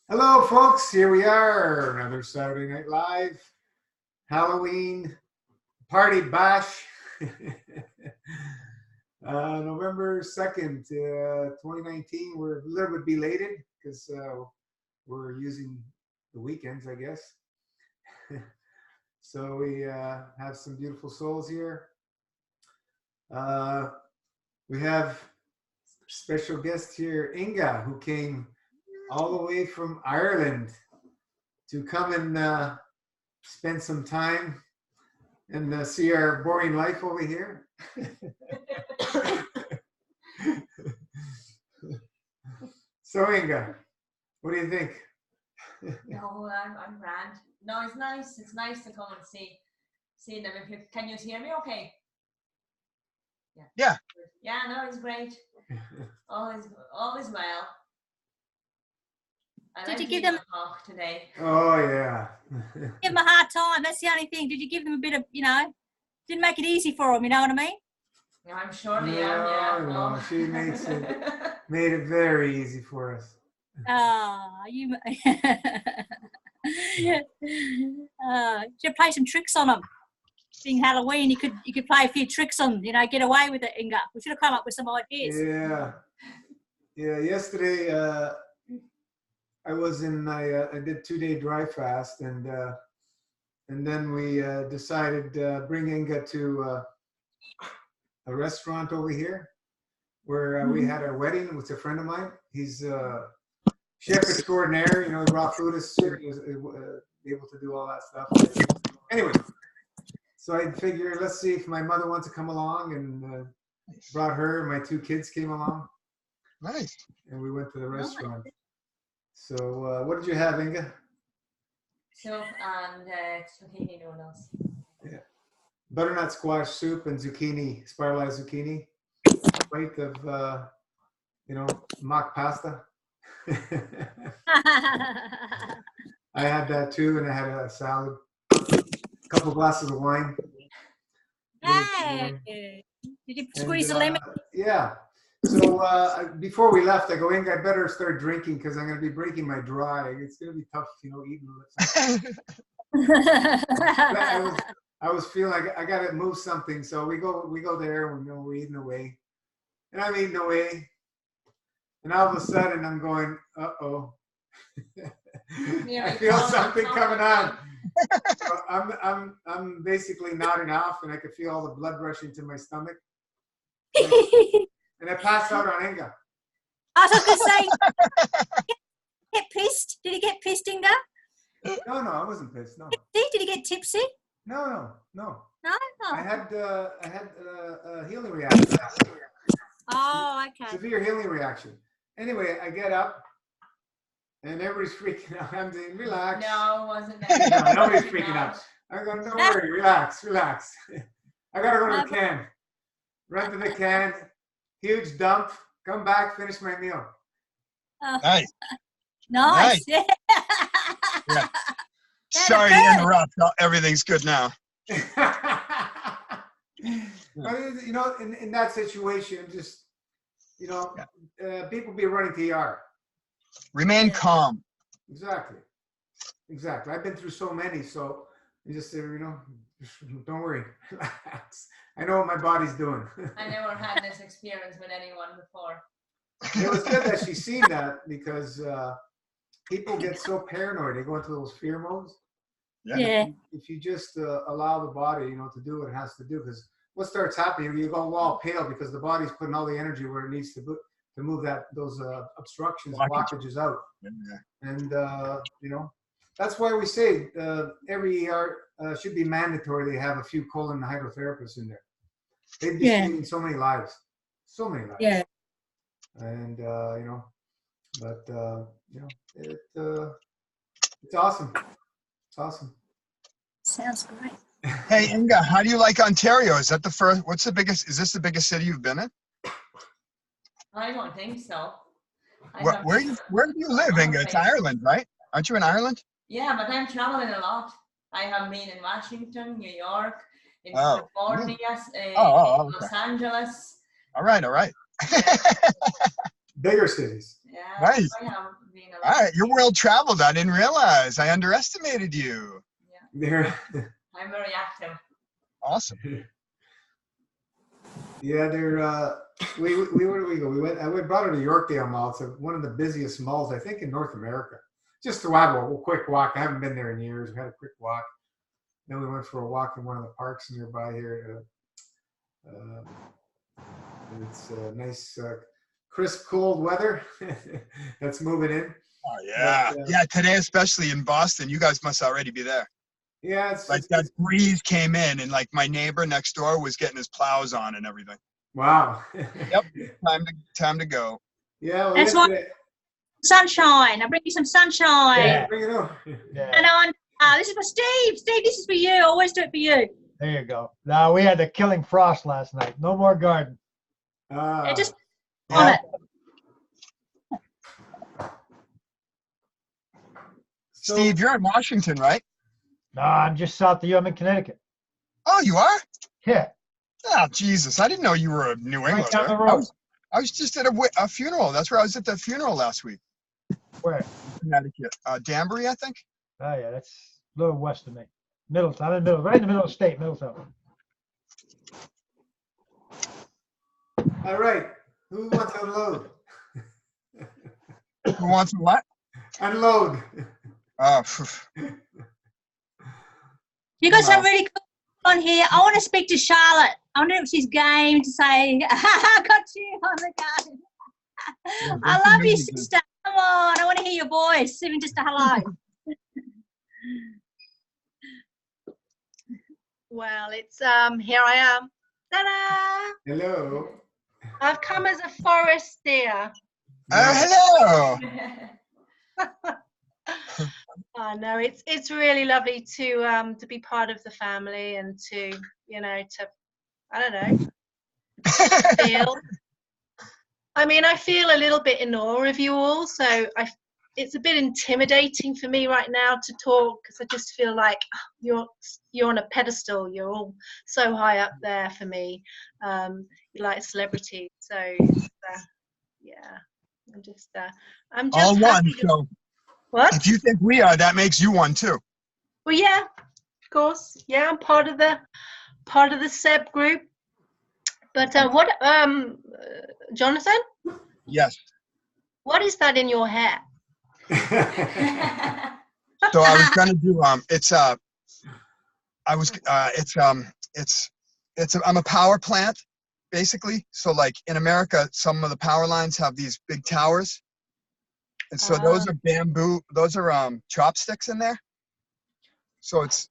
Hello, folks. Here we are, another Saturday Night Live, Halloween party bash. November 2nd, 2019. We're a little bit belated because we're using the weekends, I guess. So we have some beautiful souls here. Uh, we have special guest here, Inga, who came all the way from Ireland to come and spend some time and see our boring life over here. So Inga, what do you think? No, I'm grand. No, it's nice. It's nice to come and see them. Can you hear me? Okay. Yeah. Yeah. No, it's great. All is well. Did you give them a talk today? Oh yeah. give them a hard time? That's the only thing. Did you give them a bit of, didn't make it easy for them, you know what I mean? Yeah, I'm sure they am. Yeah. No, she made it very easy for us. You should play some tricks on them. Being Halloween, you could play a few tricks on, get away with it, Inga. We should have come up with some ideas. Yeah. Yesterday, I did 2-day dry fast, and then we decided bring Inga to a restaurant over here where we had our wedding with a friend of mine. He's chef extraordinaire, raw food is able to do all that stuff. Anyway, so I figured, let's see if my mother wants to come along, and brought her. My 2 kids came along. Nice. And we went to the restaurant. So what did you have, Inga? Soup and zucchini noodles. Yeah. Butternut squash soup and spiralized zucchini. Plate of, mock pasta. I had that too, and I had a salad. A couple glasses of wine. Hey, did you squeeze a lemon? Yeah. So before we left, I go, Inga, I better start drinking because I'm going to be breaking my dry. It's going to be tough, eating. I was feeling like I got to move something. So we go there, and we're eating away. And I'm eating away. And all of a sudden, I'm going, uh-oh. I feel something coming on. So I'm basically nodding off, and I could feel all the blood rushing to my stomach. And I passed out on Inga. I was going to say, get pissed? Did he get pissed, Inga? No, I wasn't pissed. No. Did he get tipsy? No. No. I had a healing reaction. Oh, okay. Severe healing reaction. Anyway, I get up, and everybody's freaking out. I'm saying, relax. No, it wasn't. No, nobody's freaking out. I'm going, don't worry, relax. I gotta go to the can. Run to the can. Huge dump. Come back. Finish my meal. Nice. Nice. Yeah. Sorry to interrupt. Everything's good now. But, in that situation, just, people be running TR. Remain calm. Exactly. I've been through so many, so you just say, don't worry, relax. I know what my body's doing. I never had this experience with anyone before. It was good that she's seen that, because people get so paranoid. They go into those fear modes. Yeah. If you just allow the body, to do what it has to do, because what starts happening, you go all pale because the body's putting all the energy where it needs to move those obstructions, blockages out. Yeah. And that's why we say every ER should be mandatory. They have a few colon hydrotherapists in there. They've been saving so many lives. Yeah. And it's awesome. Sounds great. Hey, Inga, how do you like Ontario? Is this the biggest city you've been in? I don't think so. Where do you live, Inga? It's Ireland, right? Aren't you in Ireland? Yeah, but I'm traveling a lot. I have been in Washington, New York, in California, in Los Angeles. All right. Bigger cities. Yeah, Nice. I have being All alive. right, you're world traveled. I didn't realize. I underestimated you. They're I'm very active. Awesome. yeah, they're we where do we go? We brought her to Yorkdale Mall. It's one of the busiest malls I think in North America. Just to have a quick walk. I haven't been there in years. We had a quick walk. Then we went for a walk in one of the parks nearby here. And it's nice, crisp, cold weather that's moving in. Oh yeah, But, yeah. Today, especially in Boston, you guys must already be there. Yeah, it's Like that breeze came in, and like my neighbor next door was getting his plows on and everything. wow. Yep. Time to go. Yeah, well, That's why- yesterday- Sunshine. I bring you some sunshine. Yeah. bring it on. Yeah, And on. This is for Steve. Steve, this is for you. I always do it for you. there you go. Now we had the killing frost last night. No more garden. Just Yeah. on it. So- Steve, you're in Washington, right? No, I'm just south of you. I'm in Connecticut. Oh, you are? Yeah, Oh, Jesus. I didn't know you were a New right Englander. down the I road. was just at a funeral. That's where I was at the funeral last week. Where? Connecticut. Danbury, I think. Oh yeah, that's a little west of me. Middletown. I'm in the middle, right in the middle of the state, Middletown. All right. Who wants to unload? Who wants what? Unload. Oh, You got some Wow. really cool on here. I want to speak to Charlotte. I wonder if she's game to say, I got you on the go. I love you, sister. Come on. I want to hear your voice, even just a hello. Well, it's here I am. Ta-da! Hello. I've come as a forest deer. hello. I know it's really lovely to be part of the family and to to I don't know feel. I mean, I feel a little bit in awe of you all, so it's a bit intimidating for me right now to talk because I just feel like you're on a pedestal. You're all so high up there for me. You're like celebrities, so yeah. I'm just All one. happy to- So What? if you think we are, that makes you one too. Well, yeah, of course. Yeah, I'm part of the SEB group. But what, Jonathan? Yes. What is that in your hair? So I was gonna do I'm a power plant basically. So like in America, some of the power lines have these big towers, and so those are bamboo. Those are chopsticks in there. So it's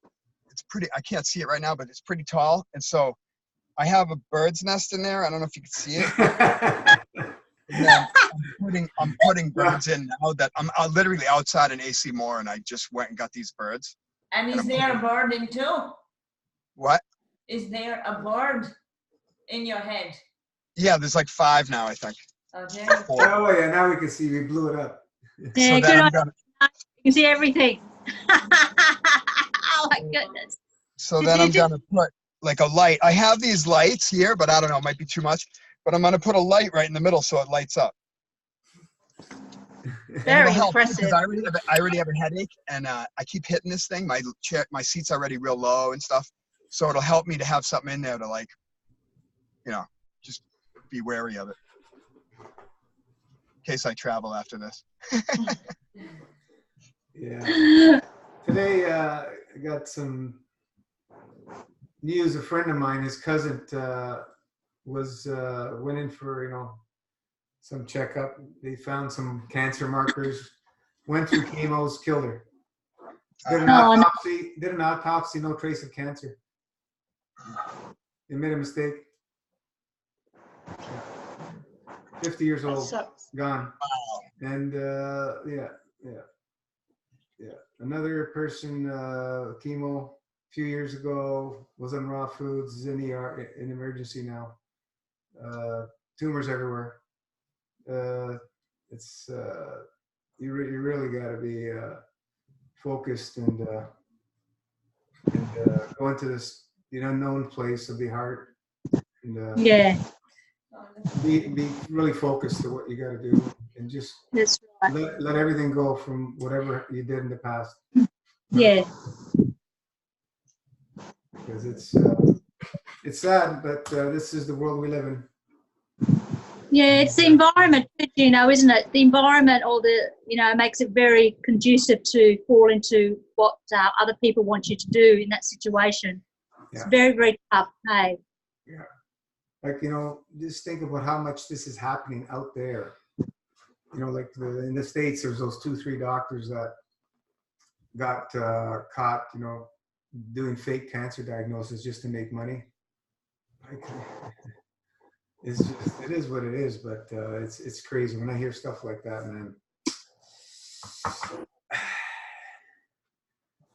pretty. I can't see it right now, but it's pretty tall. And so I have a bird's nest in there. I don't know if you can see it. And then I'm putting birds in now that I'm literally outside in AC Moore, and I just went and got these birds. And is there a bird in too? What? Is there a bird in your head? Yeah, there's like 5 now, I think. Oh, there you go. 4. Oh yeah, now we can see. We blew it up. Yeah, So good then on I'm gonna, you. Can see everything. Oh my goodness. so then I'm gonna put like a light. I have these lights here, but I don't know, it might be too much. But I'm gonna put a light right in the middle so it lights up. Very It'll help, impressive. because I already have a headache, and I keep hitting this thing. My seat's already real low and stuff, so it'll help me to have something in there to like, just be wary of it in case I travel after this. Yeah. Today, I got some news. A friend of mine, his cousin, went in for some checkup. They found some cancer markers. Went through chemos, killed her. Did an Oh, no. autopsy. Did an autopsy. No trace of cancer. They made a mistake. 50 years That old, sucks. gone. And yeah. Another person, chemo a few years ago, was on raw foods, is in ER, in emergency now. Tumors everywhere. It's you really got to be focused and go into the unknown place of the heart. And, Yeah. be really focused to what you got to do, and just That's right. let everything go from whatever you did in the past, Yeah. because it's sad, but this is the world we live in. Yeah, it's the environment, you know, isn't it? The environment, or the, you know, makes it very conducive to fall into what other people want you to do in that situation. It's Yeah. very, very tough. Hey. Yeah. Like, you know, just think about how much this is happening out there. You know, like in the States, there's those 2-3 doctors that got caught, you know, doing fake cancer diagnosis just to make money. Like, it's just, it is what it is, but it's crazy when I hear stuff like that, man.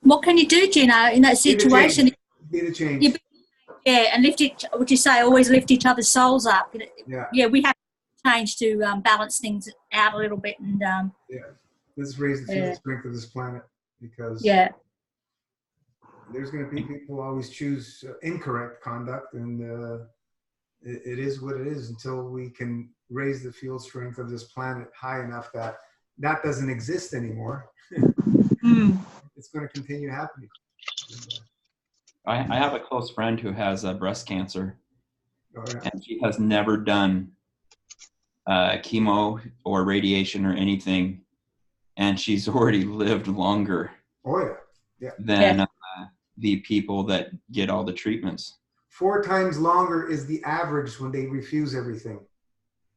What can you do, Gino, in that situation? Be the change. Yeah, and lift it. Would you say always lift each other's souls up? Yeah. Yeah, we have to change to balance things out a little bit, and Let's raise the field strength of this planet, because there's going to be people who always choose incorrect conduct, and it is what it is until we can raise the field strength of this planet high enough that that doesn't exist anymore. It's going to continue happening. I have a close friend who has breast cancer, Oh, yeah. and she has never done chemo or radiation or anything, and she's already lived longer Oh, yeah. than the people that get all the treatments. 4 times longer is the average when they refuse everything.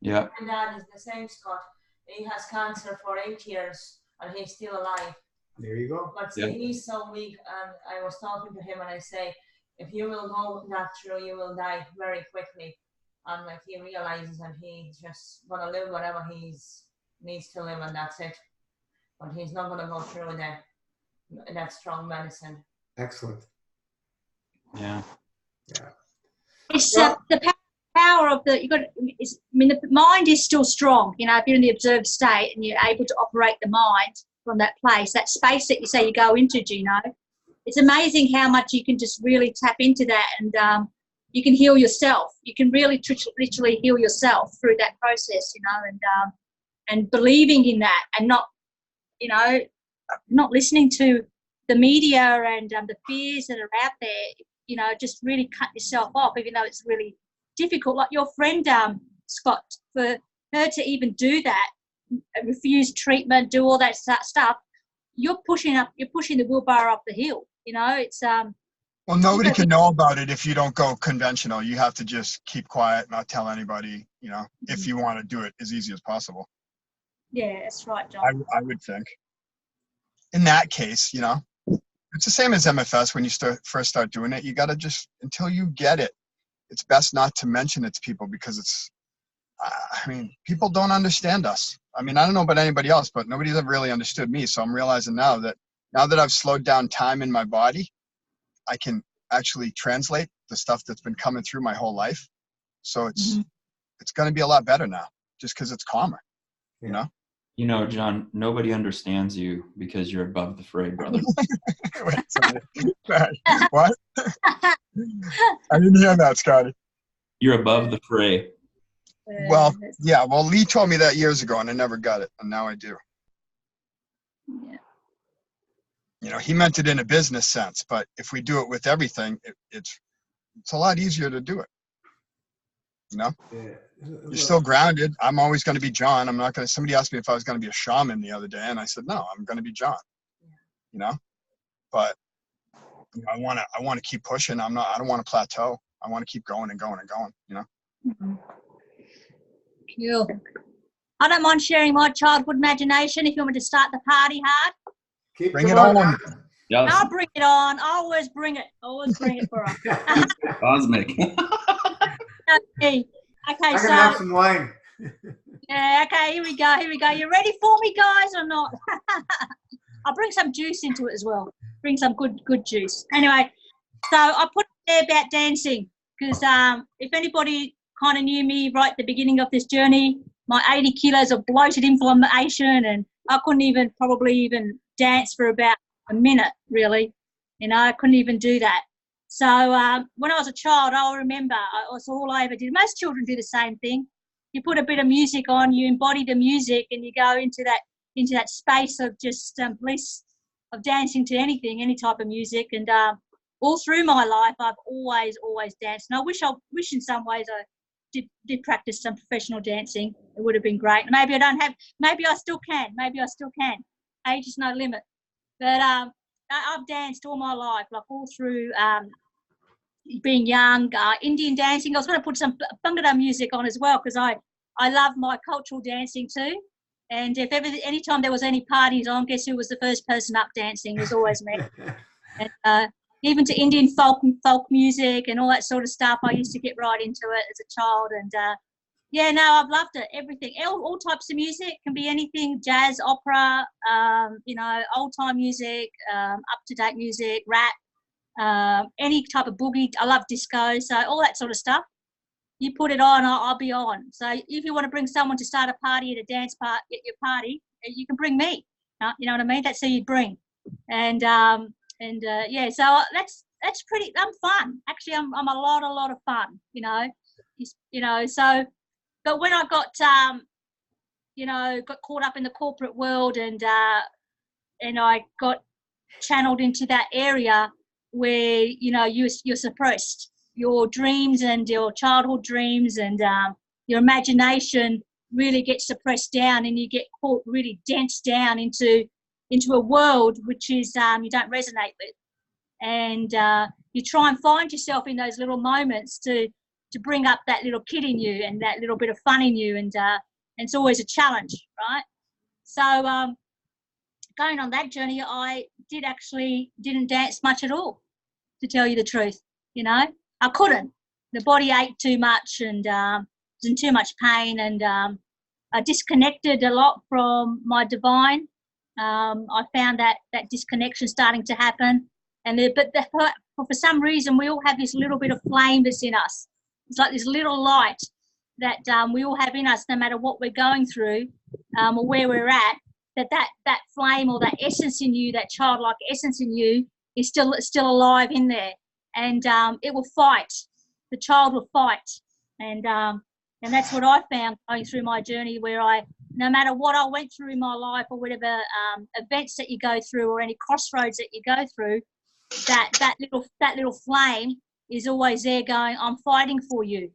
Yeah. And Dad is the same, Scott. He has cancer for 8 years and he's still alive. There you go. But see, he's so weak, and I was talking to him and I say, if you will go natural, you will die very quickly. And like he realizes, and he's just gonna live whatever he needs to live, and that's it. But he's not gonna go through that strong medicine. Excellent. Yeah. Yeah. it's the power of the. The mind is still strong. You know, if you're in the observed state and you're able to operate the mind from that place, that space that you say you go into, Gino, it's amazing how much you can just really tap into that, and you can heal yourself. You can really literally heal yourself through that process, you know, and believing in that, and not, you know, not listening to the media and the fears that are out there, you know, just really cut yourself off, even though it's really difficult. Like your friend, Scott, for her to even do that, refuse treatment, do all that stuff, you're pushing the wheelbarrow up the hill, you know. It's Well, nobody can know about it if you don't go conventional. You have to just keep quiet, not tell anybody, you know, if you want to do it as easy as possible. Yeah, that's right, John. I would think. In that case, you know, it's the same as MFS. When you first start doing it, you got to just, until you get it, it's best not to mention it to people, because it's, I mean, people don't understand us. I mean, I don't know about anybody else, but nobody's ever really understood me. So I'm realizing now that I've slowed down time in my body, I can actually translate the stuff that's been coming through my whole life. So it's going to be a lot better now, just because it's calmer, you know? You know, John, nobody understands you because you're above the fray, brother. Wait, sorry. What? I didn't hear that, Scotty. You're above the fray. Well, yeah. Well, Lee told me that years ago, and I never got it, and now I do. Yeah. You know, he meant it in a business sense, but if we do it with everything, it's a lot easier to do it. You know, you're still grounded. I'm always going to be John. I'm not going to. Somebody asked me if I was going to be a shaman the other day, and I said no. I'm going to be John. You know, but you know, I want to keep pushing. I don't want to plateau. I want to keep going and going and going. You know. Cool. I don't mind sharing my childhood imagination if you want me to start the party hard. Bring it on. Yes. I'll bring it on. I always bring it. Always bring it for us. Cosmic. Okay, I can have some wine. yeah, okay, here we go. You ready for me, guys, or not? I'll bring some juice into it as well. Bring some good juice. Anyway, so I put it there about dancing, because if anybody kind of knew me right at the beginning of this journey, my 80 kilos of bloated inflammation, and I couldn't probably even dance for about a minute, really. You know, I couldn't even do that. So when I was a child, I'll remember, that's all I ever did. Most children do the same thing. You put a bit of music on, you embody the music, and you go into that space of just bliss of dancing to anything, any type of music. And all through my life, I've always danced. And I wish in some ways I did practice some professional dancing. It would have been great. Maybe I still can. Age is no limit. But I've danced all my life, like all through being young. Indian dancing. I was going to put some Bhangra music on as well because I love my cultural dancing too. And if ever, anytime there was any parties on, guess who was the first person up dancing? It was always me. And even to Indian folk music and all that sort of stuff, I used to get right into it as a child. And yeah, no, I've loved it. Everything, all types of music, can be anything: jazz, opera, old time music, up to date music, rap, any type of boogie. I love disco, so all that sort of stuff. You put it on, I'll be on. So if you want to bring someone to start a party at a dance part at your party, you can bring me. You know what I mean? That's who you bring. And yeah, so that's pretty. I'm fun. Actually, I'm a lot of fun. So. But when I got caught up in the corporate world and I got channeled into that area where you're suppressed, your dreams and your childhood dreams and your imagination really gets suppressed down, and you get caught really dense down into a world which is you don't resonate with, and you try and find yourself in those little moments to bring up that little kid in you and that little bit of fun in you, and it's always a challenge, right? So going on that journey, I didn't dance much at all, to tell you the truth. I couldn't. The body ached too much and was in too much pain, and I disconnected a lot from my divine. I found that disconnection starting to happen, but for some reason we all have this little bit of flame that's in us. It's like this little light that we all have in us, no matter what we're going through or where we're at, that flame or that essence in you, that childlike essence in you, is still alive in there. And it will fight. The child will fight. And that's what I found going through my journey, where no matter what I went through in my life or whatever events that you go through or any crossroads that you go through, that little flame is always there going, I'm fighting for you,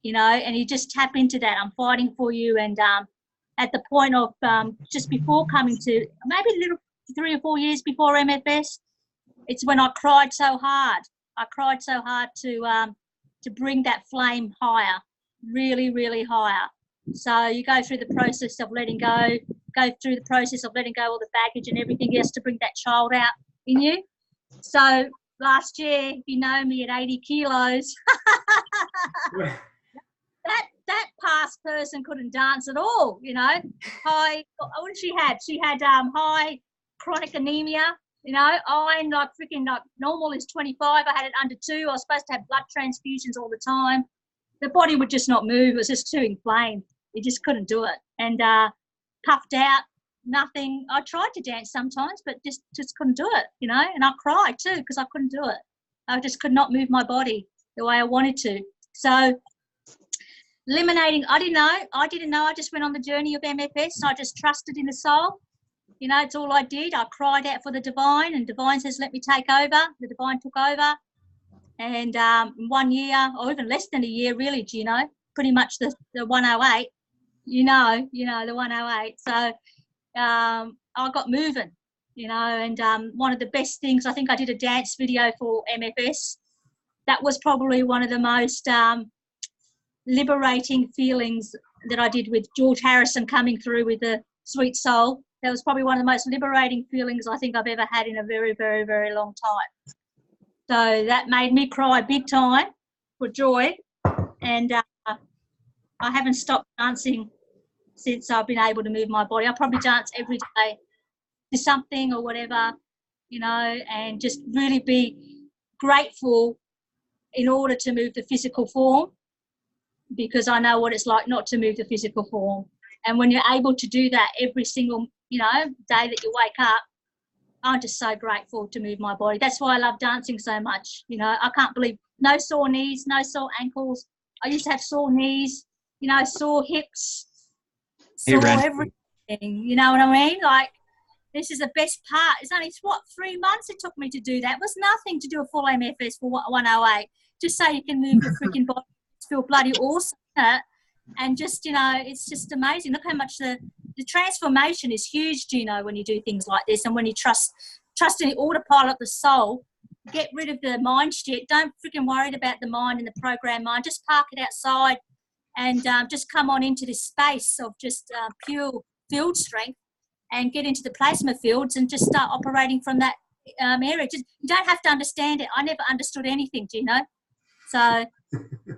and you just tap into that. I'm fighting for you. And at the point of just before coming to, maybe a little 3 or 4 years before MFS, it's when I cried so hard. I cried so hard to bring that flame higher, really, really higher. So you go through the process of letting go all the baggage and everything else to bring that child out in you. So last year, if you know me, at 80 kilos, that past person couldn't dance at all, High, what did she have? She had high chronic anemia, iron like freaking like normal is 25. I had it under 2. I was supposed to have blood transfusions all the time. The body would just not move. It was just too inflamed. You just couldn't do it. And puffed out, nothing. I tried to dance sometimes, but just couldn't do it, and I cried too because I couldn't do it. I just could not move my body the way I wanted to. So eliminating, I didn't know. I just went on the journey of MFS. I just trusted in the soul. It's all I did. I cried out for the divine, and divine says, let me take over. The divine took over. And 1 year, or even less than a year, really, pretty much the 108, the 108. So I got moving, and one of the best things, I think I did a dance video for MFS. That was probably one of the most liberating feelings that I did, with George Harrison coming through with the Sweet Soul. That was probably one of the most liberating feelings I think I've ever had in a very, very, very long time. So that made me cry big time for joy. And I haven't stopped dancing since I've been able to move my body. I probably dance every day to something or whatever, and just really be grateful in order to move the physical form, because I know what it's like not to move the physical form. And when you're able to do that every single, day that you wake up, I'm just so grateful to move my body. That's why I love dancing so much. You know, I can't believe no sore knees, no sore ankles. I used to have sore knees, you know, sore hips, Hey, sore Ren. everything. You know what I mean? Like, this is the best part. It's only, what, 3 months it took me to do that. It was nothing to do a full MFS for 108. Just so you can move your freaking body. It's feel bloody awesome. Isn't it? And just, you know, it's just amazing. Look how much the transformation is huge, Gino, when you do things like this. And when you trust in the autopilot of the soul, get rid of the mind shit. Don't freaking worry about the mind and the program mind. Just park it outside and just come on into this space of just pure field strength and get into the plasma fields and just start operating from that area. Just, you don't have to understand it. I never understood anything, Gino. So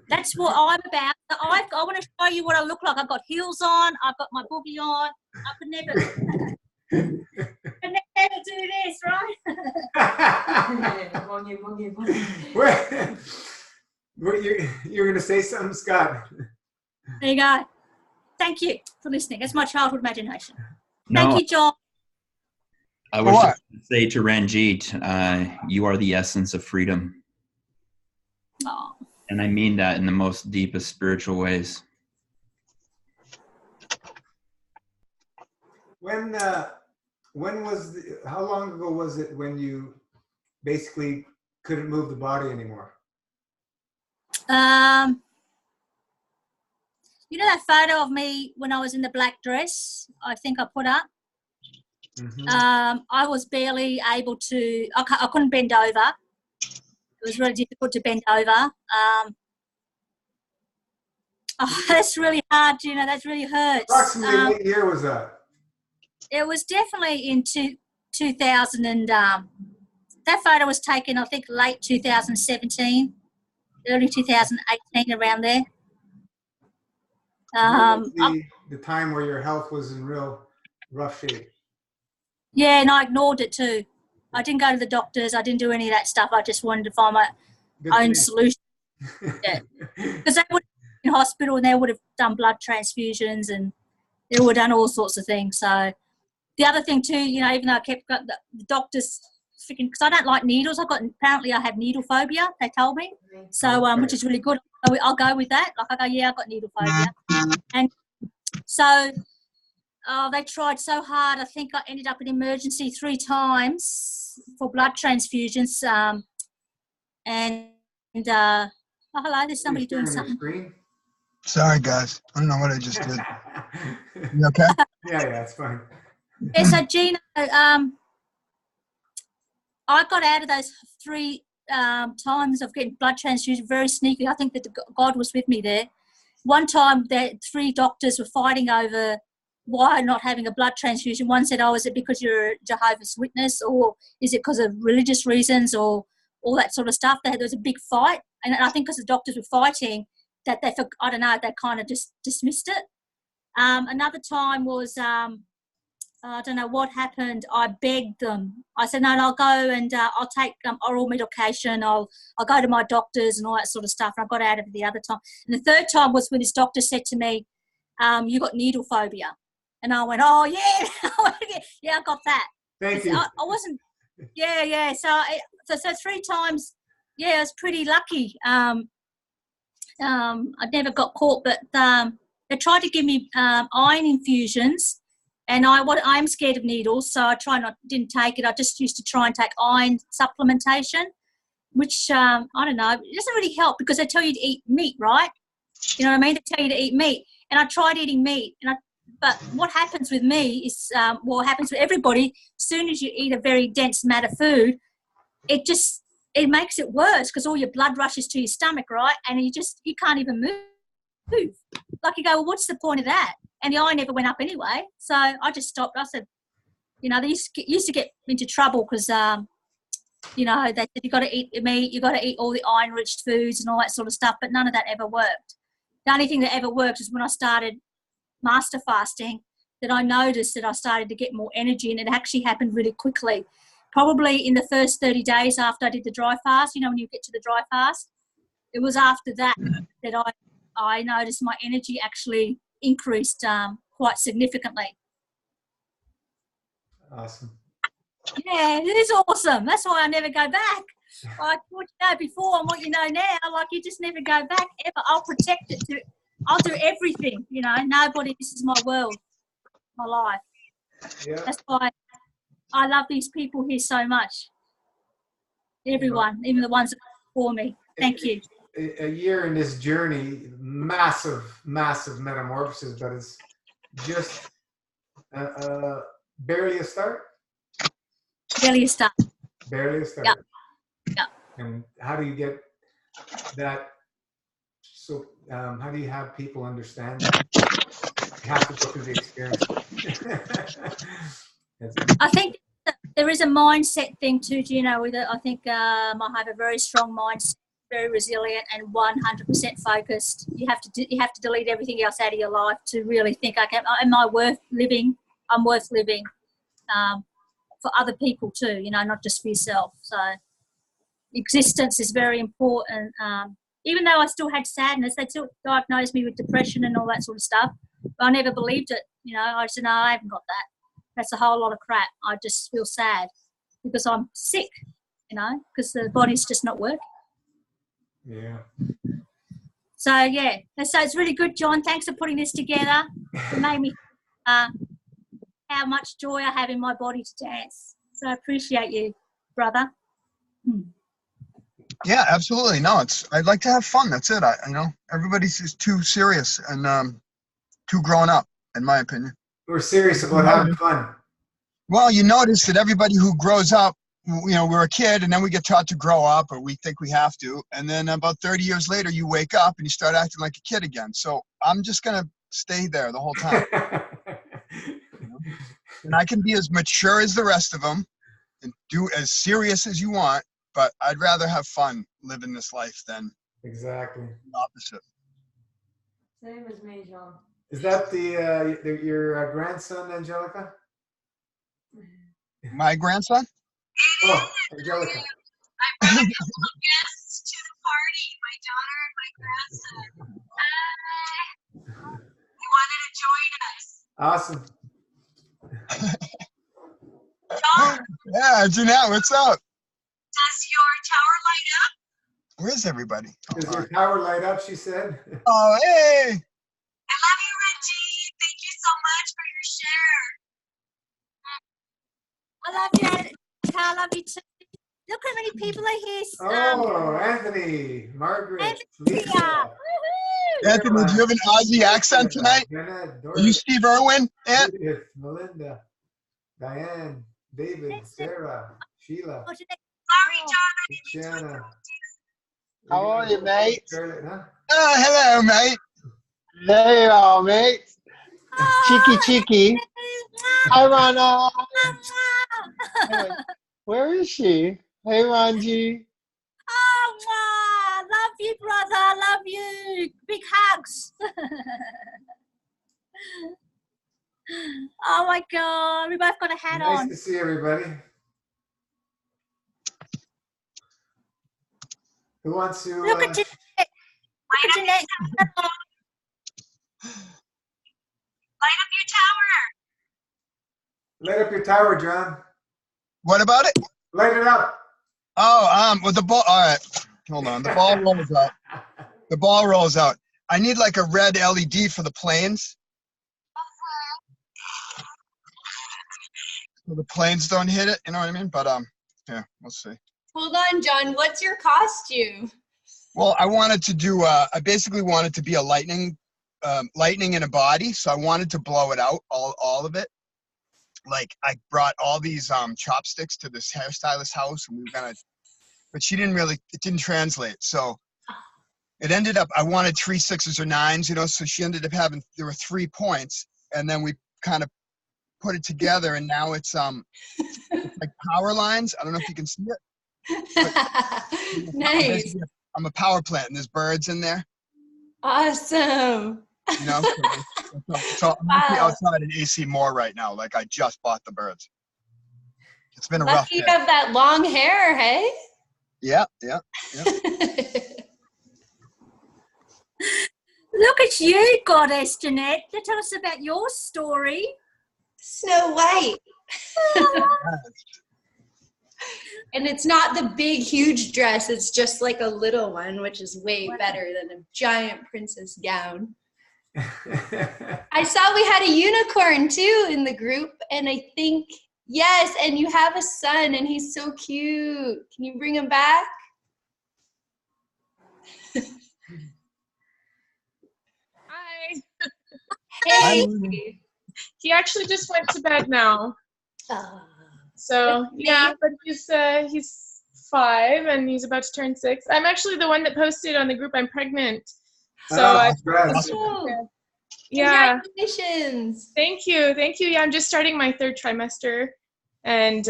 that's what I'm about. I want to show you what I look like. I've got heels on. I've got my boogie on. I could never, never do this, right? You're going to say something, Scott? There you go. Thank you for listening. That's my childhood imagination. No, Thank you, John. I was What? just going to say to Ranjit, you are the essence of freedom. Oh, And I mean that in the most deepest spiritual ways. How long ago was it when you basically couldn't move the body anymore? you know that photo of me when I was in the black dress? I think I put up. Mhm. I was barely able to. I couldn't bend over. It was really difficult to bend over. That's really hard, you know. That really hurts. Approximately what year was that? It was definitely in 2000 and that photo was taken, I think, late 2017, early 2018, around there. The time where your health was in real rough shape. Yeah, and I ignored it too. I didn't go to the doctors. I didn't do any of that stuff. I just wanted to find my Good own thing. solution. Yeah. Because they would in hospital and they would have done blood transfusions and they would have done all sorts of things. So the other thing too, you know, even though I kept got the doctors freaking, because I don't like needles. Apparently I have needle phobia. They told me, so which is really good. I'll go with that. Like I go, yeah, I've got needle phobia, and so they tried so hard. I think I ended up in emergency 3 times for blood transfusions. Oh, hello, there's somebody doing something. Sorry, guys. I don't know what I just did. You okay? Yeah, it's fine. Yeah, so Gina, I got out of those 3 times of getting blood transfusion very sneaky. I think that God was with me there. One time, 3 doctors were fighting over why not having a blood transfusion. One said, oh, is it because you're a Jehovah's Witness, or is it because of religious reasons, or all that sort of stuff. There was a big fight, and I think because the doctors were fighting, that they kind of just dismissed it. Another time was, I don't know what happened. I begged them. I said, no, I'll go and I'll take oral medication. I'll go to my doctors and all that sort of stuff. And I got out of it the other time. And the third time was when this doctor said to me, you got needle phobia. And I went, oh, yeah. Yeah, I got that. Thank you. I wasn't, yeah. So 3 times, yeah, I was pretty lucky. I never got caught, but they tried to give me iron infusions. And I'm scared of needles, so I didn't take it. I just used to try and take iron supplementation, which, I don't know, it doesn't really help because they tell you to eat meat, right? You know what I mean? They tell you to eat meat. And I tried eating meat. But what happens with me is, what happens with everybody, as soon as you eat a very dense matter food, it makes it worse because all your blood rushes to your stomach, right? And you can't even move. Like you go, well, what's the point of that? And the iron never went up anyway. So I just stopped. I said, you know, they used to get into trouble because, you know, they said you got to eat meat, you got to eat all the iron-rich foods and all that sort of stuff, but none of that ever worked. The only thing that ever worked is when I started master fasting, that I noticed that I started to get more energy, and it actually happened really quickly. Probably in the first 30 days after I did the dry fast, you know, when you get to the dry fast, it was after that that I noticed my energy actually increased quite significantly. Awesome. Yeah, it is awesome. That's why I never go back. Like what you know before and what you know now, like you just never go back ever. I'll protect it. I'll do everything. You know, nobody. This is my world, my life. Yeah. That's why I love these people here so much. Everyone, even the ones that are before me. Thank you. A year in this journey, massive metamorphosis, but it's just barely a start. Barely a start. Barely a start. Yeah. Yeah. And how do you get that? So, how do you have people understand that? You have to go through the experience. I think there is a mindset thing too, Gino. With it, I think I have a very strong mindset, very resilient, and 100% focused. You have to delete everything else out of your life to really think, okay, am I worth living? I'm worth living for other people too. You know, not just for yourself. So existence is very important. Even though I still had sadness, they still diagnosed me with depression and all that sort of stuff. But I never believed it. You know, I said, no, I haven't got that. That's a whole lot of crap. I just feel sad because I'm sick, you know, because the body's just not working. Yeah. So, yeah. So it's really good, John. Thanks for putting this together. It made me how much joy I have in my body to dance. So I appreciate you, brother. Yeah, absolutely. No, I'd like to have fun. That's it. Everybody's just too serious and too grown up, in my opinion. We're serious about having fun. Well, you notice that everybody who grows up, you know, we're a kid and then we get taught to grow up, or we think we have to. And then about 30 years later, you wake up and you start acting like a kid again. So I'm just going to stay there the whole time. You know? And I can be as mature as the rest of them and do as serious as you want, but I'd rather have fun living this life than Exactly. the opposite. Same as me, John. Is that your grandson, Angelica? My grandson? Oh, Angelica. I brought a couple of guests to the party, my daughter and my grandson. They wanted to join us. Awesome. John, Yeah, Jeanette, what's up? does your tower light up? Where's everybody? Does your tower light up, she said? Oh, hey! I love you, Reggie. Thank you so much for your share. I love you. I love you too. Look how many people are here. Oh, Anthony, Margaret, Anthony, Lisa. Anthony, do you have an Aussie accent tonight? Janet, Are you Steve Irwin? Ant? Judith, Melinda, Diane, David, Sarah, Sheila, Sorry, John, I didn't mean to Shanna. How are you, mate? Charlotte, huh? Oh, hello, mate. There you are, mate. Cheeky. Hi, Rana. Hey, where is she? Hey, Ranji. Oh, wow. Love you, brother. Love you. Big hugs. Oh, my God. We both got a hat Nice on. to see everybody. Who wants to? Look at Jeanette. Look at Jeanette. light up your tower. Light up your tower, John. What about it? Light it up. Oh, with the ball. All right. Hold on. The ball rolls out. The ball rolls out. I need like a red LED for the planes. So the planes don't hit it. You know what I mean? But, yeah, we'll see. Hold on, John. What's your costume? Well, I wanted to do, I basically wanted to be a lightning in a body. So I wanted to blow it out, all of it. Like I brought all these chopsticks to this hairstylist house and we were gonna, but she didn't really, it didn't translate. So it ended up, I wanted 3 6s or 9s, you know, so she ended up having, there were 3 points and then we kind of put it together and now it's like power lines. I don't know if you can see it. Nice. I'm a power plant and there's birds in there. Awesome. You know, so I'm actually outside in AC Moore right now. Like I just bought the birds. It's been a rough Lucky day. you have that long hair, hey? Yeah. Look at you, Goddess Jeanette. Tell us about your story. Snow White. And it's not the big, huge dress. It's just like a little one, which is way better than a giant princess gown. I saw we had a unicorn too in the group, and I think, yes, and you have a son, and he's so cute. Can you bring him back? Hi. Hey. He actually just went to bed now. Oh. So yeah, but he's 5 and he's about to turn 6. I'm actually the one that posted on the group I'm pregnant. So yeah. Congratulations. Thank you. Yeah, I'm just starting my 3rd trimester, and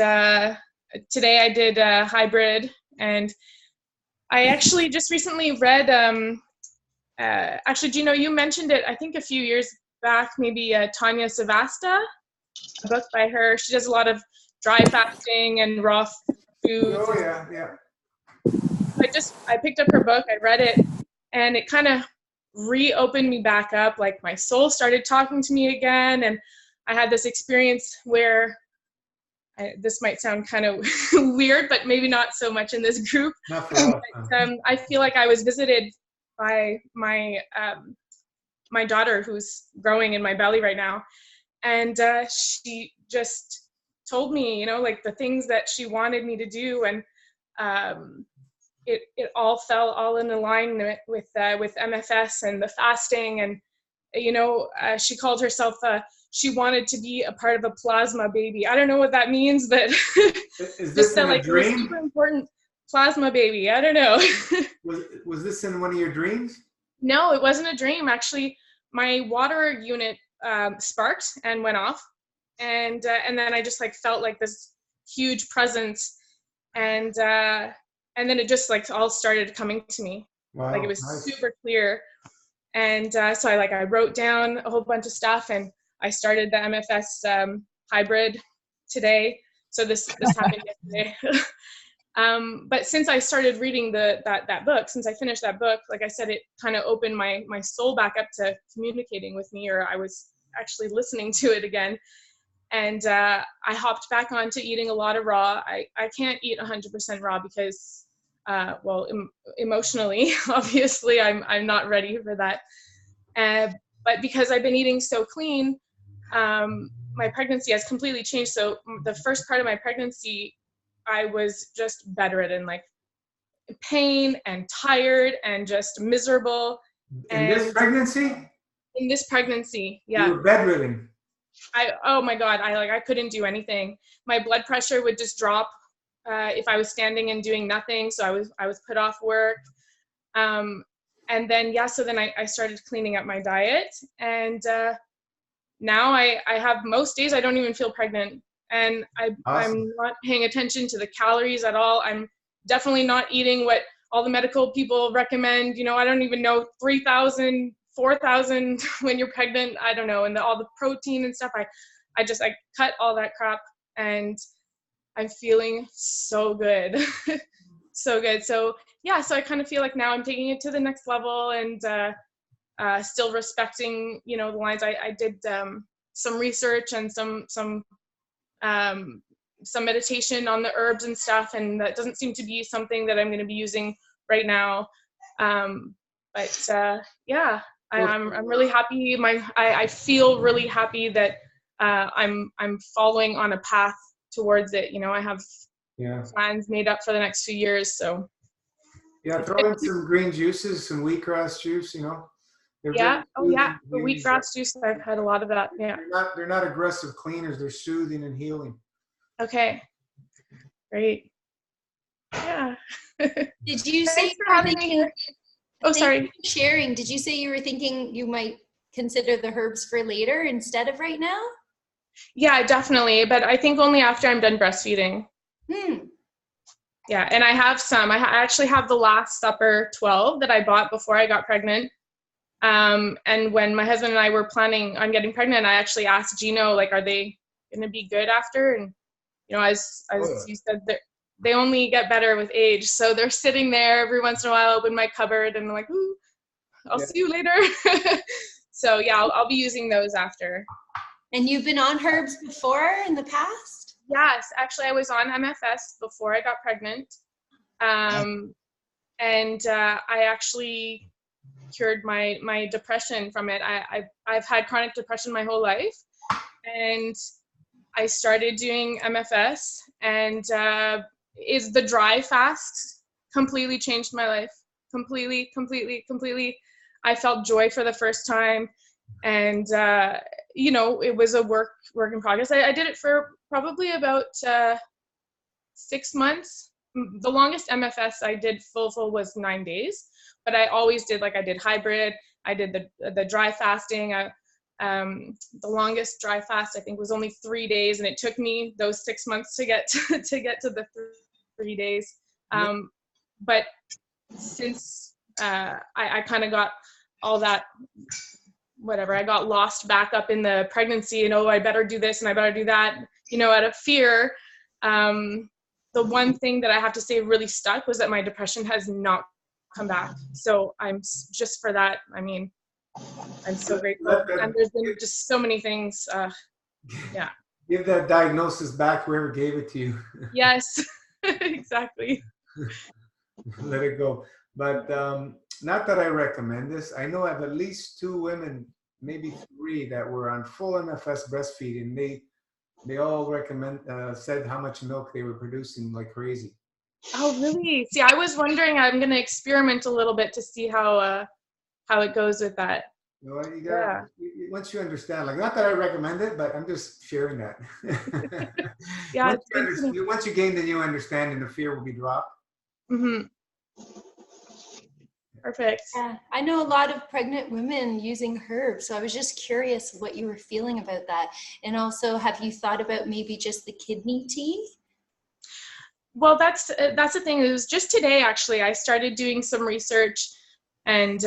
today I did a hybrid, and I actually just recently read. Actually, Gino, you mentioned it. I think a few years back, maybe Tanya Savasta, a book by her. She does a lot of dry fasting and raw foods. Oh yeah. I picked up her book. I read it, and it kind of reopened me back up. Like my soul started talking to me again, and I had this experience where this might sound kind of weird, but maybe not so much in this group. Not for us, but, I feel like I was visited by my my daughter, who's growing in my belly right now, and she just told me, you know, like the things that she wanted me to do, and it all fell all in alignment with MFS and the fasting, and you know, she called herself she wanted to be a part of a plasma baby. I don't know what that means, but is this in a dream? Super important plasma baby. I don't know. was this in one of your dreams? No, it wasn't a dream. Actually, my water unit sparked and went off, and then I just like felt like this huge presence, and then it just like all started coming to me. Wow, like it was nice. super clear, and so I wrote down a whole bunch of stuff, and I started the MFS hybrid today. So this happened yesterday. But since I started reading that book, since I finished that book, like I said, it kind of opened my soul back up to communicating with me, or I was actually listening to it again. And I hopped back onto eating a lot of raw. I can't eat 100% raw because, emotionally, obviously, I'm not ready for that. But because I've been eating so clean, my pregnancy has completely changed. So the first part of my pregnancy, I was just bedridden, like pain and tired and just miserable. In this pregnancy? In this pregnancy, yeah. You were bedridden. Oh my God, I couldn't do anything. My blood pressure would just drop if I was standing and doing nothing. So I was put off work. And then, so then I started cleaning up my diet. And now I have, most days I don't even feel pregnant. And Awesome. I'm not paying attention to the calories at all. I'm definitely not eating what all the medical people recommend. You know, I don't even know 3,000, 4,000 when you're pregnant. I don't know. And all the protein and stuff, I cut all that crap, and I'm feeling so good. So good. So yeah, so I kind of feel like now I'm taking it to the next level, and still respecting, you know, the lines. I did some research and some meditation on the herbs and stuff, and that doesn't seem to be something that I'm going to be using right now. But I'm really happy. I feel really happy that I'm following on a path towards it. You know, I have plans made up for the next few years. So yeah, throw in some green juices, some wheatgrass juice. You know. Yeah. Oh yeah, the wheatgrass juice. I've had a lot of that. Yeah. They're not aggressive cleaners. They're soothing and healing. Okay. Great. Yeah. Did you say Thanks for having me here? Oh, sorry. Sharing. Did you say you were thinking you might consider the herbs for later instead of right now? Yeah, definitely. But I think only after I'm done breastfeeding. Yeah, and I have some. I actually have the Last Supper 12 that I bought before I got pregnant. And when my husband and I were planning on getting pregnant, I actually asked Gino, like, are they going to be good after? And, you know, as you said, they only get better with age. So they're sitting there every once in a while, open my cupboard, and I'm like, ooh, I'll see you later. So yeah, I'll be using those after. And you've been on herbs before in the past? Yes, actually, I was on MFS before I got pregnant, and I actually cured my depression from it. I've had chronic depression my whole life, and I started doing MFS, and is the dry fast completely changed my life. Completely. I felt joy for the first time, and you know, it was a work in progress. I did it for probably about 6 months. The longest MFS I did full was 9 days, but I always did, like, I did hybrid. I did the dry fasting. The longest dry fast I think was only 3 days, and it took me those 6 months to get to get to the 3 days. But since I kind of got all that, whatever, I got lost back up in the pregnancy, and oh, I better do this and I better do that, you know, out of fear. The one thing that I have to say really stuck was that my depression has not come back. So I'm just for that. I mean, I'm so grateful. And there's been just so many things. Yeah. Give that diagnosis back whoever gave it to you. Yes, exactly. Let it go. But not that I recommend this. I know I have at least 2 women, maybe 3, that were on full MFS breastfeeding. They all said how much milk they were producing like crazy. Oh, really? See, I was wondering, I'm going to experiment a little bit to see how it goes with that. Well, you gotta, once you understand, like, not that I recommend it, but I'm just sharing that. Yeah. Once you gain the new understanding, the fear will be dropped. Mm-hmm. Perfect. Yeah, I know a lot of pregnant women using herbs, so I was just curious what you were feeling about that. And also, have you thought about maybe just the kidney tea? Well, that's the thing. It was just today, actually, I started doing some research and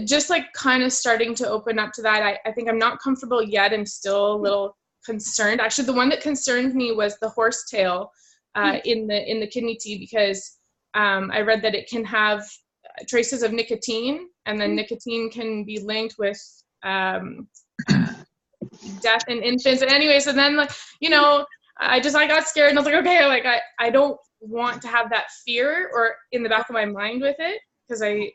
just like kind of starting to open up to that. I think I'm not comfortable yet. I'm still a little concerned. Actually, the one that concerned me was the horsetail in the kidney tea, because I read that it can have traces of nicotine, and then nicotine can be linked with death in infants. And anyway, so then, like, you know, I got scared, and I was like, okay, like I don't want to have that fear or in the back of my mind with it, because I've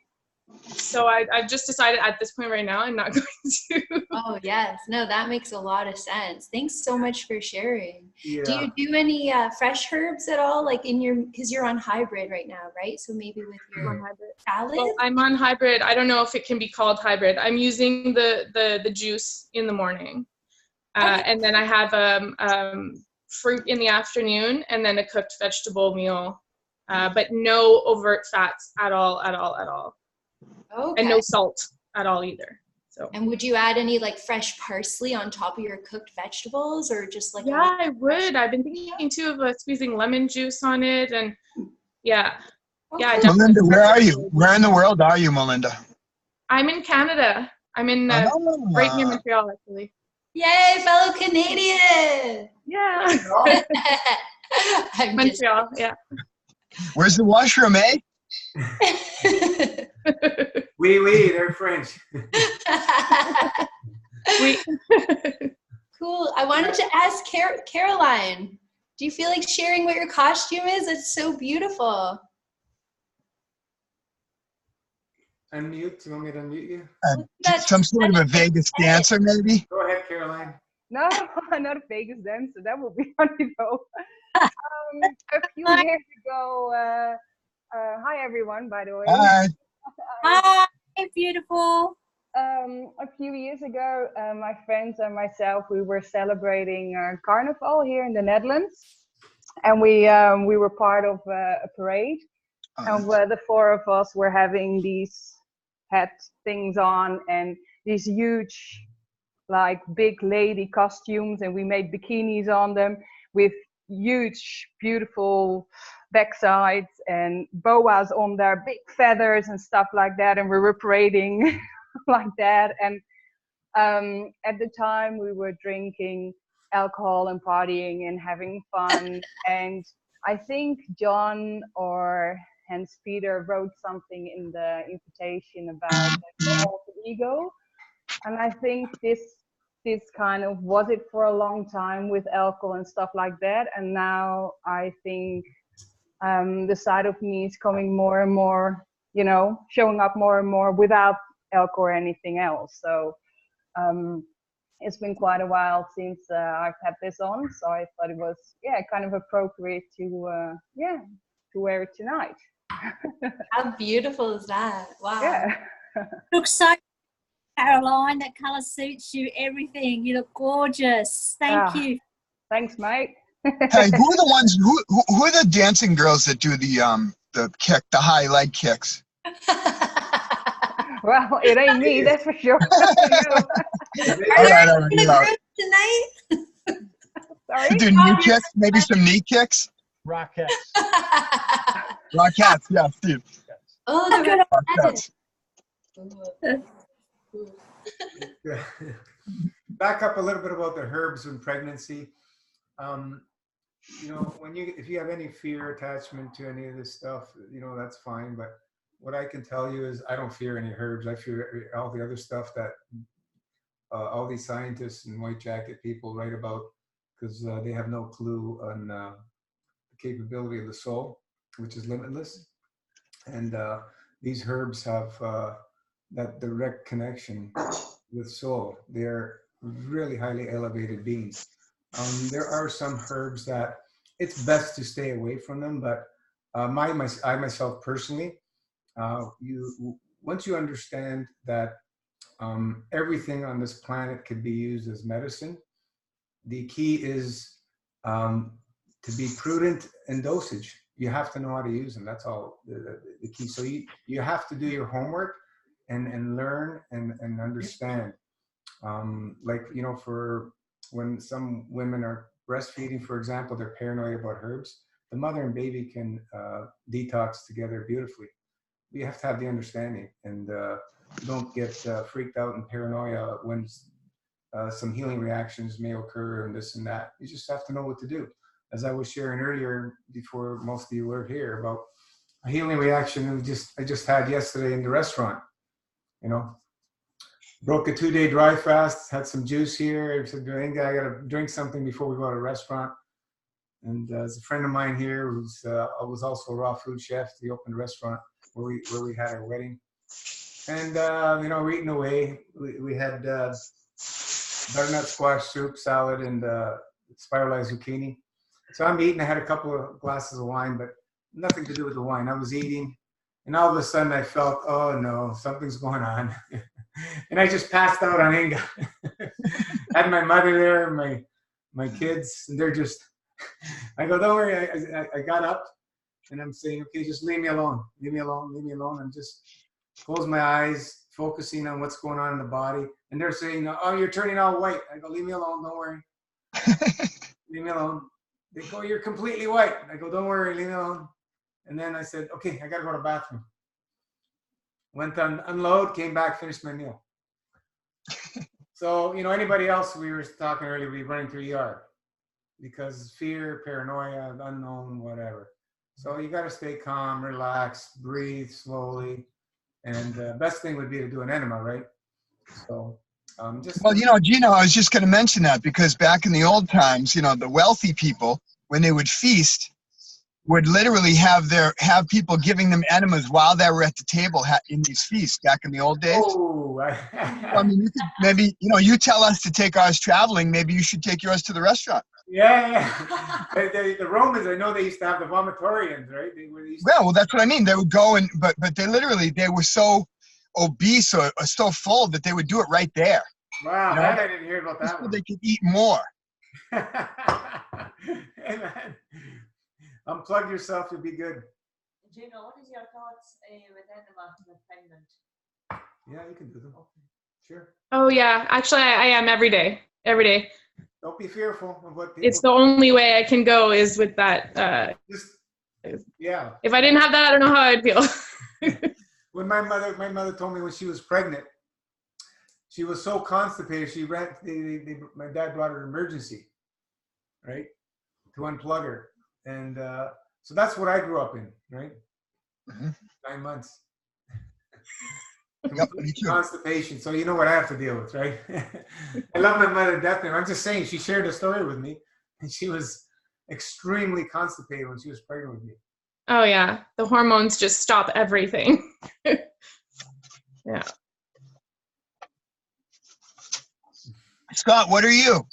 just decided at this point right now I'm not going to. Oh yes, no, that makes a lot of sense. Thanks so much for sharing. Yeah. Do you do any fresh herbs at all, like in your, because you're on hybrid right now, right? So maybe with your salad? Well, I'm on hybrid. I don't know if it can be called hybrid. I'm using the juice in the morning, and then I have fruit in the afternoon, and then a cooked vegetable meal, but no overt fats at all. Okay. And no salt at all either. So. And would you add any like fresh parsley on top of your cooked vegetables, or just like? Yeah, I would. I've been thinking too of squeezing lemon juice on it, and yeah. Okay. Yeah. Melinda, where are you? Where in the world are you, Melinda? I'm in Canada. I'm in right near Montreal, actually. Yay, fellow Canadian! Yeah. Montreal. Yeah. Where's the washroom, eh? Oui, they're French. Cool. I wanted to ask Caroline, do you feel like sharing what your costume is? It's so beautiful. Unmute. Do you want me to unmute you? Some sort of a Vegas dancer, maybe? Go ahead, Caroline. No, not a Vegas dancer. That would be funny though. A few years ago, hi everyone, by the way. Hi. Hi, beautiful. A few years ago, my friends and myself, we were celebrating Carnival here in the Netherlands, and we were part of a parade, and the 4 of us were having these hat things on and these huge, like, big lady costumes, and we made bikinis on them with huge, beautiful backsides and boas on their big feathers and stuff like that, and we were parading like that. And at the time we were drinking alcohol and partying and having fun. And I think John or Hans Peter wrote something in the invitation about the alter ego, and I think this this kind of, was it for a long time with alcohol and stuff like that. And now I think the side of me is coming more and more, you know, showing up more and more without alcohol or anything else. So it's been quite a while since I've had this on. So I thought it was, yeah, kind of appropriate to, to wear it tonight. How beautiful is that? Wow. Yeah. Looks so, Caroline, that colour suits you, everything. You look gorgeous. Thank you. Thanks, mate. Hey, who are the ones? Who are the dancing girls that do the kick, the high leg kicks? Well, it ain't me, that's for sure. All right, tonight? Sorry? Do knee kicks? Maybe some knee kicks? Rockettes. Rockettes, yeah, Steve. Oh, the Rockettes. Back up a little bit about the herbs in pregnancy. You know, if you have any fear attachment to any of this stuff, you know, that's fine. But what I can tell you is I don't fear any herbs. I fear all the other stuff that all these scientists and white jacket people write about, because they have no clue on the capability of the soul, which is limitless. And these herbs have that direct connection with soul. They're really highly elevated beings. There are some herbs that it's best to stay away from them, but I myself personally, once you understand that everything on this planet could be used as medicine, the key is to be prudent in dosage. You have to know how to use them. That's all the key. So you have to do your homework and learn and understand. Like, you know, for when some women are breastfeeding, for example, they're paranoid about herbs. The mother and baby can detox together beautifully. You have to have the understanding, and don't get freaked out and paranoia when some healing reactions may occur and this and that. You just have to know what to do. As I was sharing earlier, before most of you were here, about a healing reaction I just had yesterday in the restaurant. You know, broke a 2-day dry fast, had some juice here. I said, Inga, I got to drink something before we go to a restaurant. And there's a friend of mine here who's was also a raw food chef. He opened a restaurant where we had our wedding. And, you know, we're eating away. We had butternut squash soup, salad, and spiralized zucchini. So I'm eating. I had a couple of glasses of wine, but nothing to do with the wine. I was eating, and all of a sudden I felt, oh no, something's going on. And I just passed out on Inga. I had my mother there, my kids, and they're just, I go, don't worry. I got up, and I'm saying, okay, just leave me alone. Leave me alone. Leave me alone. I'm just close my eyes, focusing on what's going on in the body. And they're saying, oh, you're turning all white. I go, leave me alone. Don't worry. Leave me alone. They go, you're completely white. I go, don't worry. Leave me alone. And then I said, okay, I got to go to the bathroom. Went on unload, came back, finished my meal. So, you know, anybody else we were talking earlier, we running through ER because fear, paranoia, unknown, whatever. So you got to stay calm, relax, breathe slowly. And the best thing would be to do an enema, right? So just. Well, you know, Gino, I was just going to mention that because back in the old times, you know, the wealthy people, when they would feast, would literally have people giving them enemas while they were at the table in these feasts back in the old days. Oh, I mean, you could maybe, you know, you tell us to take ours traveling. Maybe you should take yours to the restaurant. Yeah. The Romans, I know they used to have the vomitorians, right? Well, that's what I mean. They would go but they literally, they were so obese or so full that they would do it right there. Wow, you know? that I didn't hear about that so one. they could eat more. Hey, man. Unplug yourself, you'll be good. Gino, what is your thoughts with enema with pregnant? Yeah, you can do them. Sure. Oh yeah, actually I am every day. Every day. Don't be fearful of what people. It's the only way I can go is with that. Yeah. If I didn't have that, I don't know how I'd feel. When my mother told me when she was pregnant, she was so constipated. She ran. My dad brought her to emergency, right, to unplug her, and so that's what I grew up in, right? 9 months. Complete constipation. So you know what I have to deal with, right? I love my mother to death. And I'm just saying, she shared a story with me, and she was extremely constipated when she was pregnant with me. Oh yeah, the hormones just stop everything. Yeah. Scott, what are you?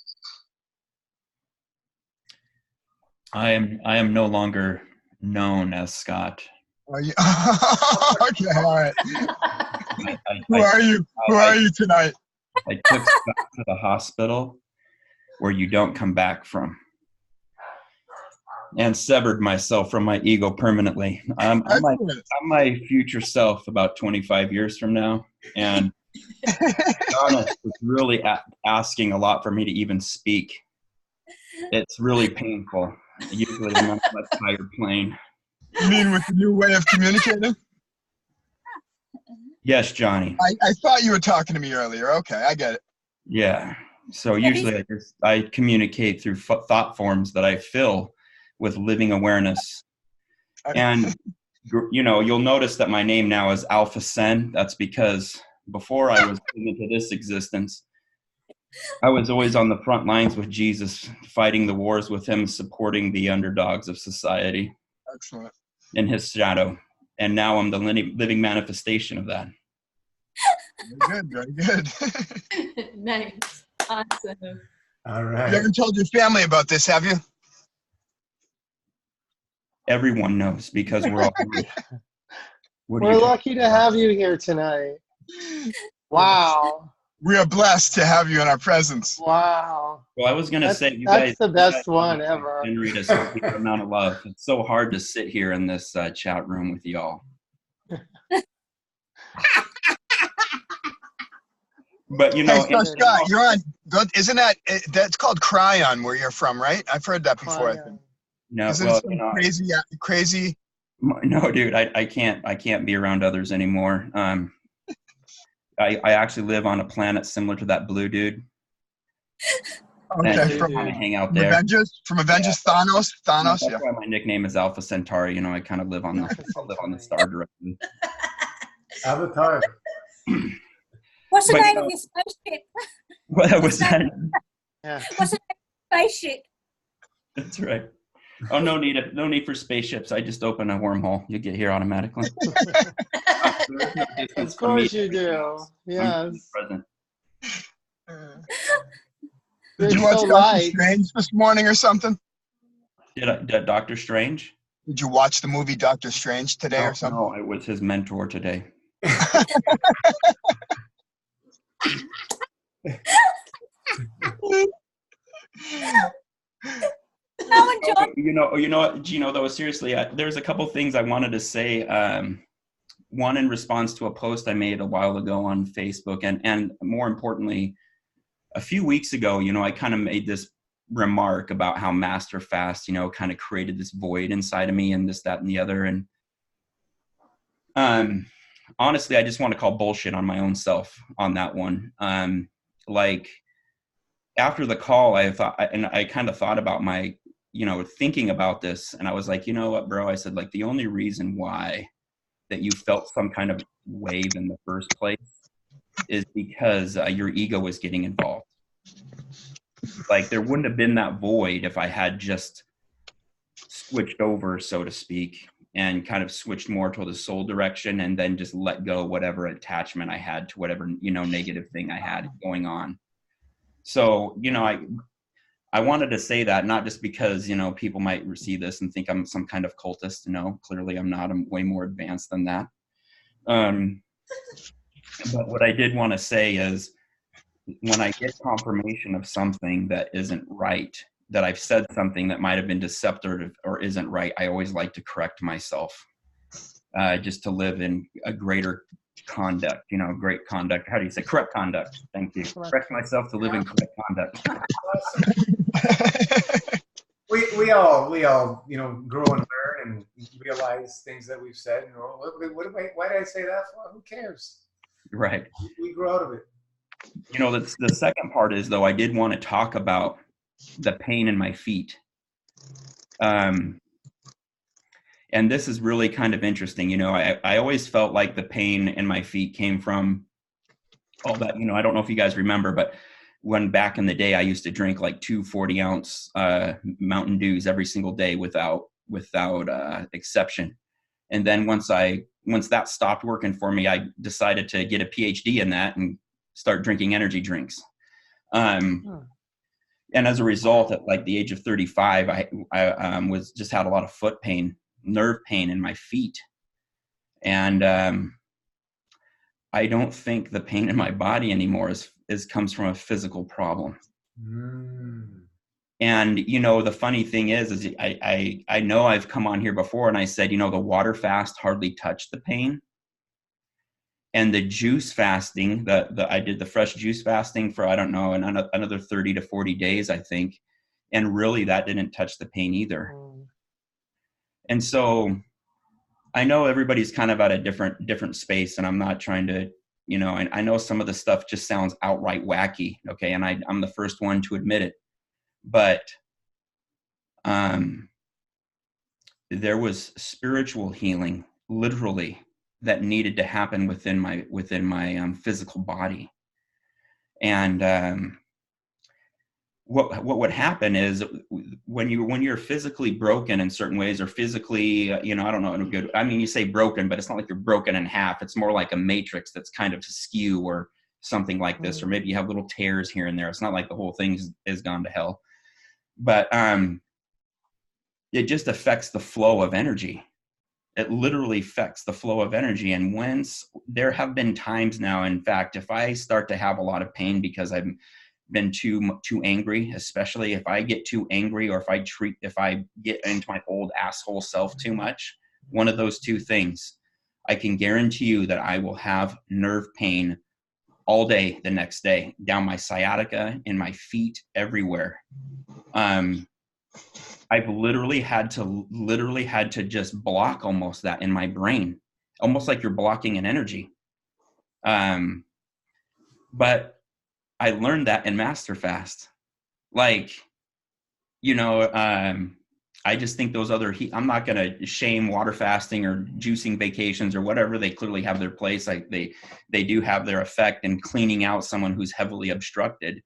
I am no longer known as Scott. Are you? Okay, all right. Who are you? Who are you tonight? I took Scott to the hospital where you don't come back from, and severed myself from my ego permanently. I'm my future self about 25 years from now, and Donna was really asking a lot for me to even speak. It's really painful. Usually I'm on a much higher plane. You mean with the new way of communicating? Yes, Johnny. I thought you were talking to me earlier. Okay, I get it. Yeah. So usually I communicate through thought forms that I fill with living awareness. And, you know, you'll notice that my name now is Alpha Sen. That's because before I was into this existence, I was always on the front lines with Jesus, fighting the wars with him, supporting the underdogs of society. Excellent. In his shadow. And now I'm the living manifestation of that. Very good, very good. Nice. Awesome. All right. You haven't told your family about this, have you? Everyone knows because we're all. We're lucky to have you here tonight. Wow. We are blessed to have you in our presence. Wow. Well, I was going to say, you that's guys. the best one ever. Generate a certain amount of love. It's so hard to sit here in this chat room with y'all. But you know, hey, so Scott, you're on. Isn't that's called Cryon where you're from, right? I've heard that before. I think. No, Isn't well, it some crazy. No, dude, I can't be around others anymore. I actually live on a planet similar to that blue dude. Okay, from hang out from there. Avengers, Thanos. That's why my nickname is Alpha Centauri. You know, I kind of live on the star directly. Avatar. What's the name of your spaceship? What was that? Yeah. What's the name of your spaceship? That's right. Oh, no need for spaceships. I just open a wormhole. You get here automatically. Of course you do. Yes. Present. Did you watch Doctor Strange this morning or something? Did Doctor Strange? Did you watch the movie Doctor Strange today or something? No, it was his mentor today. You know what, Gino, though, seriously, there's a couple things I wanted to say. One in response to a post I made a while ago on Facebook, and more importantly, a few weeks ago, you know, I kind of made this remark about how Master Fast, you know, kind of created this void inside of me and this, that, and the other. And honestly, I just want to call bullshit on my own self on that one. Like after the call, I kind of thought about my, you know, thinking about this, and I was like, you know what, bro? I said, like, the only reason why that you felt some kind of wave in the first place is because your ego was getting involved. Like there wouldn't have been that void if I had just switched over, so to speak, and kind of switched more to the soul direction and then just let go whatever attachment I had to whatever, you know, negative thing I had going on. So, you know, I wanted to say that not just because, you know, people might see this and think I'm some kind of cultist. No, clearly I'm not. I'm way more advanced than that. But what I did want to say is when I get confirmation of something that isn't right, that I've said something that might have been deceptive or isn't right, I always like to correct myself just to live in a greater conduct, you know, great conduct. How do you say correct conduct? Thank you. Correct myself to live in correct conduct. We all, you know, grow and learn and realize things that we've said. You know, why did I say that for? Who cares? Right. We grow out of it. You know, the second part is, though, I did want to talk about the pain in my feet. And And this is really kind of interesting. You know, I always felt like the pain in my feet came from all that, you know, I don't know if you guys remember, but when back in the day, I used to drink like 2 40-ounce Mountain Dews every single day without exception. And then once that stopped working for me, I decided to get a PhD in that and start drinking energy drinks. And as a result, at like the age of 35, I was just had a lot of foot pain, nerve pain in my feet. And I don't think the pain in my body anymore comes from a physical problem. And, you know, the funny thing is I know I've come on here before and I said, you know, the water fast hardly touched the pain. And the juice fasting, I did the fresh juice fasting for, I don't know, another 30 to 40 days, I think. And really that didn't touch the pain either. And so I know everybody's kind of at a different space, and I'm not trying to, you know, I know some of the stuff just sounds outright wacky. Okay. And I'm the first one to admit it, but there was spiritual healing, literally, that needed to happen within my physical body. And what would happen is when you're physically broken in certain ways, or physically, you know, I don't know, good. I mean, you say broken, but it's not like you're broken in half. It's more like a matrix that's kind of askew or something like this, or maybe you have little tears here and there. It's not like the whole thing is gone to hell, but it just affects the flow of energy. It literally affects the flow of energy. And once there have been times now, in fact, if I start to have a lot of pain because I've been too angry, especially if I get too angry, or if I get into my old asshole self too much, one of those two things, I can guarantee you that I will have nerve pain all day the next day, down my sciatica, in my feet, everywhere. I've literally had to just block almost that in my brain, almost like you're blocking an energy. But I learned that in Master Fast. Like, you know, I just think those other, I'm not going to shame water fasting or juicing vacations or whatever. They clearly have their place. Like they do have their effect in cleaning out someone who's heavily obstructed.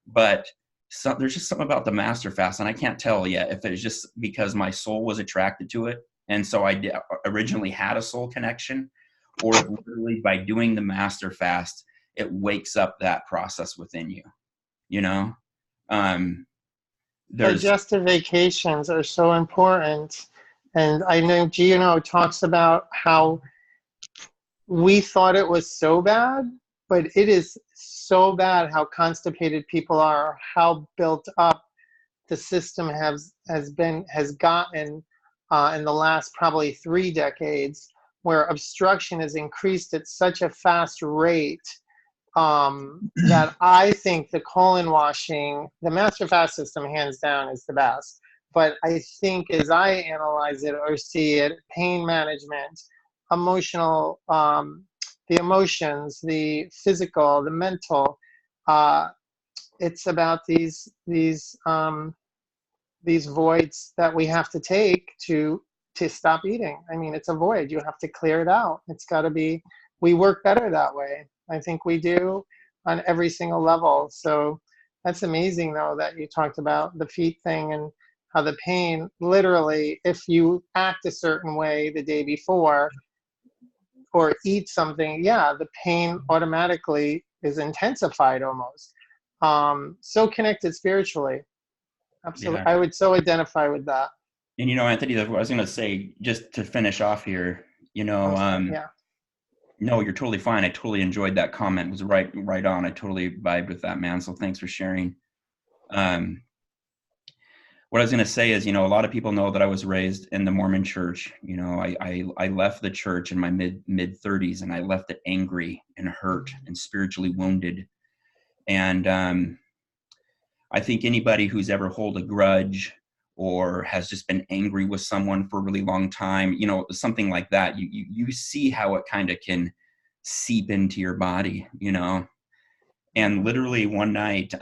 But there's just something about the Master Fast, and I can't tell yet if it's just because my soul was attracted to it, and so I originally had a soul connection, or if literally by doing the Master Fast, it wakes up that process within you, you know? Digestive vacations are so important. And I know Gino talks about how we thought it was so bad, but it is so bad how constipated people are, how built up the system has gotten in the last probably 3 decades, where obstruction has increased at such a fast rate that I think the colon washing, the Master Fast system, hands down, is the best. But I think as I analyze it or see it, pain management, emotional, the emotions, the physical, the mental, it's about these voids that we have to take to stop eating. I mean, it's a void. You have to clear it out. It's got to be, we work better that way. I think we do on every single level. So that's amazing, though, that you talked about the feet thing and how the pain, literally, if you act a certain way the day before or eat something, yeah, the pain automatically is intensified almost. So connected spiritually. Absolutely. Yeah. I would so identify with that. And, you know, Anthony, what I was going to say, just to finish off here, you know, yeah. No, you're totally fine. I totally enjoyed that comment. It was right on. I totally vibed with that, man. So thanks for sharing. What I was going to say is, you know, a lot of people know that I was raised in the Mormon church. You know, I left the church in my mid 30s, and I left it angry and hurt and spiritually wounded. And I think anybody who's ever held a grudge or has just been angry with someone for a really long time, you know, something like that, you see how it kind of can seep into your body, you know. And literally one night,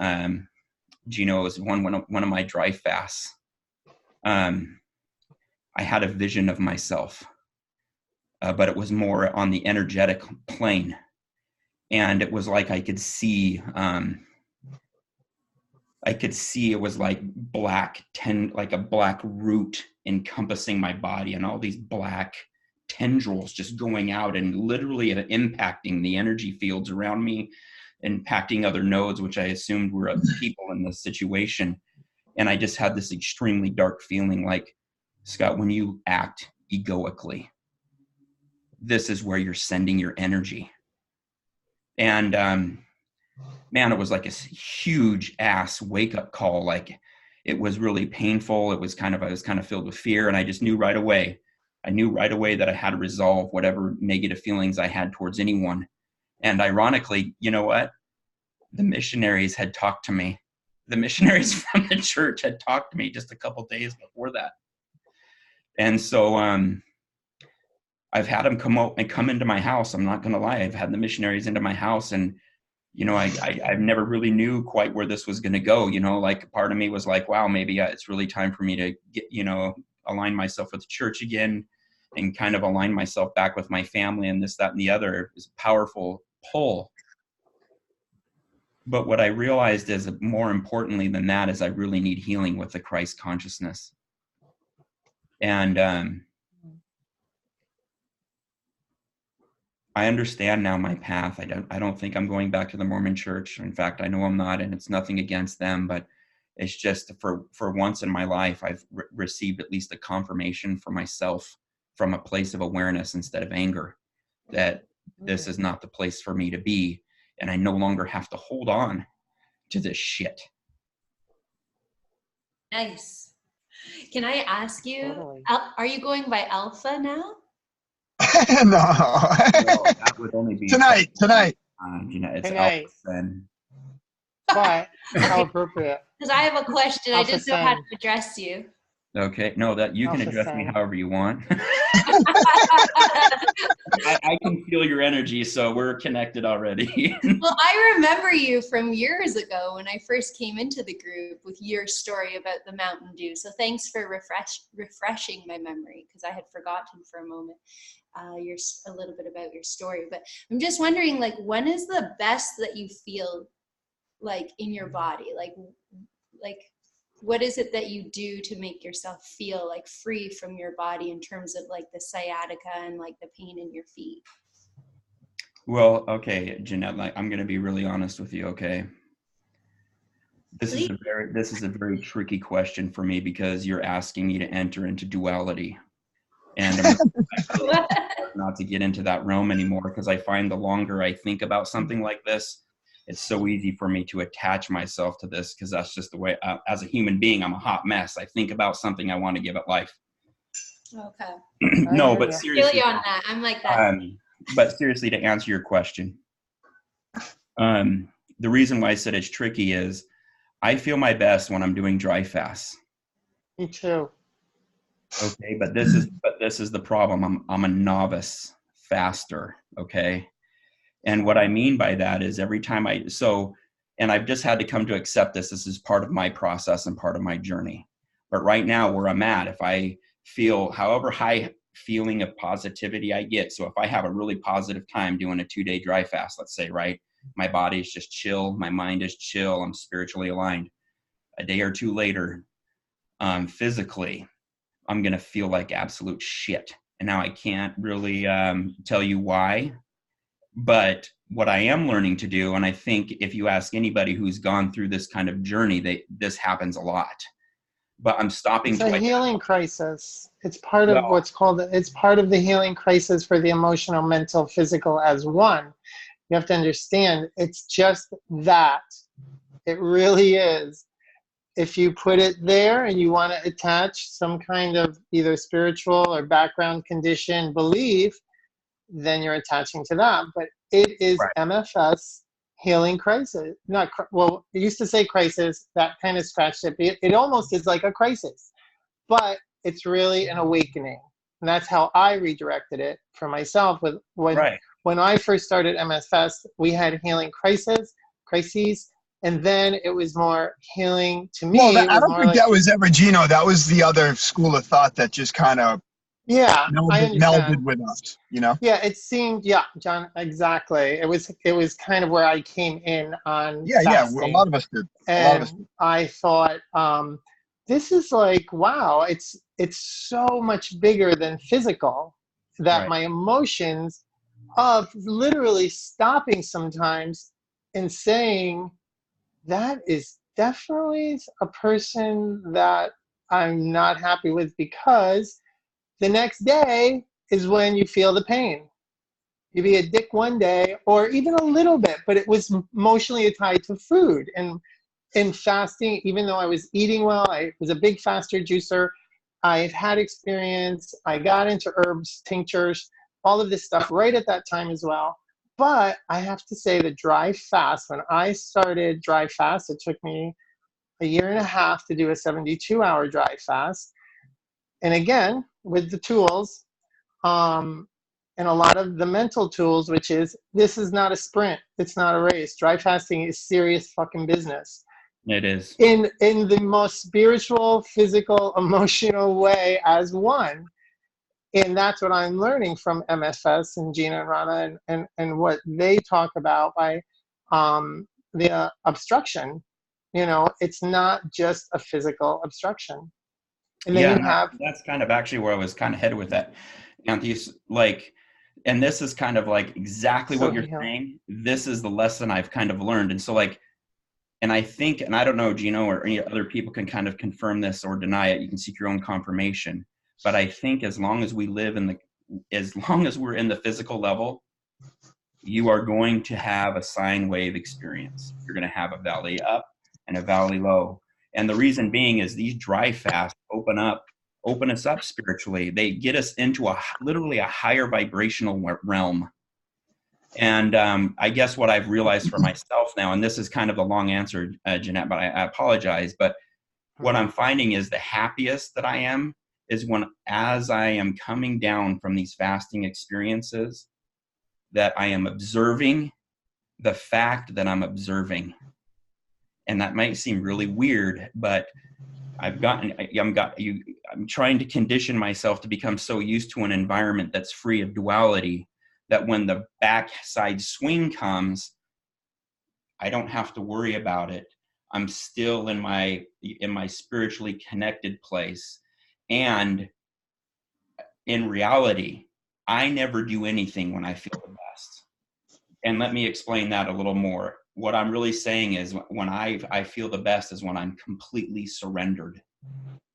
Gino, was one of my dry fasts. I I had a vision of myself, but it was more on the energetic plane. And it was like I could see it was like like a black root encompassing my body, and all these black tendrils just going out and literally impacting the energy fields around me, impacting other nodes, which I assumed were other people in this situation. And I just had this extremely dark feeling like, Scott, when you act egoically, this is where you're sending your energy. And man, it was like a huge ass wake up call. Like, it was really painful. I was kind of filled with fear, and I just knew right away. I knew right away that I had to resolve whatever negative feelings I had towards anyone. And ironically, you know what? The missionaries had talked to me. The missionaries from the church had talked to me just a couple days before that. And so I've had them come into my house. I'm not going to lie. I've had the missionaries into my house, and you know, I've never really knew quite where this was going to go. You know, like part of me was like, wow, maybe it's really time for me to get, you know, align myself with the church again and kind of align myself back with my family and this, that, and the other. It was a powerful pull. But what I realized is, more importantly than that, is I really need healing with the Christ consciousness. And I understand now my path. I don't think I'm going back to the Mormon church. In fact, I know I'm not, and it's nothing against them, but it's just for once in my life, I've received at least a confirmation for myself from a place of awareness instead of anger, that this is not the place for me to be. And I no longer have to hold on to this shit. Nice. Can I ask you, Totally. are you going by Alpha now? No. That would only be Tonight. You know, it's Tonight. Alpha then. But how appropriate. Because I have a question. I Alpha just know how to Sun. address you. Okay, no, that you can Alpha address me Sun. however you want. I can feel your energy, so we're connected already. Well, I remember you from years ago when I first came into the group with your story about the Mountain Dew. So thanks for refreshing my memory, because I had forgotten for a moment a little bit about your story. But I'm just wondering, like, when is the best that you feel, like, in your body? Like what is it that you do to make yourself feel like free from your body in terms of like the sciatica and like the pain in your feet? Well, okay, Jeanette, like, I'm going to be really honest with you, okay? This is a very tricky question for me, because you're asking me to enter into duality. And I'm not to get into that realm anymore, because I find the longer I think about something like this, it's so easy for me to attach myself to this, because that's just the way, as a human being, I'm a hot mess. I think about something, I want to give it life. Okay. No, but I feel seriously. you on that. I'm like that. But seriously, to answer your question, the reason why I said it's tricky is I feel my best when I'm doing dry fasts. Me too. Okay, but this is the problem. I'm a novice faster. Okay. And what I mean by that is every time and I've just had to come to accept this. This is part of my process and part of my journey. But right now where I'm at, if I feel however high feeling of positivity I get, so if I have a really positive time doing a 2-day dry fast, let's say, right, my body is just chill, my mind is chill, I'm spiritually aligned. A day or two later, physically, I'm going to feel like absolute shit. And now I can't really tell you why. But what I am learning to do, and I think if you ask anybody who's gone through this kind of journey, this happens a lot. But I'm stopping. It's a healing crisis. It's part of it's part of the healing crisis for the emotional, mental, physical as one. You have to understand, it's just that. It really is. If you put it there and you want to attach some kind of either spiritual or background condition, belief, then you're attaching to that. But it is right. MFS healing crisis. It used to say crisis, that kind of scratched it. It almost is like a crisis, but it's really an awakening. And that's how I redirected it for myself. When I first started MFS, we had healing crises, And then it was more healing to me. Well, It I was don't more think like, that was ever Gino. That was the other school of thought that just kind of yeah, I melded understand. with us, you know? Yeah, it seemed, yeah, John, exactly. It was kind of where I came in on Yeah, fasting. a lot of us did. A lot of us And did. I thought, this is like, wow, it's so much bigger than physical, that Right. my emotions of literally stopping sometimes and saying, that is definitely a person that I'm not happy with, because the next day is when you feel the pain. You be a dick one day, or even a little bit, but it was emotionally tied to food. And in fasting, even though I was eating well, I was a big faster juicer. I've had experience. I got into herbs, tinctures, all of this stuff right at that time as well. But I have to say, the dry fast, when I started dry fast, it took me a year and a half to do a 72-hour dry fast. And again, with the tools, and a lot of the mental tools, which is, this is not a sprint. It's not a race. Dry fasting is serious fucking business. It is. In the most spiritual, physical, emotional way as one. And that's what I'm learning from MFS and Gina and Rana, and what they talk about by the obstruction. You know, it's not just a physical obstruction. And then Yeah, you and have, that's kind of actually where I was kind of headed with that. Anthony's like, and this is kind of like exactly what you're saying. This is the lesson I've kind of learned. And so like, and I think, and I don't know, Gino or any other people can kind of confirm this or deny it. You can seek your own confirmation. But I think as long as we live as long as we're in the physical level, you are going to have a sine wave experience. You're going to have a valley up and a valley low. And the reason being is these dry fasts open us up spiritually. They get us into literally a higher vibrational realm. And I guess what I've realized for myself now, and this is kind of a long answer, Jeanette, but I apologize. But what I'm finding is the happiest that I am is as I am coming down from these fasting experiences, that I am observing the fact that I'm observing. And that might seem really weird, but I'm trying to condition myself to become so used to an environment that's free of duality that when the backside swing comes, I don't have to worry about it. I'm still in my spiritually connected place. And in reality, I never do anything when I feel the best. And let me explain that a little more. What I'm really saying is when I feel the best is when I'm completely surrendered.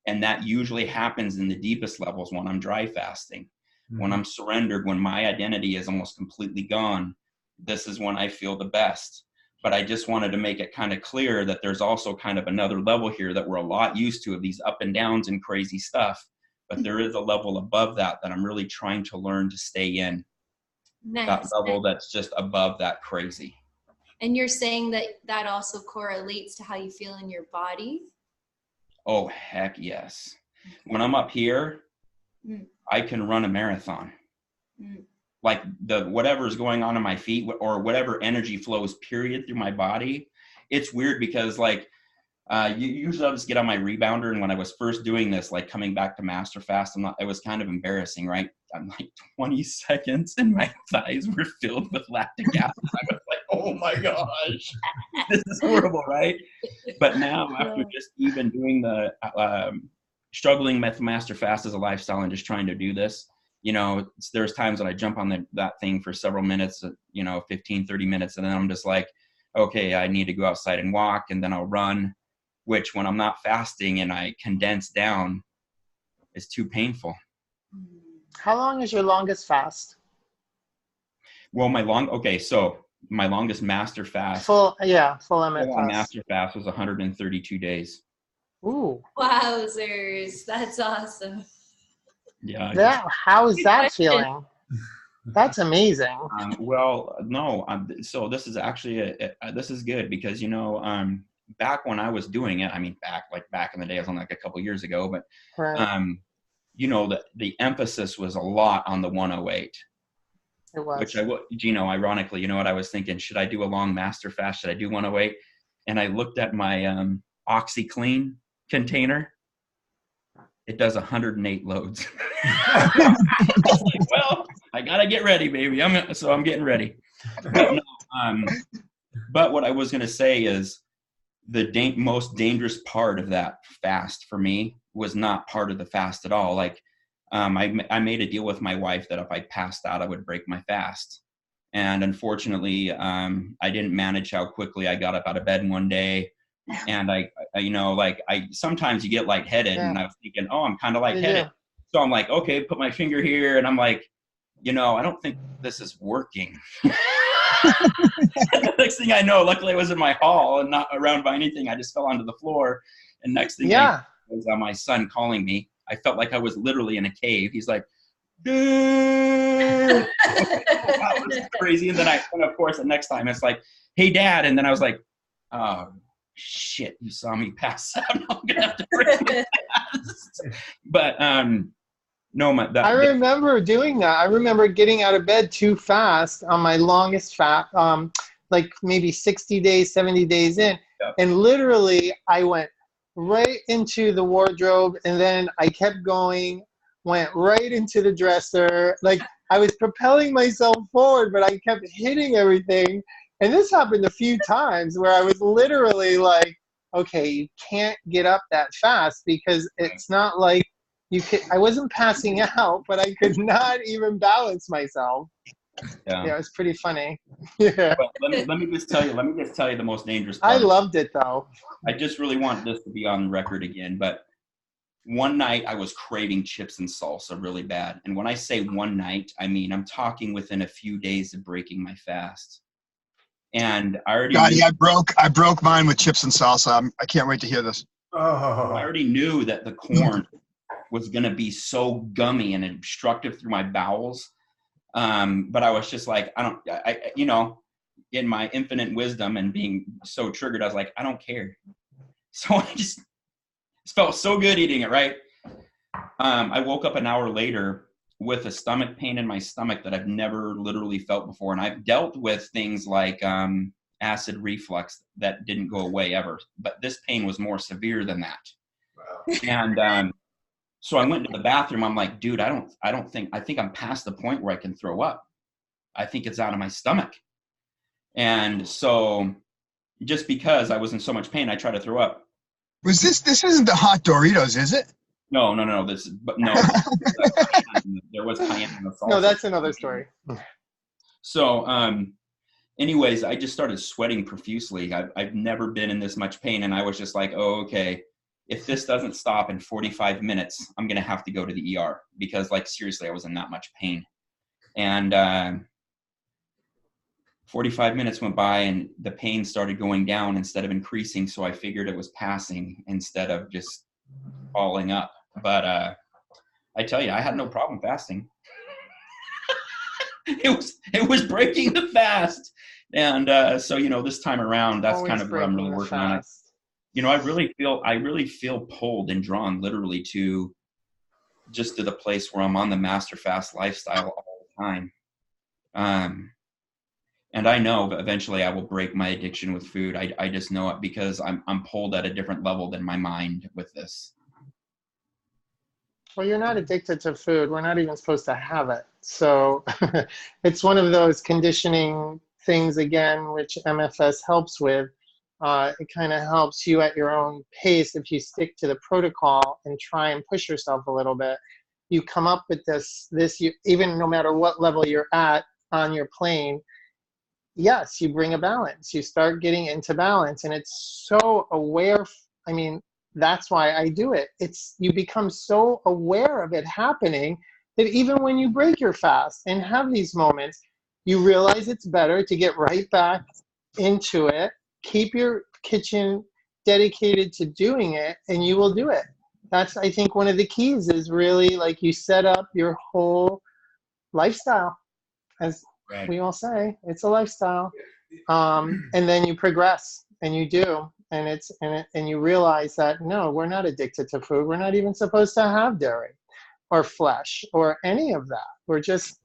And that usually happens in the deepest levels when I'm dry fasting. Mm-hmm. When I'm surrendered, when my identity is almost completely gone, this is when I feel the best. But I just wanted to make it kind of clear that there's also kind of another level here that we're a lot used to, of these up and downs and crazy stuff. But there is a level above that I'm really trying to learn to stay in. Nice. That level that's just above that crazy. And you're saying that also correlates to how you feel in your body? Oh, heck yes. When I'm up here, I can run a marathon. Like whatever's going on in my feet or whatever energy flows period through my body. It's weird because like usually I'll just get on my rebounder, and when I was first doing this, like coming back to Master Fast, it was kind of embarrassing, right? I'm like 20 seconds and my thighs were filled with lactic acid. I was like, oh my gosh, this is horrible, right? But now after just even doing the struggling with Master Fast as a lifestyle and just trying to do this, you know, there's times when I jump on that thing for several minutes, 15, 30 minutes. And then I'm just like, okay, I need to go outside and walk, and then I'll run, which when I'm not fasting and I condense down is too painful. How long is your longest fast? Well, my longest Master Fast. Full MF fast. Master Fast was 132 days. Ooh. Wowzers. That's awesome. Yeah. How is that feeling? That's amazing. So this is actually this is good because back when I was doing it, I mean back in the day, it was only like a couple years ago, but right. The emphasis was a lot on the 108. It was. Which ironically, you know what I was thinking? Should I do a long Master Fast? Should I do 108? and I looked at my OxyClean container. It does 108 loads. I was like, well, I gotta get ready, baby. So I'm getting ready. But, no, but what I was gonna say is the most dangerous part of that fast for me was not part of the fast at all. Like, I made a deal with my wife that if I passed out, I would break my fast. And unfortunately, I didn't manage how quickly I got up out of bed one day. And I sometimes you get lightheaded, and I was thinking, oh, I'm kind of lightheaded. So I'm like, okay, put my finger here. And I'm like, I don't think this is working. The next thing I know, luckily I was in my hall and not around by anything. I just fell onto the floor. And next thing I was my son calling me. I felt like I was literally in a cave. He's like, dude. That was crazy. And then of course, the next time it's like, hey, Dad. And then I was like, oh, shit, you saw me pass out. I'm going to have to break my fast. But no, I remember doing that. I remember getting out of bed too fast on my longest fast, like maybe 60 days, 70 days in. Yep. And literally I went right into the wardrobe, and then I kept going, went right into the dresser. Like, I was propelling myself forward, but I kept hitting everything. And this happened a few times where I was literally like, okay, you can't get up that fast, because it's not like I wasn't passing out, but I could not even balance myself. Yeah, it was pretty funny. Yeah. But let me just tell you the most dangerous part. I loved it though. I just really want this to be on record again. But one night I was craving chips and salsa really bad. And when I say one night, I mean, I'm talking within a few days of breaking my fast. And I already I broke mine with chips and salsa. I can't wait to hear this. I already knew that the corn was going to be so gummy and obstructive through my bowels. But I was just like, in my infinite wisdom and being so triggered, I was like, I don't care. So I just felt so good eating it, right? I woke up an hour later with a stomach pain in my stomach that I've never literally felt before. And I've dealt with things like acid reflux that didn't go away ever. But this pain was more severe than that. Wow. And so I went into the bathroom. I'm like, dude, I think I'm past the point where I can throw up. I think it's out of my stomach. And so just because I was in so much pain, I tried to throw up. This isn't the hot Doritos, is it? No. There was cayenne in the salsa. No, that's another story. So, anyways, I just started sweating profusely. I've never been in this much pain. And I was just like, oh, okay. If this doesn't stop in 45 minutes, I'm going to have to go to the ER, because like, seriously, I was in that much pain. And 45 minutes went by and the pain started going down instead of increasing. So I figured it was passing instead of just falling up. But I tell you, I had no problem fasting. It was breaking the fast. And so, this time around, that's kind of where I'm really working on it. I really feel pulled and drawn literally to the place where I'm on the master fast lifestyle all the time. And I know eventually I will break my addiction with food. I just know it, because I'm pulled at a different level than my mind with this. Well, you're not addicted to food. We're not even supposed to have it. So it's one of those conditioning things, again, which MFS helps with. It kind of helps you at your own pace. If you stick to the protocol and try and push yourself a little bit, you come up with this even no matter what level you're at on your plane. Yes, you bring a balance. You start getting into balance, and it's so aware. I mean, that's why I do it. You become so aware of it happening that even when you break your fast and have these moments, you realize it's better to get right back into it. Keep your kitchen dedicated to doing it, and you will do it. That's, I think, one of the keys is really like you set up your whole lifestyle. As we all say, it's a lifestyle. And then you progress, and you do. And you realize that, no, we're not addicted to food. We're not even supposed to have dairy or flesh or any of that. We're just,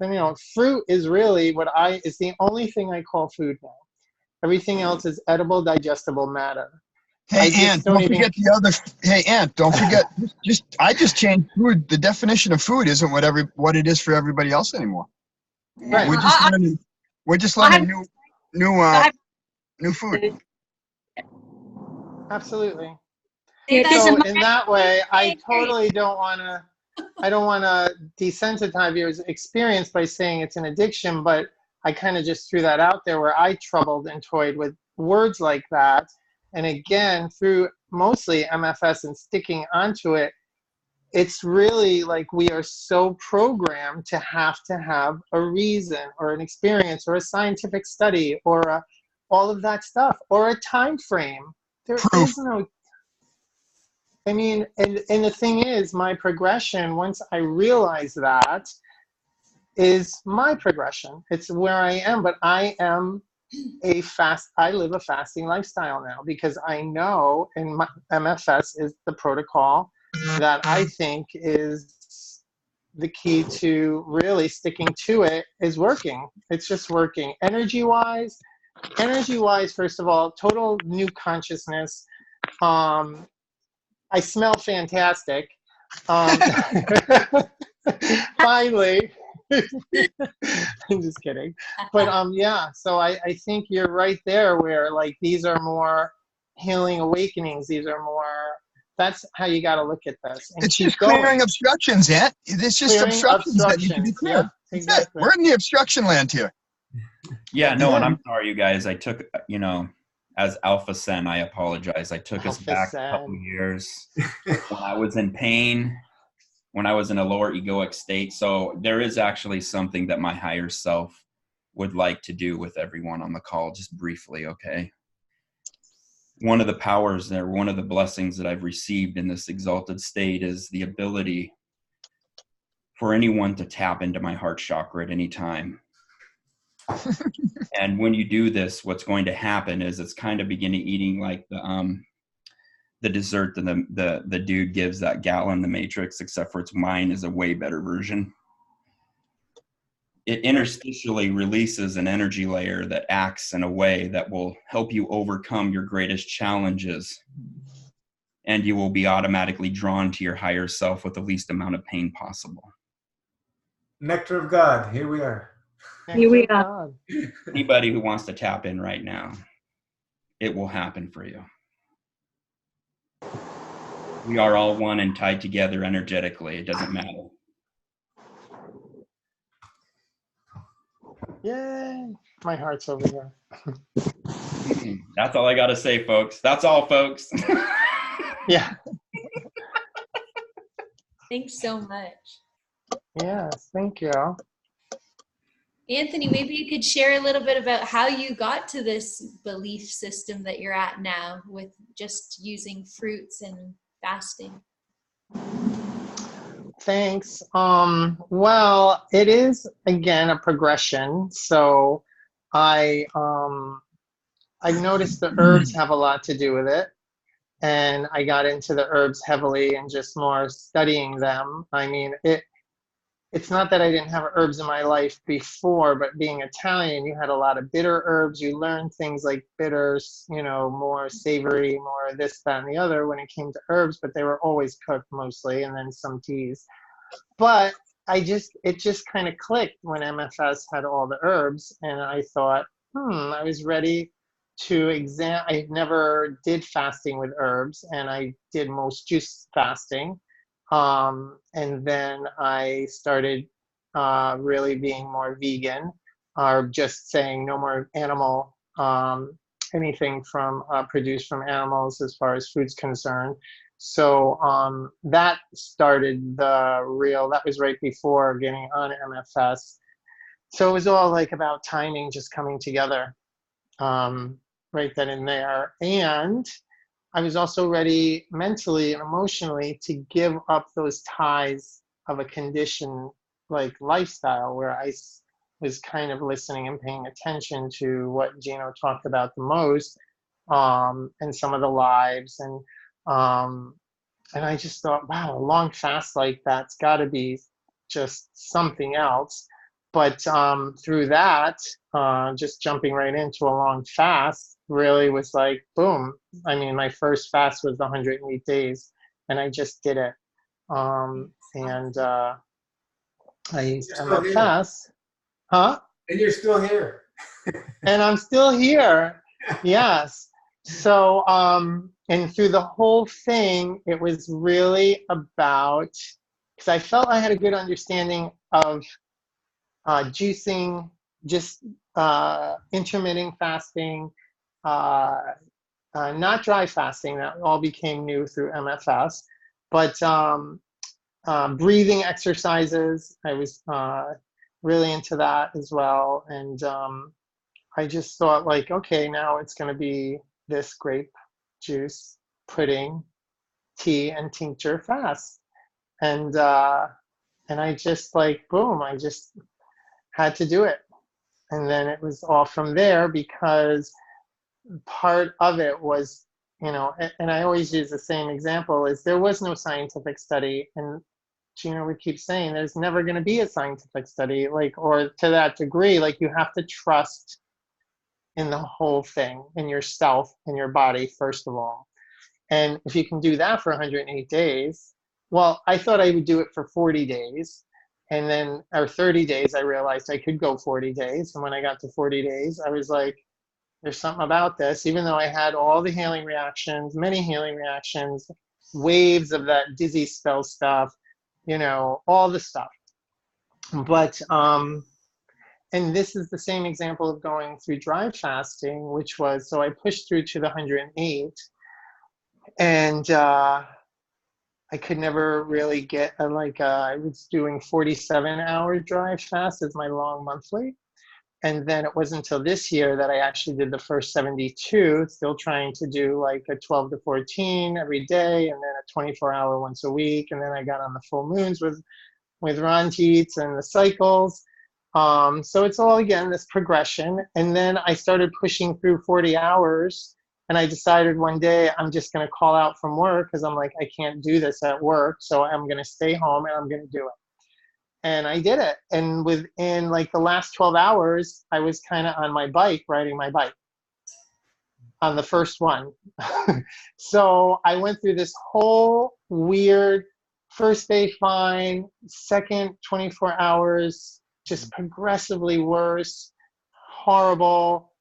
fruit is really is the only thing I call food now. Everything else is edible, digestible matter. Hey, Aunt, don't forget the other. Hey, Aunt, don't forget. I just changed food. The definition of food isn't what it is for everybody else anymore. Right. We're just learning new food. Absolutely. Yeah, So in that way, I totally don't want to desensitize your experience by saying it's an addiction, but I kind of just threw that out there where I troubled and toyed with words like that. And again, through mostly MFS and sticking onto it, it's really like we are so programmed to have a reason or an experience or a scientific study or all of that stuff or a time frame. There is no, I mean, and the thing is, my progression, once I realize that, is my progression. It's where I am, but I am I live a fasting lifestyle now because I know, and my MFS is the protocol that I think is the key to really sticking to it is working. It's just working. Energy-wise, first of all, total new consciousness. I smell fantastic. Finally. I'm just kidding. But yeah, so I think you're right there where like these are more healing awakenings. These are more, that's how you got to look at this. And it's just clearing obstructions, Aunt. It's just Clearing obstructions that need to be cleared. Yeah, exactly. We're in the obstruction land here. Yeah, no, and I'm sorry, you guys. I took, as Alpha Sen, I apologize. I took us back a couple years when I was in pain, when I was in a lower egoic state. So there is actually something that my higher self would like to do with everyone on the call, just briefly, okay? One of the powers there, one of the blessings that I've received in this exalted state is the ability for anyone to tap into my heart chakra at any time. And when you do this, what's going to happen is it's kind of beginning eating like the dessert that the dude gives that gal in the Matrix, except for mine is a way better version. It interstitially releases an energy layer that acts in a way that will help you overcome your greatest challenges. And you will be automatically drawn to your higher self with the least amount of pain possible. Nectar of God, here we are. Here we are. Anybody who wants to tap in right now, it will happen for you. We are all one and tied together energetically. It doesn't matter. Yay! My heart's over here. That's all I got to say, folks. That's all, folks. Yeah. Thanks so much. Yes, thank you. Anthony, maybe you could share a little bit about how you got to this belief system that you're at now with just using fruits and fasting. Thanks. Well, it is again a progression. So I've noticed the herbs have a lot to do with it. And I got into the herbs heavily and just more studying them. I mean, it's not that I didn't have herbs in my life before, but being Italian, you had a lot of bitter herbs. You learned things like bitters, more savory, more this, that, and the other when it came to herbs, but they were always cooked mostly, and then some teas. But it just kind of clicked when MFS had all the herbs, and I thought, I was ready to I never did fasting with herbs, and I did most juice fasting. And then I started really being more vegan, or just saying no more animal, anything from produced from animals as far as food's concerned. So that started that was right before getting on MFS. So it was all like about timing just coming together right then and there. And I was also ready mentally and emotionally to give up those ties of a condition like lifestyle where I was kind of listening and paying attention to what Gino talked about the most, and some of the lives. And I just thought, wow, a long fast like that's got to be just something else. But through that, just jumping right into a long fast really was like, boom. I mean, my first fast was the 108 days, and I just did it. And I used You're still here. MFS. Huh? And you're still here. And I'm still here. Yes. So, and through the whole thing, it was really about, because I felt I had a good understanding of juicing, just intermittent fasting, not dry fasting. That all became new through MFS, but breathing exercises. I was really into that as well. And I just thought like, okay, now it's going to be this grape juice, pudding, tea, and tincture fast. And I just like, boom, I just had to do it. And then it was all from there, because part of it was, you know, and I always use the same example, is there was no scientific study. And Gina would keep saying there's never going to be a scientific study, like, or to that degree, like you have to trust in the whole thing, in yourself, in your body, first of all. And if you can do that for 108 days, well, I thought I would do it for 40 days. And then, or 30 days, I realized I could go 40 days. And when I got to 40 days, I was like, there's something about this, even though I had all the healing reactions, many healing reactions, waves of that dizzy spell stuff, you know, all the stuff. But, and this is the same example of going through dry fasting, which was, so I pushed through to the 108, and I could never really get I was doing 47-hour dry fast as my long monthly. And then it wasn't until this year that I actually did the first 72, still trying to do like a 12 to 14 every day, and then a 24-hour once a week. And then I got on the full moons with Ron Dietz and the cycles. So it's all, again, this progression. And then I started pushing through 40 hours. And I decided one day I'm just going to call out from work, because I'm like, I can't do this at work. So I'm going to stay home and I'm going to do it. And I did it. And within like the last 12 hours, I was kind of on my bike, riding my bike on the first one. So I went through this whole weird first day fine, second 24 hours, just progressively worse, horrible,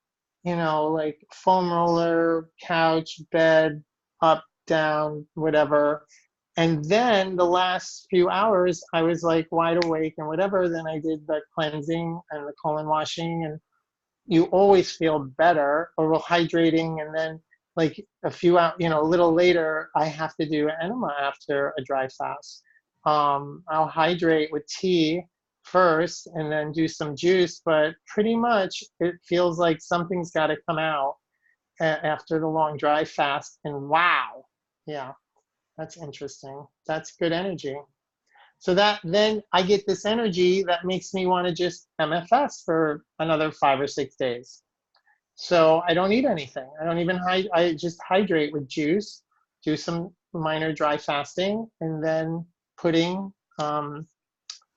you know, like foam roller, couch, bed, up, down, whatever. And then the last few hours, I was like wide awake and whatever. Then I did the cleansing and the colon washing, and you always feel better, oral hydrating. And then like a few hours, you know, a little later, I have to do an enema after a dry fast. I'll hydrate with tea first and then do some juice, but pretty much it feels like something's got to come out after the long dry fast. And wow, yeah, that's interesting. That's good energy. So that then I get this energy that makes me want to just MFS for another 5 or 6 days. So I don't eat anything. I don't even I just hydrate with juice, do some minor dry fasting, and then pudding,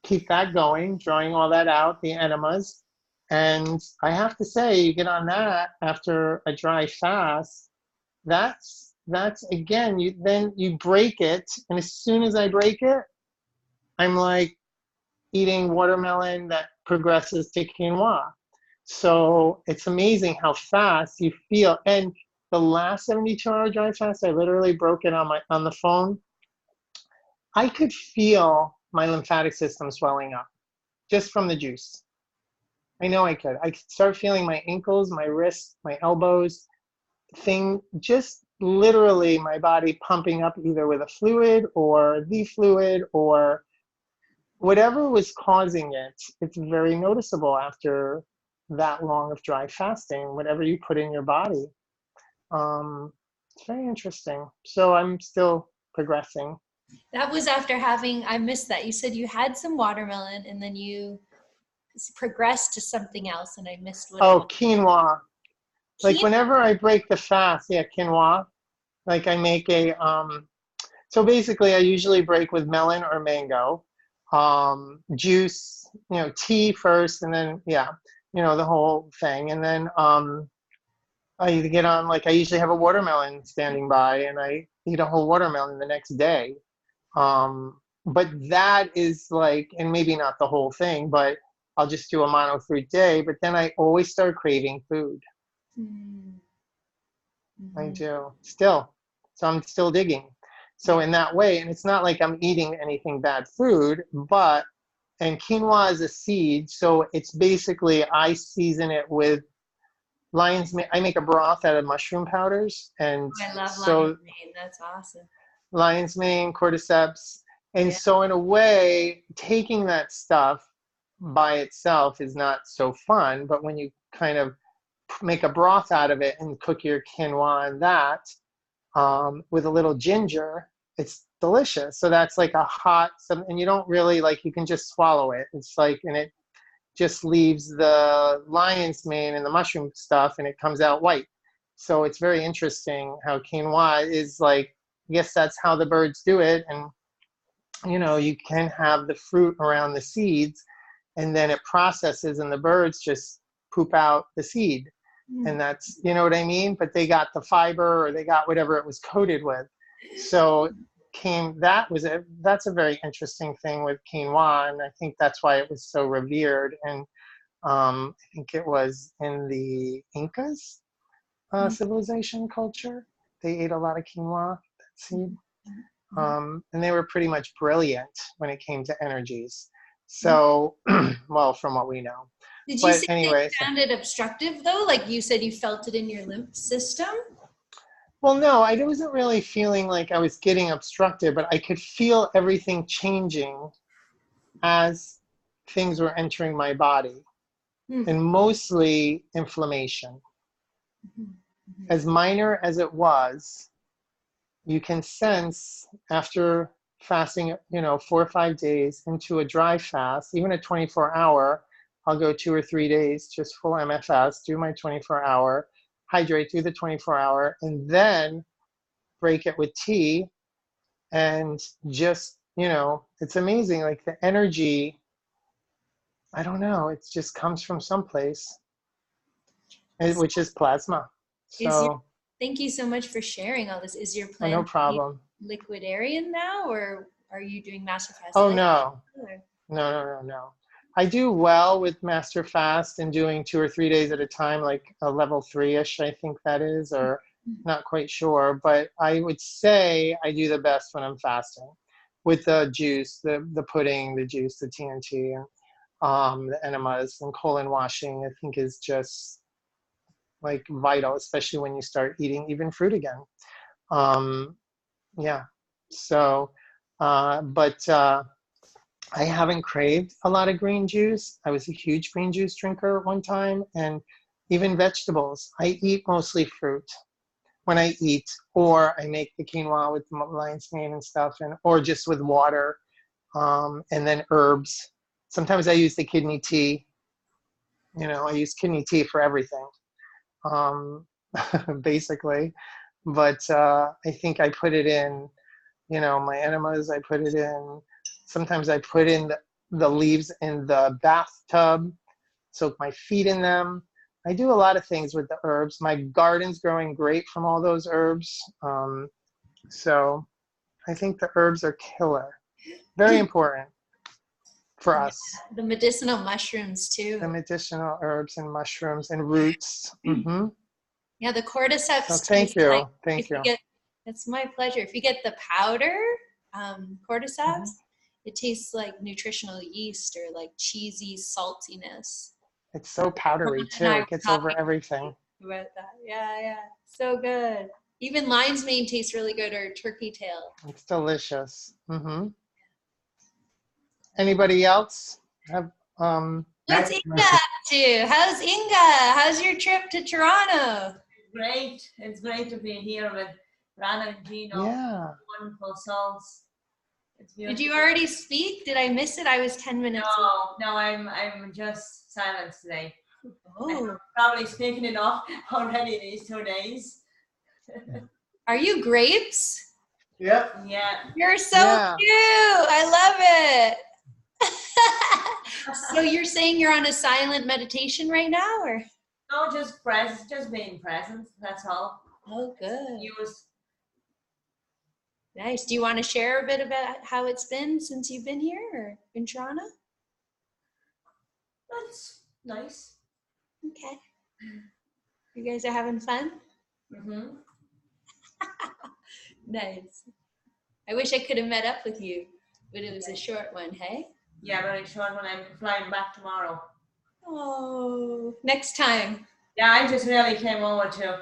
keep that going, drawing all that out, the enemas. And I have to say, you get on that after a dry fast, that's again, then you break it. And as soon as I break it, I'm like eating watermelon that progresses to quinoa. So it's amazing how fast you feel. And the last 72-hour dry fast, I literally broke it on the phone. I could feel my lymphatic system swelling up just from the juice. I know I could. I could start feeling my ankles, my wrists, my elbows, just literally my body pumping up either with a fluid or the fluid or whatever was causing it. It's very noticeable after that long of dry fasting, whatever you put in your body. It's very interesting. So I'm still progressing. That was after having, I missed that. You said you had some watermelon and then you progressed to something else, and I missed what. Oh, quinoa. Like whenever I break the fast, yeah, quinoa. Like I make a, so basically I usually break with melon or mango. juice, tea first, and then the whole thing. And then I either get on, like, I usually have a watermelon standing by, and I eat a whole watermelon the next day. But that is like, and maybe not the whole thing, but I'll just do a mono fruit day. But then I always start craving food. I do still. So I'm still digging. So in that way, and it's not like I'm eating anything bad food, and quinoa is a seed. So it's basically, I season it with lion's mane. I make a broth out of mushroom powders. And I love so lion's mane. That's awesome. lion's mane, cordyceps. And so in a way, taking that stuff by itself is not so fun. But when you kind of make a broth out of it and cook your quinoa and that with a little ginger, it's delicious. So that's like a hot, and you don't really, like, you can just swallow it. It's like, and it just leaves the lion's mane and the mushroom stuff, and it comes out white. So it's very interesting how quinoa is like, I guess that's how the birds do it. And, you can have the fruit around the seeds, and then it processes, and the birds just poop out the seed. And that's, you know what I mean? But they got the fiber, or they got whatever it was coated with. So that's a very interesting thing with quinoa, and I think that's why it was so revered. And I think it was in the Incas civilization culture. They ate a lot of quinoa, that seed. And they were pretty much brilliant when it came to energies. So, well, from what we know. Did you say anyway, it sounded obstructive, though? Like you said you felt it in your lymph system? Well, no, I wasn't really feeling like I was getting obstructed, but I could feel everything changing as things were entering my body, and mostly inflammation. As minor as it was, you can sense after fasting, 4 or 5 days into a dry fast, even a 24-hour, I'll go 2 or 3 days, just full MFS, do my 24-hour, hydrate through the 24-hour, and then break it with tea. And just, it's amazing. Like the energy, I don't know, it just comes from someplace, which is plasma. So thank you so much for sharing all this. Is your plan no problem. Liquidarian now, or are you doing Master Fast? Oh, no. No. I do well with Master Fast and doing 2 or 3 days at a time, like a level 3-ish, I think that is, or not quite sure. But I would say I do the best when I'm fasting with the juice, the pudding, the juice, the TNT, and the enemas, and colon washing, I think is just like vital, especially when you start eating even fruit again. So, but I haven't craved a lot of green juice. I was a huge green juice drinker at one time, and even vegetables. I eat mostly fruit when I eat, or I make the quinoa with lion's mane and stuff, or just with water, and then herbs. Sometimes I use the kidney tea. I use kidney tea for everything, basically. But I think I put it in, my enemas, I put it in. Sometimes I put in the leaves in the bathtub, soak my feet in them. I do a lot of things with the herbs. My garden's growing great from all those herbs. So I think the herbs are killer. Very important for us. The medicinal mushrooms, too. The medicinal herbs and mushrooms and roots. Mm-hmm. Yeah, the cordyceps. So thank you. Thank you. It's my pleasure. If you get the powder cordyceps, it tastes like nutritional yeast or like cheesy saltiness. It's so powdery too. It gets over everything. About that. Yeah. So good. Even lion's mane tastes really good, or turkey tail. It's delicious. Anybody else have What's Inga up to? How's Inga? How's your trip to Toronto? Great. It's great to be here with Rana and Gino. Yeah. Wonderful souls. Did you already speak? Did I miss it? I was 10 minutes. No, I'm just silent today. Oh. I'm probably speaking enough already these 2 days. Are you grapes? Yep. Yeah. You're so cute. I love it. So you're saying you're on a silent meditation right now, or? No, just being present. That's all. Oh, good. Use. Nice. Do you want to share a bit about how it's been since you've been here or in Toronto? That's nice. Okay. You guys are having fun? Mm-hmm. Nice. I wish I could have met up with you, but it was a short one, hey? Yeah, very short one. I'm flying back tomorrow. Oh, next time. Yeah, I just really came over to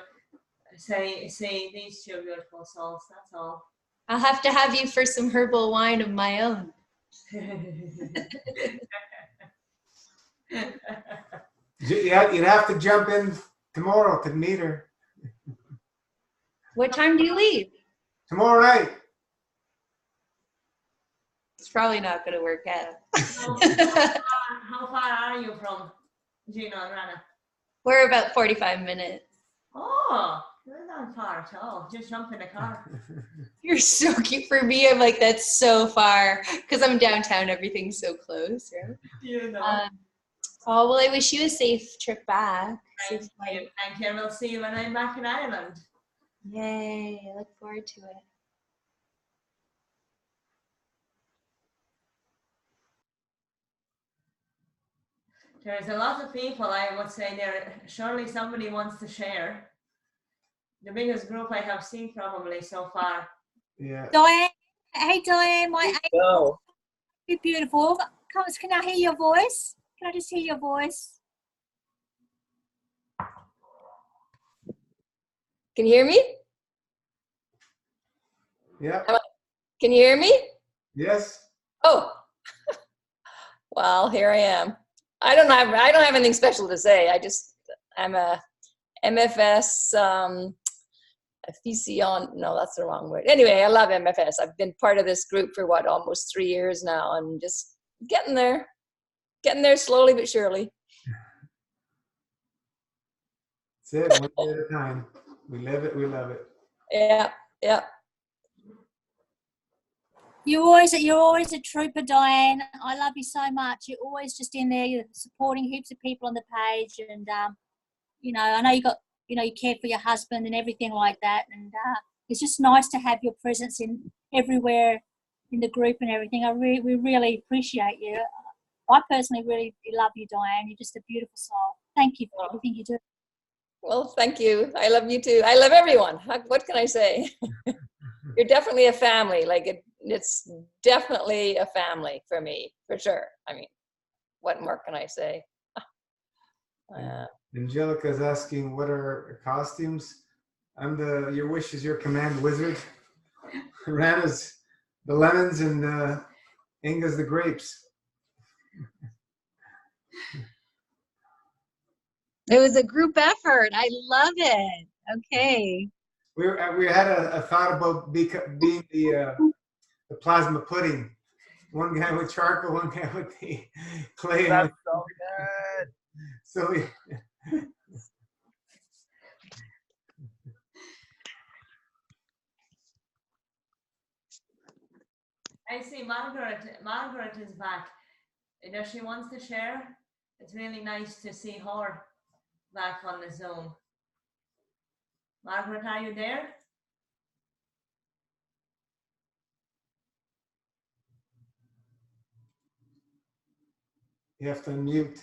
see these two beautiful souls. That's all. I'll have to have you for some herbal wine of my own. Yeah, you'd have to jump in tomorrow to meet her. What time do you leave? Tomorrow night. It's probably not going to work out. How far are you from Gina and Rana? We're about 45 minutes. Oh, you're not far at all. Just jump in the car. You're so cute. For me, I'm like, that's so far. Because I'm downtown, everything's so close, right? You know. Oh, well, I wish you a safe trip back. Thank you. Thank you. We'll see you when I'm back in Ireland. Yay, I look forward to it. There's a lot of people, I would say, there. Surely somebody wants to share. The biggest group I have seen probably so far. Yeah. Diane, hey Diane, my Go. you're beautiful. Can I hear your voice? Can I just hear your voice? Can you hear me? Yeah. Can you hear me? Yes. Oh. Well, here I am. I don't have anything special to say. I'm a MFS aficionado. No, that's the wrong word. Anyway, I love MFS. I've been part of this group for almost 3 years now, and just getting there slowly but surely. That's it. One day at a time. We live it. We love it. Yeah. Yeah. You're always a trooper, Diane. I love you so much. You're always just in there. You're supporting heaps of people on the page, and I know you care for your husband and everything like that. And it's just nice to have your presence in everywhere in the group and everything. We really appreciate you. I personally really love you, Diane. You're just a beautiful soul. Thank you for everything you do. Well, thank you. I love you too. I love everyone. What can I say? You're definitely a family. Like it's definitely a family for me, for sure. I mean, what more can I say? Angelica's asking, what are costumes? I'm the Your Wish is Your Command wizard. Rana's the lemons and Inga's the grapes. It was a group effort. I love it. Okay. We had a thought about being the plasma pudding. One guy with charcoal, one guy with the clay. That's so good. So we. I see Margaret. Margaret is back. If she wants to share, it's really nice to see her back on the Zoom. Margaret, are you there? You have to unmute.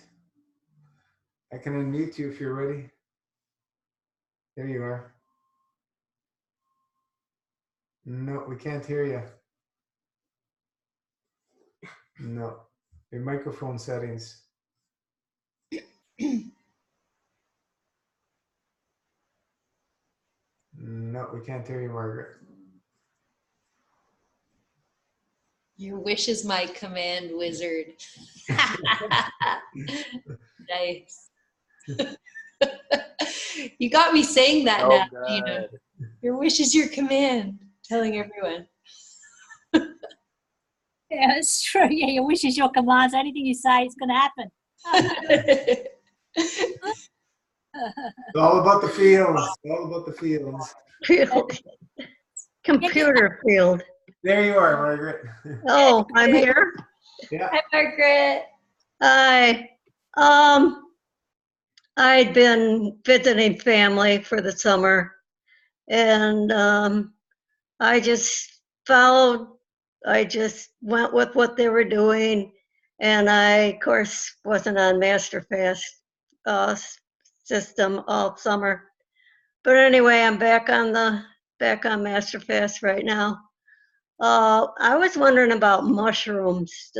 I can unmute you if you're ready. There you are. No, we can't hear you. No, your microphone settings. No, we can't hear you, Margaret. Your wish is my command, wizard. Nice. You got me saying that So now. good. You know, your wish is your command. Telling everyone. Yeah, it's true. Yeah, your wish is your command. So anything you say is going to happen. It's all about the fields. It's all about the fields. Field. Computer field. There you are, Margaret. Oh, I'm here. Yeah. Hi, Margaret. Hi. I'd been visiting family for the summer, and I just I just went with what they were doing, and I, of course, wasn't on MasterFast system all summer. But anyway, I'm back on MasterFast right now. I was wondering about mushrooms.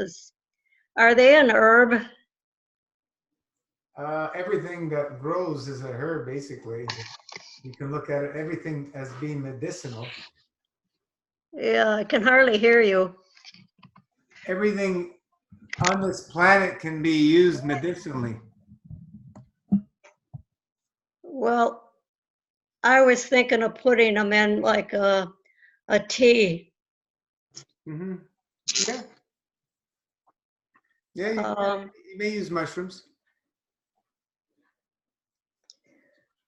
Are they an herb? Everything that grows is a herb, basically. You can look at it, everything as being medicinal. Yeah, I can hardly hear you. Everything on this planet can be used medicinally. Well, I was thinking of putting them in like a tea. Mm-hmm. Yeah. Yeah, you may use mushrooms.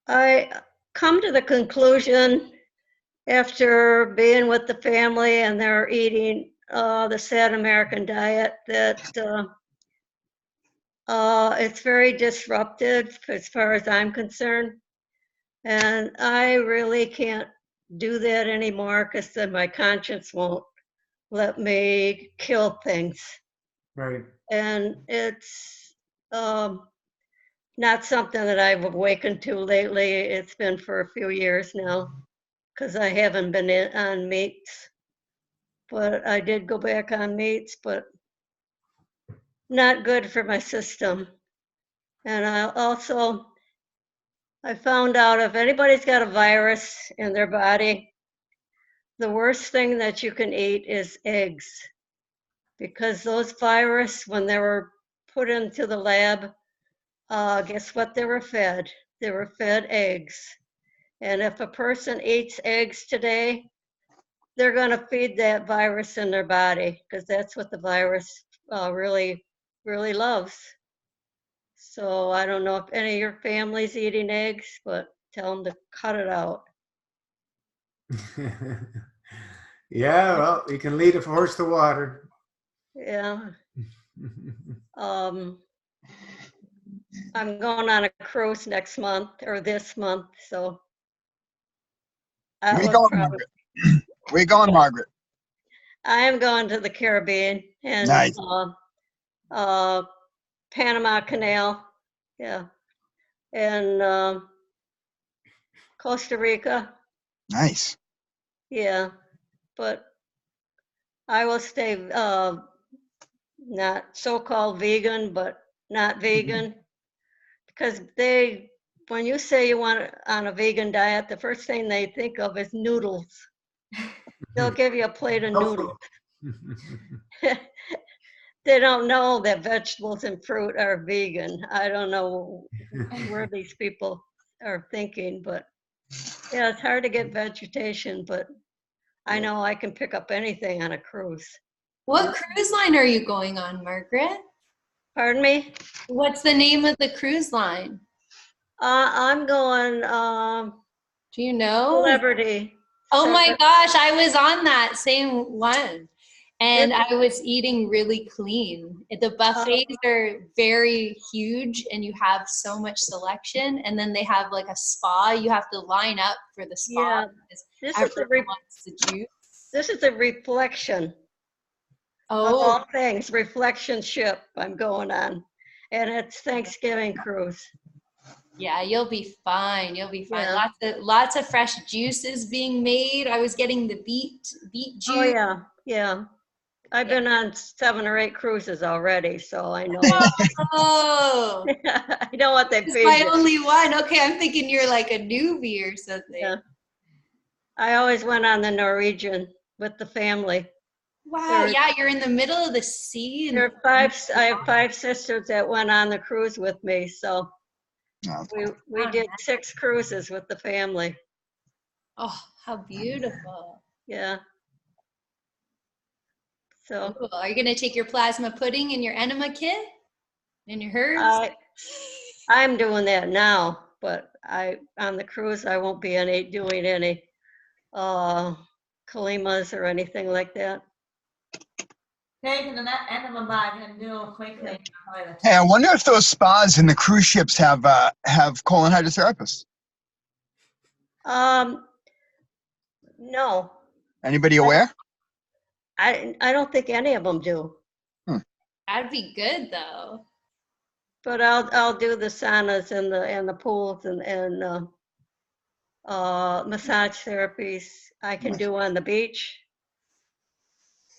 I come to the conclusion after being with the family and they're eating the sad American diet that it's very disruptive as far as I'm concerned. And I really can't do that anymore because then my conscience won't let me kill things. Right. And it's not something that I've awakened to lately. It's been for a few years now because I haven't been on meats. But I did go back on meats, but not good for my system. And I found out if anybody's got a virus in their body, the worst thing that you can eat is eggs. Because those virus, when they were put into the lab, guess what they were fed? They were fed eggs. And if a person eats eggs today, they're going to feed that virus in their body because that's what the virus really, really loves. So I don't know if any of your family's eating eggs, but tell them to cut it out. Yeah, well, you can lead a horse to water. Yeah. I'm going on a cruise next month or this month, so. Where you going, Margaret? Where you going, Margaret? I am going to the Caribbean and Nice. Panama Canal, yeah, and Costa Rica, Nice. yeah, but I will stay not so-called vegan, but not vegan, because when you say you want on a vegan diet, the first thing they think of is noodles. They'll give you a plate of noodles. They don't know that vegetables and fruit are vegan. I don't know where these people are thinking, but yeah, it's hard to get vegetation, but I know I can pick up anything on a cruise. What cruise line are you going on, Margaret? Pardon me? What's the name of the cruise line? I'm going, do you know? Celebrity. Oh my gosh, I was on that same one. And Is it? I was eating really clean. The buffets are very huge and you have so much selection. And then they have like a spa. You have to line up for the spa. Yeah, because this is everyone wants the juice. This is a reflection. Of Oh. all things, reflection ship I'm going on. And it's Thanksgiving cruise. Yeah, you'll be fine. You'll be fine. Yeah. Lots of fresh juices being made. I was getting the beet juice. Oh yeah, yeah. I've been on 7 or 8 cruises already, so I know. Oh, I know what they it's feed my you. only one. Okay, I'm thinking you're like a newbie or something. Yeah. I always went on the Norwegian with the family. Wow, yeah, you're in the middle of the sea. There are I have 5 sisters that went on the cruise with me, so we did 6 cruises with the family. Oh, how beautiful. Yeah. So cool. Are you going to take your plasma pudding and your enema kit and your herbs? I'm doing that now, but on the cruise I won't be doing any Kalimas or anything like that. take an enema bag and do it quickly in the toilet. Hey, I wonder if those spas in the cruise ships have colon hydrotherapists. No, Anybody aware? I don't think any of them do. That'd be good though. But I'll do the saunas and the pools and massage therapies I can do on the beach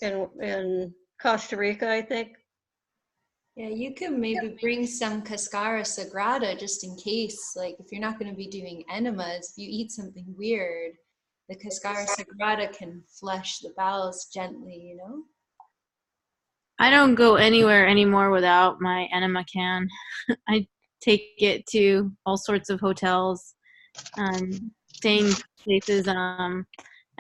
in Costa Rica, I think. Yeah, you could maybe bring some Cascara Sagrada just in case. Like if you're not going to be doing enemas, if you eat something weird, the Cascara Sagrada can flush the bowels gently, you know? I don't go anywhere anymore without my enema can. I take it to all sorts of hotels, staying places, and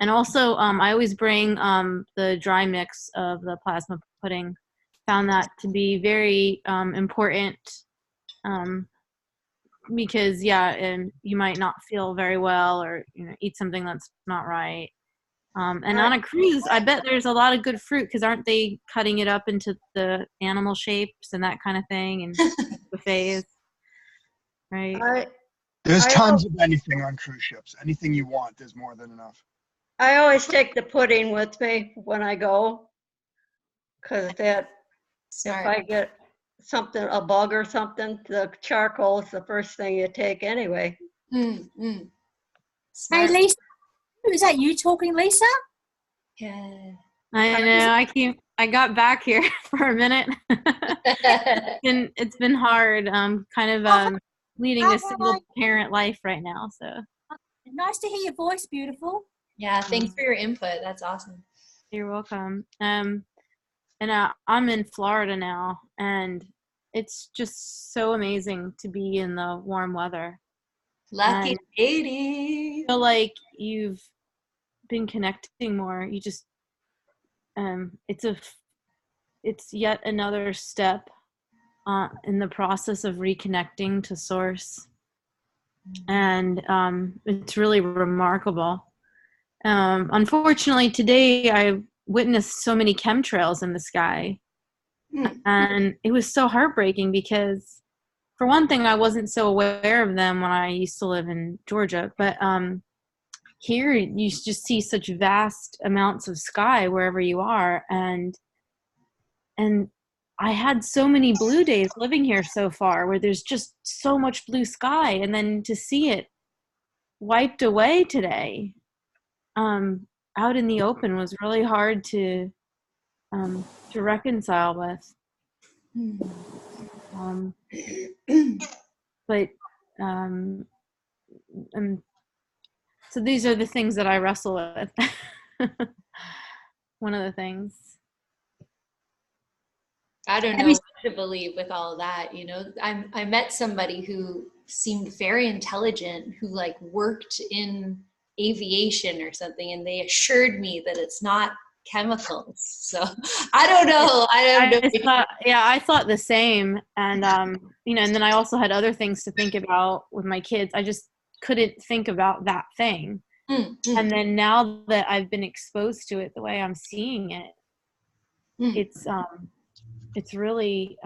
also I always bring the dry mix of the plasma pudding. Found that to be very important because and you might not feel very well or eat something that's not right. And on a cruise, I bet there's a lot of good fruit because aren't they cutting it up into the animal shapes and that kind of thing and buffets, right? There's tons of anything on cruise ships. Anything you want, there's more than enough. I always take the pudding with me when I go, because if I get something, a bug or something, the charcoal is the first thing you take anyway. Hey, Lisa, is that you talking, Lisa? Yeah. I know. I got back here for a minute. It's been hard. Kind of leading a single parent life right now. So nice to hear your voice, beautiful. Yeah, thanks for your input. That's awesome. You're welcome. And I'm in Florida now, and it's just so amazing to be in the warm weather. Lucky lady. Feel like you've been connecting more. You just it's yet another step in the process of reconnecting to source, and it's really remarkable. Unfortunately, today I witnessed so many chemtrails in the sky, and it was so heartbreaking because, for one thing, I wasn't so aware of them when I used to live in Georgia, but here you just see such vast amounts of sky wherever you are, and I had so many blue days living here so far where there's just so much blue sky, and then to see it wiped away today out in the open was really hard to reconcile with. But so these are the things that I wrestle with. One of the things. I don't know what to believe with all that, I met somebody who seemed very intelligent, who like worked in aviation or something, and they assured me that it's not chemicals. So I don't know. I thought the same, and and then I also had other things to think about with my kids. I just couldn't think about that thing. And then now that I've been exposed to it the way I'm seeing it, it's really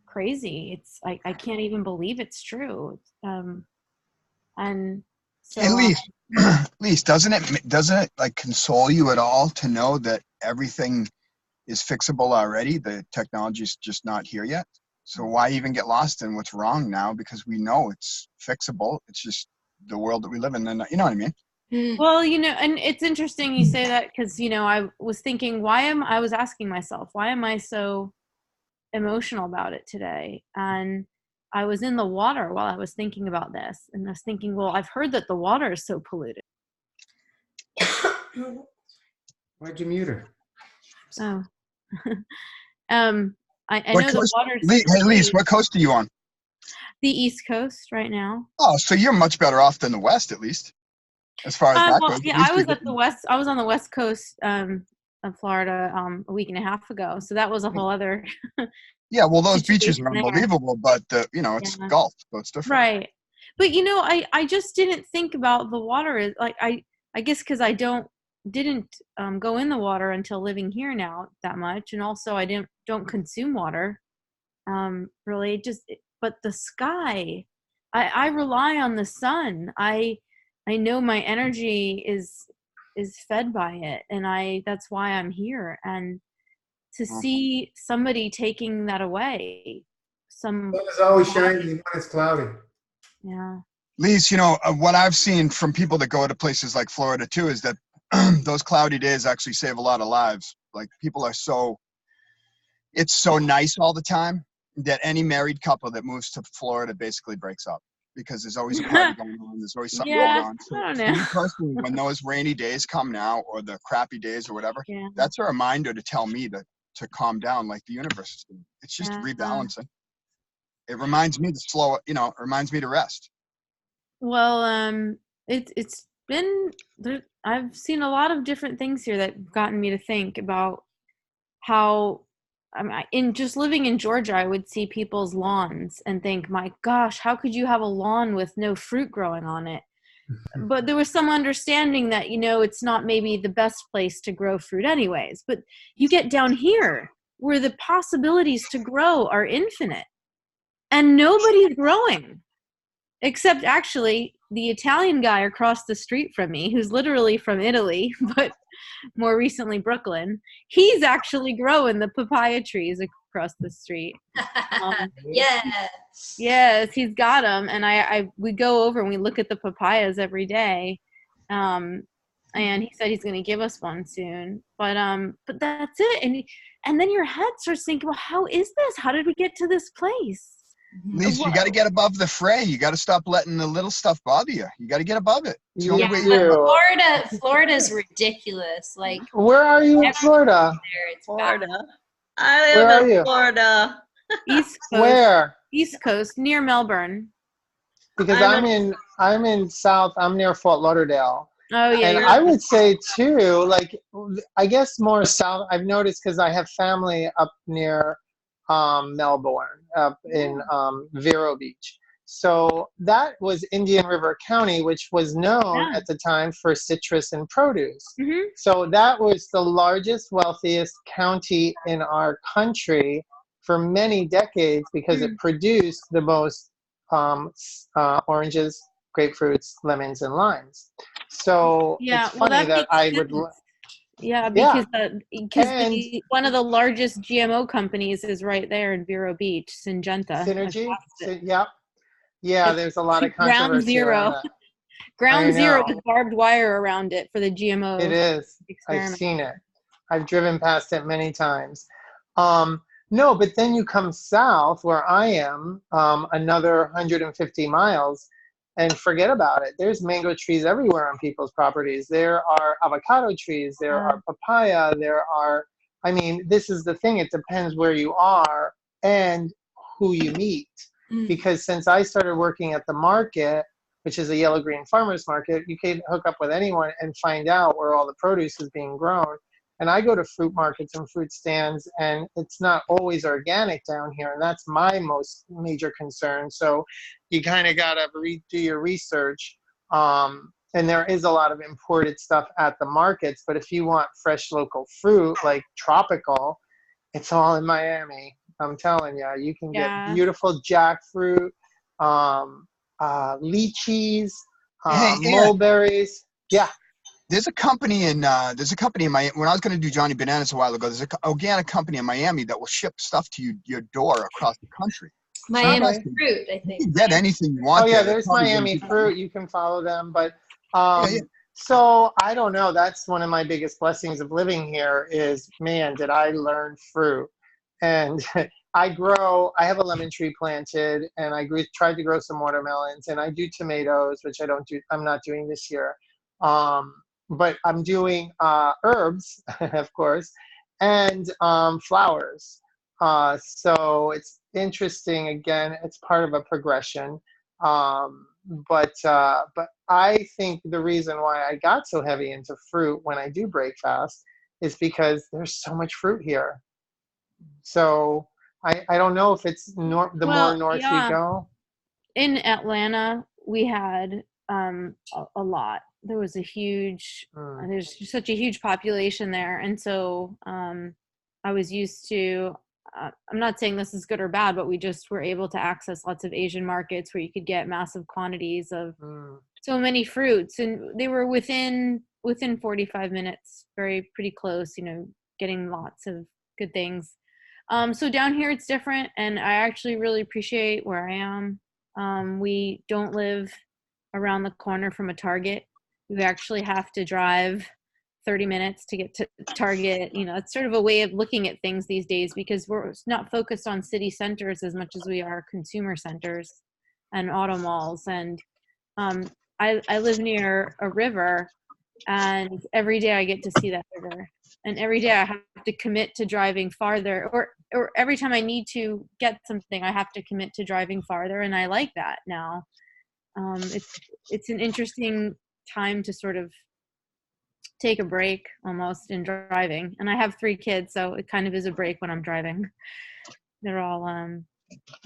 crazy. It's I can't even believe it's true. And so At least doesn't it like console you at all to know that everything is fixable already? The technology's just not here yet. So why even get lost in what's wrong now? Because we know it's fixable. It's just the world that we live in. And you know what I mean? Well, and it's interesting you say that because, I was thinking, I was asking myself, why am I so emotional about it today? And I was in the water while I was thinking about this. And I was thinking, well, I've heard that the water is so polluted. Why'd you mute her? Oh. I know the water's Hey, Lise, what coast are you on? the East Coast right now. Oh, so you're much better off than the West, at least, as far as that goes. Yeah, I was at the West. I was on the West Coast of Florida a week and a half ago. So that was a whole other. Yeah, well, those beaches are unbelievable, but it's Gulf, so it's different. Right, but I just didn't think about the water. Like I guess because I don't didn't go in the water until living here now that much, and also I don't consume water really. But the sky, I rely on the sun. I know my energy is fed by it, and that's why I'm here. And to see somebody taking that away, The sun is always shining even when it's cloudy. Yeah. Lise, what I've seen from people that go to places like Florida too is that those cloudy days actually save a lot of lives. Like people are it's so nice all the time that any married couple that moves to Florida basically breaks up because there's always a party going on. There's always something going on. So I don't for know. me personally, when those rainy days come now or the crappy days or whatever, Yeah. that's a reminder to tell me to calm down like the universe is doing. It's just rebalancing. It reminds me to slow, it reminds me to rest. Well, it's been there. I've seen a lot of different things here that have gotten me to think about how, in just living in Georgia, I would see people's lawns and think, my gosh, how could you have a lawn with no fruit growing on it? But there was some understanding that, it's not maybe the best place to grow fruit anyways. But you get down here where the possibilities to grow are infinite and nobody's growing. Except actually the Italian guy across the street from me, who's literally from Italy, but more recently Brooklyn, he's actually growing the papaya trees across the street. Yes, he's got them, and we go over and we look at the papayas every day. And he said he's going to give us one soon. But that's it. And then your head starts thinking, well, how is this? How did we get to this place? Lisa, you got to get above the fray. You got to stop letting the little stuff bother you. You got to get above it. It's the only way Florida's ridiculous. Like, where are you in Florida? Florida. I live in Florida. East Coast. Where? East Coast, near Melbourne. Because I'm in South. I'm near Fort Lauderdale. Oh yeah. And I would say too, like, I guess more south. I've noticed because I have family up near Melbourne, up in Vero Beach. So that was Indian River County, which was known at the time for citrus and produce. So that was the largest, wealthiest county in our country for many decades because it produced the most oranges, grapefruits, lemons, and limes. So it's funny that I would. Yeah, because one of the largest GMO companies is right there in Vero Beach, Syngenta. Synergy. Yeah, there's a lot of controversy. Ground zero. Ground zero with barbed wire around it for the GMO. It is. Experiment. I've seen it. I've driven past it many times. No, but then you come south where I am, another 150 miles, and forget about it. There's mango trees everywhere on people's properties. There are avocado trees. There are papaya. This is the thing. It depends where you are and who you meet. Because since I started working at the market, which is a yellow green farmers market, you can hook up with anyone and find out where all the produce is being grown. And I go to fruit markets and fruit stands, and it's not always organic down here. And that's my most major concern. So you kind of got to do your research. And there is a lot of imported stuff at the markets. But if you want fresh local fruit, like tropical, it's all in Miami. I'm telling you, you can get beautiful jackfruit, lychees, mulberries. Yeah. There's a company in Miami. When I was going to do Johnny Bananas a while ago, there's an organic company in Miami that will ship stuff to your door across the country. Miami fruit, I think. You can get anything you want. Oh yeah, there's Miami fruit. You can follow them, but so I don't know. That's one of my biggest blessings of living here is, man, did I learn fruit. And I have a lemon tree planted, and I tried to grow some watermelons, and I do tomatoes, which I'm not doing this year. But I'm doing herbs, of course, and flowers. So it's interesting. Again, it's part of a progression. But I think the reason why I got so heavy into fruit when I do break fast is because there's so much fruit here. So I don't know if it's more north you go. In Atlanta, we had a lot. there was a huge, there's such a huge population there. And so I was used to, I'm not saying this is good or bad, but we just were able to access lots of Asian markets where you could get massive quantities of so many fruits, and they were within 45 minutes, pretty close, you know, getting lots of good things. So down here it's different, and I actually really appreciate where I am. We don't live around the corner from a Target. We actually have to drive 30 minutes to get to Target. You know, it's sort of a way of looking at things these days, because we're not focused on city centers as much as we are consumer centers and auto malls. And I live near a river, and every day I get to see that river. And every day I have to commit to driving farther, or every time I need to get something, I have to commit to driving farther. And I like that now. It's an interesting time to sort of take a break almost in driving. And I have 3 kids, so it kind of is a break when I'm driving. They're all in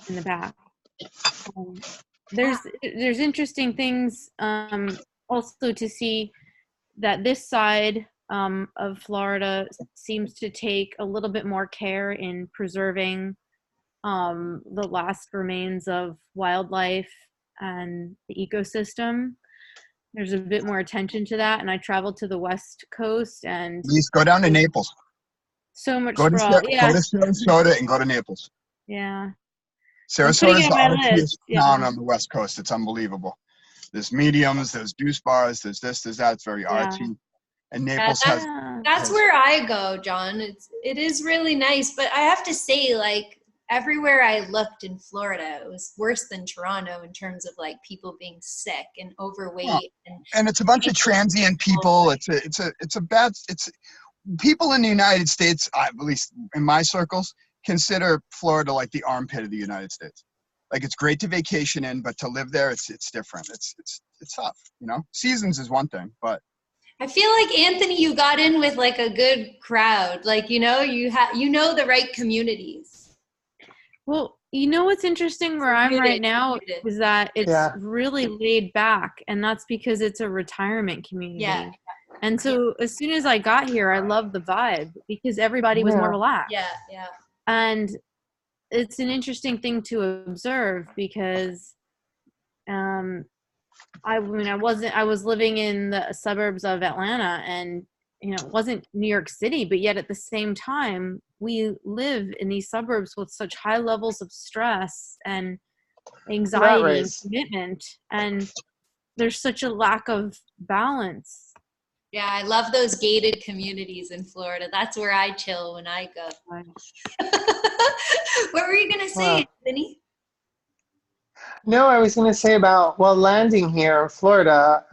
the back. There's interesting things also to see that this side of Florida seems to take a little bit more care in preserving the last remains of wildlife and the ecosystem. There's a bit more attention to that, and I traveled to the West Coast, and Please go down to Naples. So much Go to sprawl. Yeah. Sarasota and go to Naples. Yeah. Sarasota is the my artiest list, yeah. town on the West Coast. It's unbelievable. There's mediums, there's juice bars, there's this, there's that. It's very artsy. And Naples has. That's where I go, John. It is really nice, but I have to say, like, everywhere I looked in Florida, it was worse than Toronto in terms of like people being sick and overweight. Yeah. And it's a bunch of transient people. It's people in the United States, at least in my circles, consider Florida like the armpit of the United States. Like, it's great to vacation in, but to live there, it's different. It's tough, you know. Seasons is one thing, but I feel like, Anthony, you got in with like a good crowd. Like, you know, you know the right communities. Well, you know what's interesting where I'm right now is that it's really laid back, and that's because it's a retirement community. Yeah. And so as soon as I got here, I loved the vibe because everybody was more relaxed. Yeah, yeah. And it's an interesting thing to observe because I was living in the suburbs of Atlanta, and you know, it wasn't New York City, but yet at the same time, we live in these suburbs with such high levels of stress and anxiety and commitment, and there's such a lack of balance. Yeah, I love those gated communities in Florida. That's where I chill when I go. What were you going to say, Anthony? No, I was going to say about, landing here in Florida,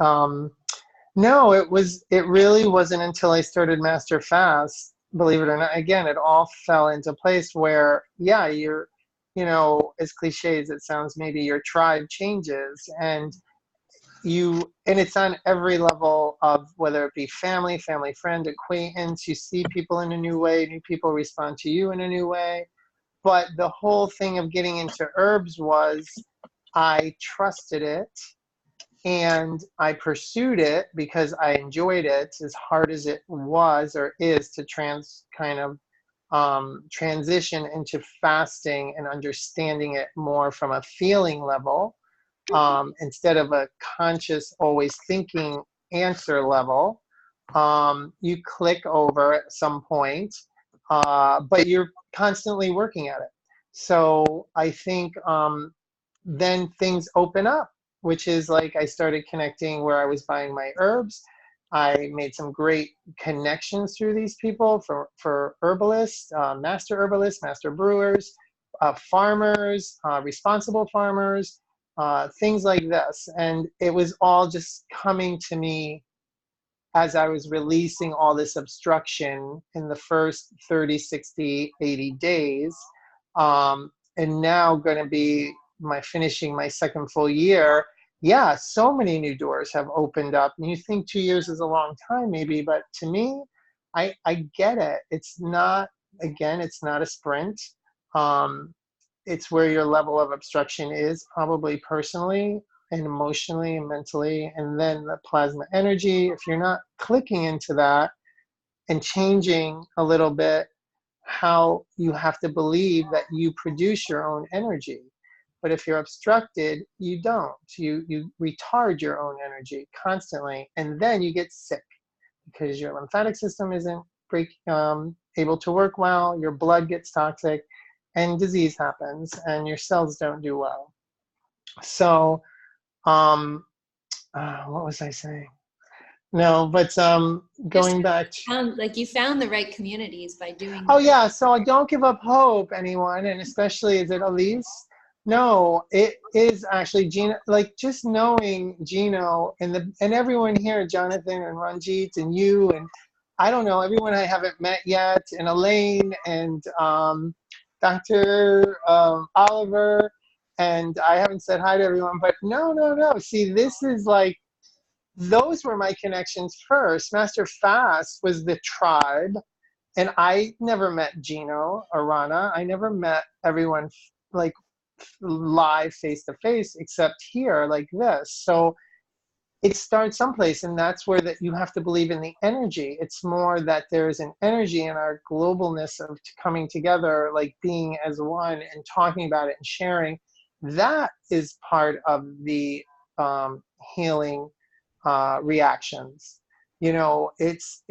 no, it really wasn't until I started Master Fast, believe it or not. Again, it all fell into place where, you're, you know, as cliche as it sounds, maybe your tribe changes, and it's on every level of whether it be family, friend, acquaintance. You see people in a new way, new people respond to you in a new way. But the whole thing of getting into herbs was I trusted it. And I pursued it because I enjoyed it, as hard as it was or is to transition into fasting and understanding it more from a feeling level, instead of a conscious, always thinking answer level. You click over at some point, but you're constantly working at it. So I think then things open up, which is like I started connecting where I was buying my herbs. I made some great connections through these people for herbalists, master brewers, farmers, responsible farmers, things like this. And it was all just coming to me as I was releasing all this obstruction in the first 30, 60, 80 days. And now going to be finishing my second full year. Yeah, so many new doors have opened up. And you think 2 years is a long time maybe, but to me, I get it. It's not a sprint. It's where your level of obstruction is, probably personally. and emotionally and mentally, and then the plasma energy. If you're not clicking into that and changing a little bit how you have to believe that you produce your own energy. But if you're obstructed, you don't. You retard your own energy constantly, and then you get sick because your lymphatic system isn't able to work well, your blood gets toxic, and disease happens, and your cells don't do well. So, what was I saying? No, but going back to, Like you found the right communities by doing. oh yeah, so don't give up hope, anyone, and especially, is it Elise? No, it is actually Gino. Like just knowing Gino and everyone here, Jonathan and Ranjit and you and I don't know, everyone I haven't met yet, and Elaine and Dr. Oliver, and I haven't said hi to everyone, but no. See, this is like, those were my connections first. Master Fast was the tribe, and I never met Gino or Rana. I never met everyone like live face to face except here like this. So it starts someplace, and that's where that you have to believe in the energy. It's more that there is an energy in our globalness of coming together, like being as one and talking about it and sharing. That is part of the healing reactions. You know, it's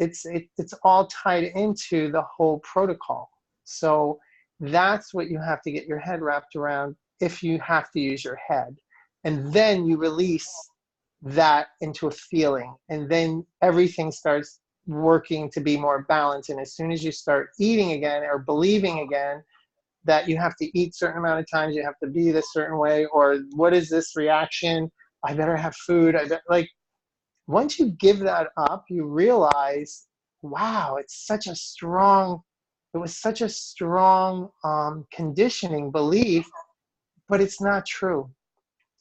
all tied into the whole protocol. So that's what you have to get your head wrapped around if you have to use your head. And then you release that into a feeling, and then everything starts working to be more balanced. And as soon as you start eating again or believing again that you have to eat certain amount of times, you have to be this certain way, or what is this reaction, I better have food, like once you give that up, you realize, wow, it was such a strong conditioning belief, but it's not true.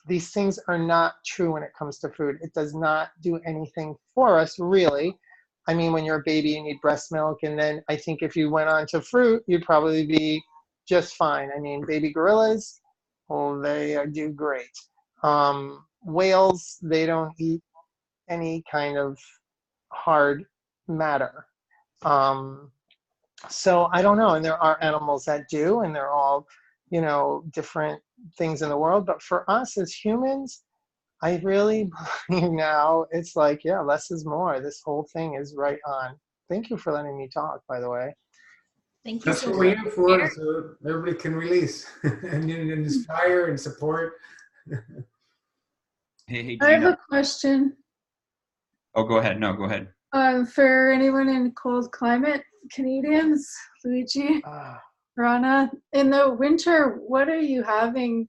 These things are not true when it comes to food. It does not do anything for us, really. I mean, when you're a baby, you need breast milk, and then I think if you went on to fruit, you'd probably be just fine. I mean, baby gorillas, oh, they do great. Whales, they don't eat any kind of hard matter. So I don't know, and there are animals that do, and they're all, you know, different things in the world. But for us as humans, I really believe now it's like, yeah, less is more. This whole thing is right on. Thank you for letting me talk, by the way. Thank you. That's what we're here for, so everybody can release and inspire and support. Hey, I have Gina. a question. Oh, go ahead. No, go ahead. For anyone in cold climate, Canadians, Luigi, Rana, in the winter, what are you having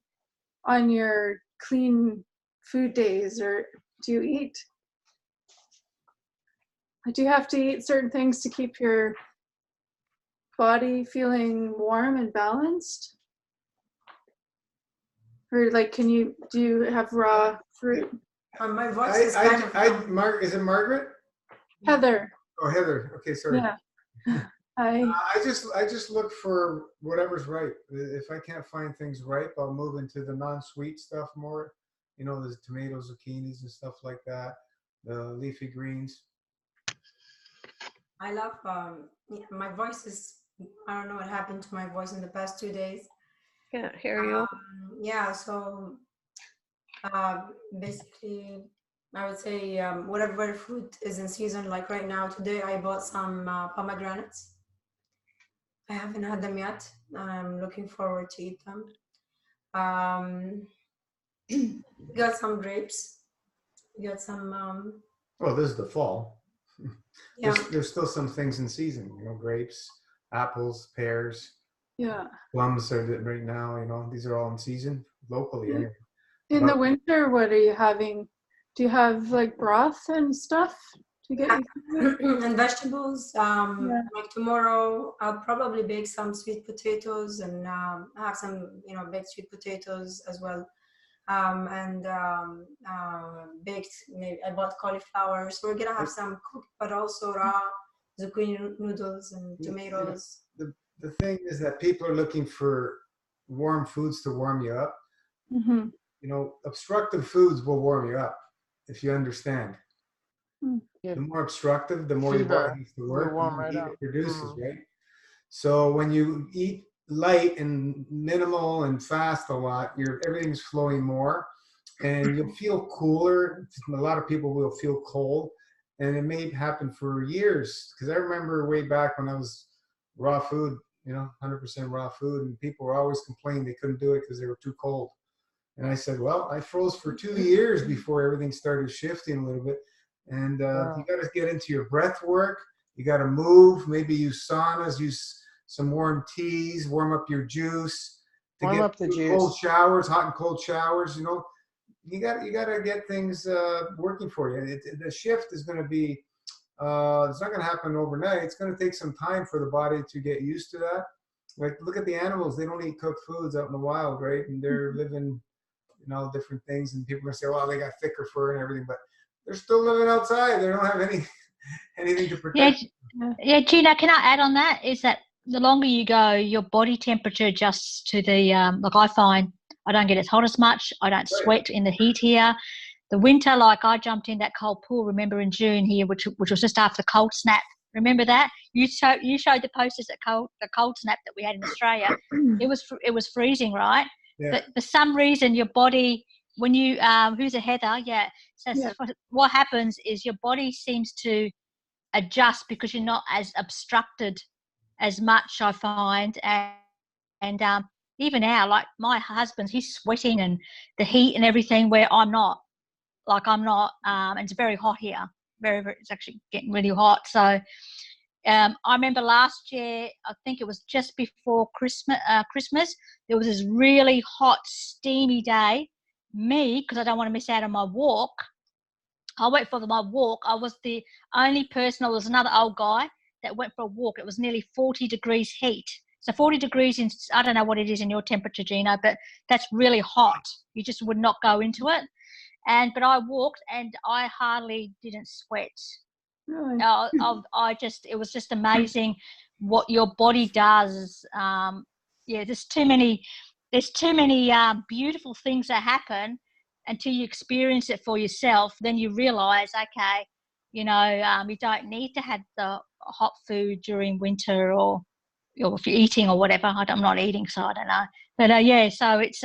on your clean food days, or do you eat? Do you have to eat certain things to keep your body feeling warm and balanced? Or like, do you have raw fruit? My voice is kind of... Is it Margaret? Heather. Oh, Heather. Okay, sorry. Yeah. I just look for whatever's ripe. If I can't find things ripe, I'll move into the non-sweet stuff more. You know, the tomatoes, zucchinis, and stuff like that. The leafy greens. I love my voice is, I don't know what happened to my voice in the past 2 days. Can't hear you. Yeah, so basically I would say whatever fruit is in season, like right now, today I bought some pomegranates. I haven't had them yet. I'm looking forward to eat them. Got some grapes. Got some... Well, this is the fall. Yeah. There's still some things in season, you know, grapes, apples, pears. Yeah. Plums are right now, you know, these are all in season locally. Anyway. In the winter, what are you having? Do you have like broth and stuff to get and vegetables? Like tomorrow, I'll probably bake some sweet potatoes and have some, you know, baked sweet potatoes as well. Baked, maybe I bought cauliflower, so we're gonna have some cooked but also raw zucchini noodles and tomatoes. The thing is that people are looking for warm foods to warm you up. Mm-hmm. obstructive foods will warm you up, if you understand. Yeah. The more obstructive, the more your Fever. body needs to You work, the warm more right heat up. it produces, right? So when you eat light and minimal and fast a lot, everything's flowing more, and you'll feel cooler. A lot of people will feel cold, and it may happen for years. Because I remember way back when I was raw food, 100% raw food, and people were always complaining they couldn't do it because they were too cold. And I said, well, I froze for 2 years before everything started shifting a little bit. And you got to get into your breath work. You got to move, maybe use saunas, use some warm teas, warm up your juice. Warm up the Cold juice. showers, hot and cold showers. You got to get things working for you. The shift is going to be. It's not going to happen overnight. It's going to take some time for the body to get used to that. Like, look at the animals; they don't eat cooked foods out in the wild, right? And they're living, different things. And people are going to say, "Well, they got thicker fur and everything," but they're still living outside. They don't have anything to protect. Yeah, Gina, can I add on that? Is that the longer you go, your body temperature adjusts to the, like I find I don't get as hot as much. I don't sweat in the heat here. The winter, like I jumped in that cold pool, remember in June here, which was just after the cold snap. Remember that? You showed the posters at the cold snap that we had in Australia. It was freezing, right? Yeah. But for some reason, your body, when you, who's a Heather? Yeah. So what happens is your body seems to adjust because you're not as obstructed as much, I find. And even now, like my husband, he's sweating and the heat and everything where I'm not. And it's very hot here. Very, very, it's actually getting really hot. So I remember last year, I think it was just before Christmas, there was this really hot, steamy day. Me, because I don't want to miss out on my walk, I went for my walk. I was the only person, there was another old guy that went for a walk. It was nearly 40 degrees heat. So 40 degrees, I don't know what it is in your temperature, Gino, but that's really hot. You just would not go into it. But I walked and I hardly didn't sweat. Really? It was just amazing what your body does. There's too many beautiful things that happen until you experience it for yourself. Then you realize, okay, you don't need to have the hot food during winter or if you're eating or whatever. I'm not eating, so I don't know. But so it's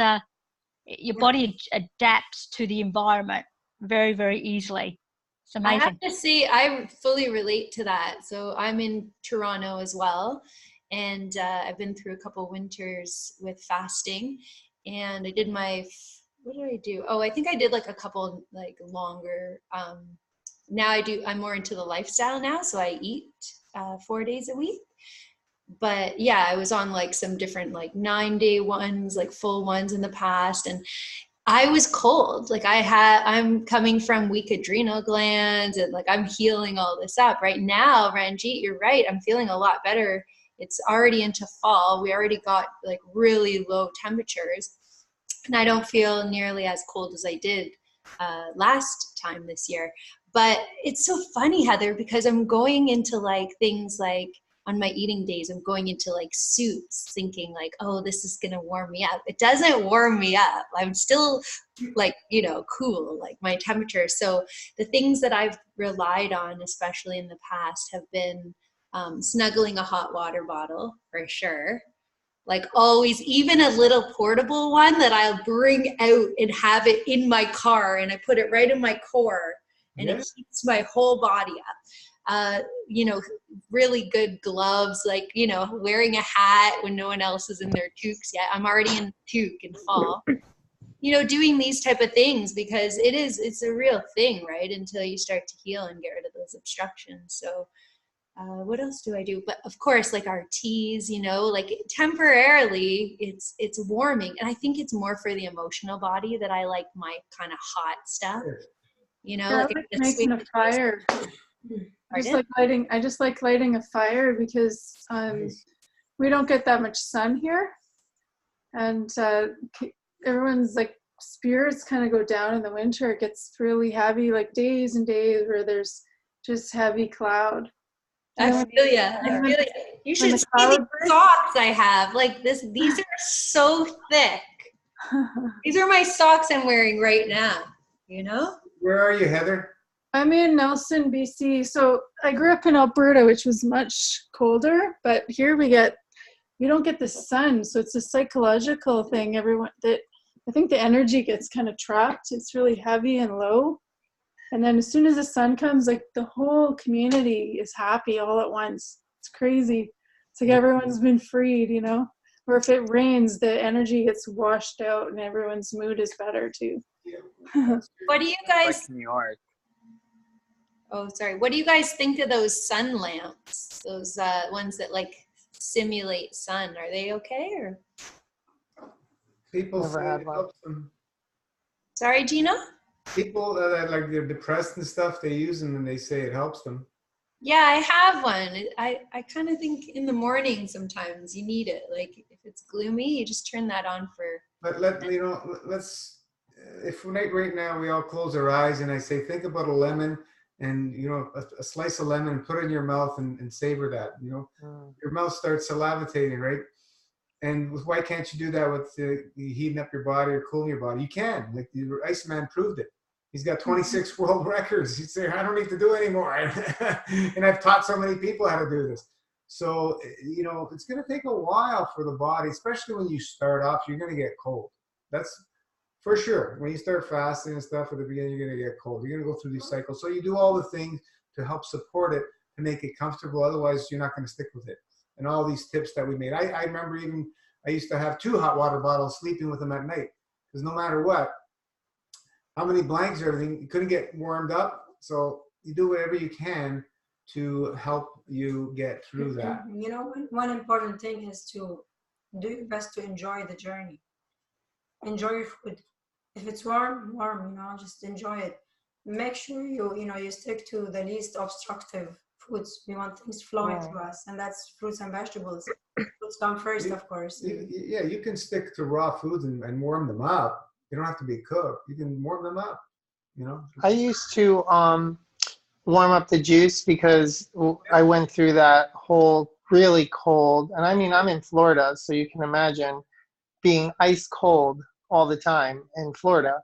your body adapts to the environment very, very easily. It's amazing. I have to say, I fully relate to that. So I'm in Toronto as well, and I've been through a couple winters with fasting, and I did what did I do? Oh, I think I did like a couple like longer. Now I'm more into the lifestyle now, so I eat 4 days a week. But yeah, I was on like some different like 9-day ones, like full ones in the past, and I was cold. Like I'm coming from weak adrenal glands, and like I'm healing all this up right now. Ranjit, you're right. I'm feeling a lot better. It's already into fall. We already got like really low temperatures, and I don't feel nearly as cold as I did last time this year. But it's so funny, Heather, because I'm going into like things like, on my eating days, I'm going into like soups thinking like, oh, this is going to warm me up. It doesn't warm me up. I'm still like, cool, like my temperature. So the things that I've relied on, especially in the past, have been snuggling a hot water bottle for sure. Like always, even a little portable one that I'll bring out and have it in my car, and I put it right in my core, and it heats my whole body up. Really good gloves, like, wearing a hat when no one else is in their toques yet. I'm already in toque in fall. Doing these type of things, because it's a real thing, right? Until you start to heal and get rid of those obstructions. So what else do I do? But of course, like our teas, like temporarily it's warming. And I think it's more for the emotional body that I like my kind of hot stuff. I like making a fire. I just like lighting a fire because we don't get that much sun here, and everyone's like spirits kind of go down in the winter. It gets really heavy, like days and days where there's just heavy cloud. I feel ya. You should see the socks I have. Like these are so thick. These are my socks I'm wearing right now, you know? Where are you, Heather? I'm in Nelson, BC. So I grew up in Alberta, which was much colder, but here we don't get the sun. So it's a psychological thing. I think the energy gets kind of trapped. It's really heavy and low. And then as soon as the sun comes, like the whole community is happy all at once. It's crazy. It's like everyone's been freed, you know? Or if it rains, the energy gets washed out and everyone's mood is better too. What do you guys, New York. oh, sorry. What do you guys think of those sun lamps? Those ones that like simulate sun. Are they okay or? People Never say had it one. helps them. Sorry, Gina? People that like they're depressed and stuff, they use them and they say it helps them. Yeah, I have one. I kind of think in the morning sometimes you need it. Like if it's gloomy, you just turn that on for. But let's, if right now we all close our eyes and I say, think about a lemon and, a slice of lemon and put it in your mouth and savor that, your mouth starts salivating, right? And why can't you do that with heating up your body or cooling your body? You can. Like the Iceman proved it. He's got 26 world records. He'd say, I don't need to do anymore. And I've taught so many people how to do this. So, it's going to take a while for the body, especially when you start off, you're going to get cold. That's for sure. When you start fasting and stuff at the beginning, you're going to get cold. You're going to go through these cycles. So you do all the things to help support it, to make it comfortable. Otherwise, you're not going to stick with it. And all these tips that we made. I remember I used to have 2 hot water bottles, sleeping with them at night. Because no matter what, how many blankets or everything, you couldn't get warmed up. So you do whatever you can to help you get through that. One important thing is to do your best to enjoy the journey. Enjoy your food. If it's warm, just enjoy it. Make sure you stick to the least obstructive foods. We want things flowing through us, and that's fruits and vegetables. Fruits come first, of course. You can stick to raw foods and warm them up. You don't have to be cooked. You can warm them up, I used to warm up the juice because I went through that whole really cold, and I mean, I'm in Florida, so you can imagine being ice cold all the time in Florida.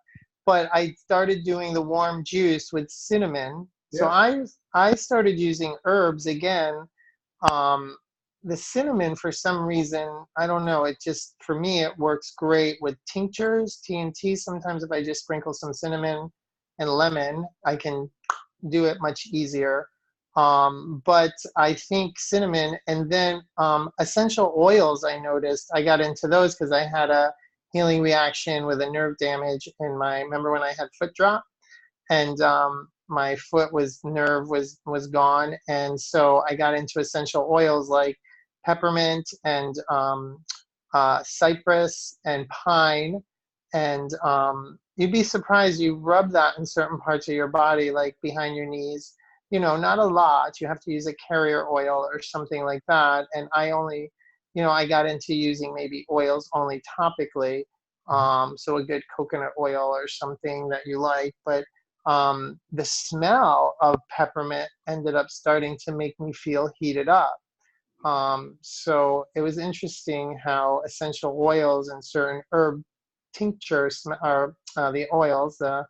But I started doing the warm juice with cinnamon. So I started using herbs again. The cinnamon, for some reason, I don't know, it just, for me, it works great with tinctures, TNT. Sometimes if I just sprinkle some cinnamon and lemon, I can do it much easier. But I think cinnamon, and then essential oils, I noticed, I got into those because I had a healing reaction with a nerve damage in remember when I had foot drop? And my nerve was gone. And so I got into essential oils like peppermint and cypress and pine. And you'd be surprised, you rub that in certain parts of your body, like behind your knees, not a lot. You have to use a carrier oil or something like that. And I only, I got into using maybe oils only topically. So a good coconut oil or something that you like. But the smell of peppermint ended up starting to make me feel heated up. So it was interesting how essential oils and certain herb tinctures or the oils, the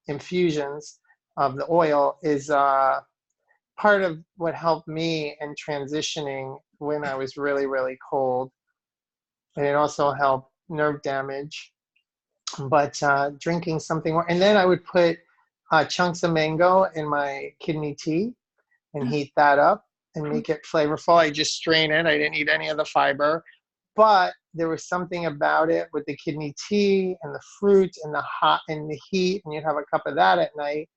infusions of the oil is part of what helped me in transitioning when I was really, really cold. And it also helped nerve damage. But drinking something more, and then I would put chunks of mango in my kidney tea and heat that up and make it flavorful. I just strain it. I didn't eat any of the fiber, but there was something about it with the kidney tea and the fruit and the hot and the heat, and you'd have a cup of that at night.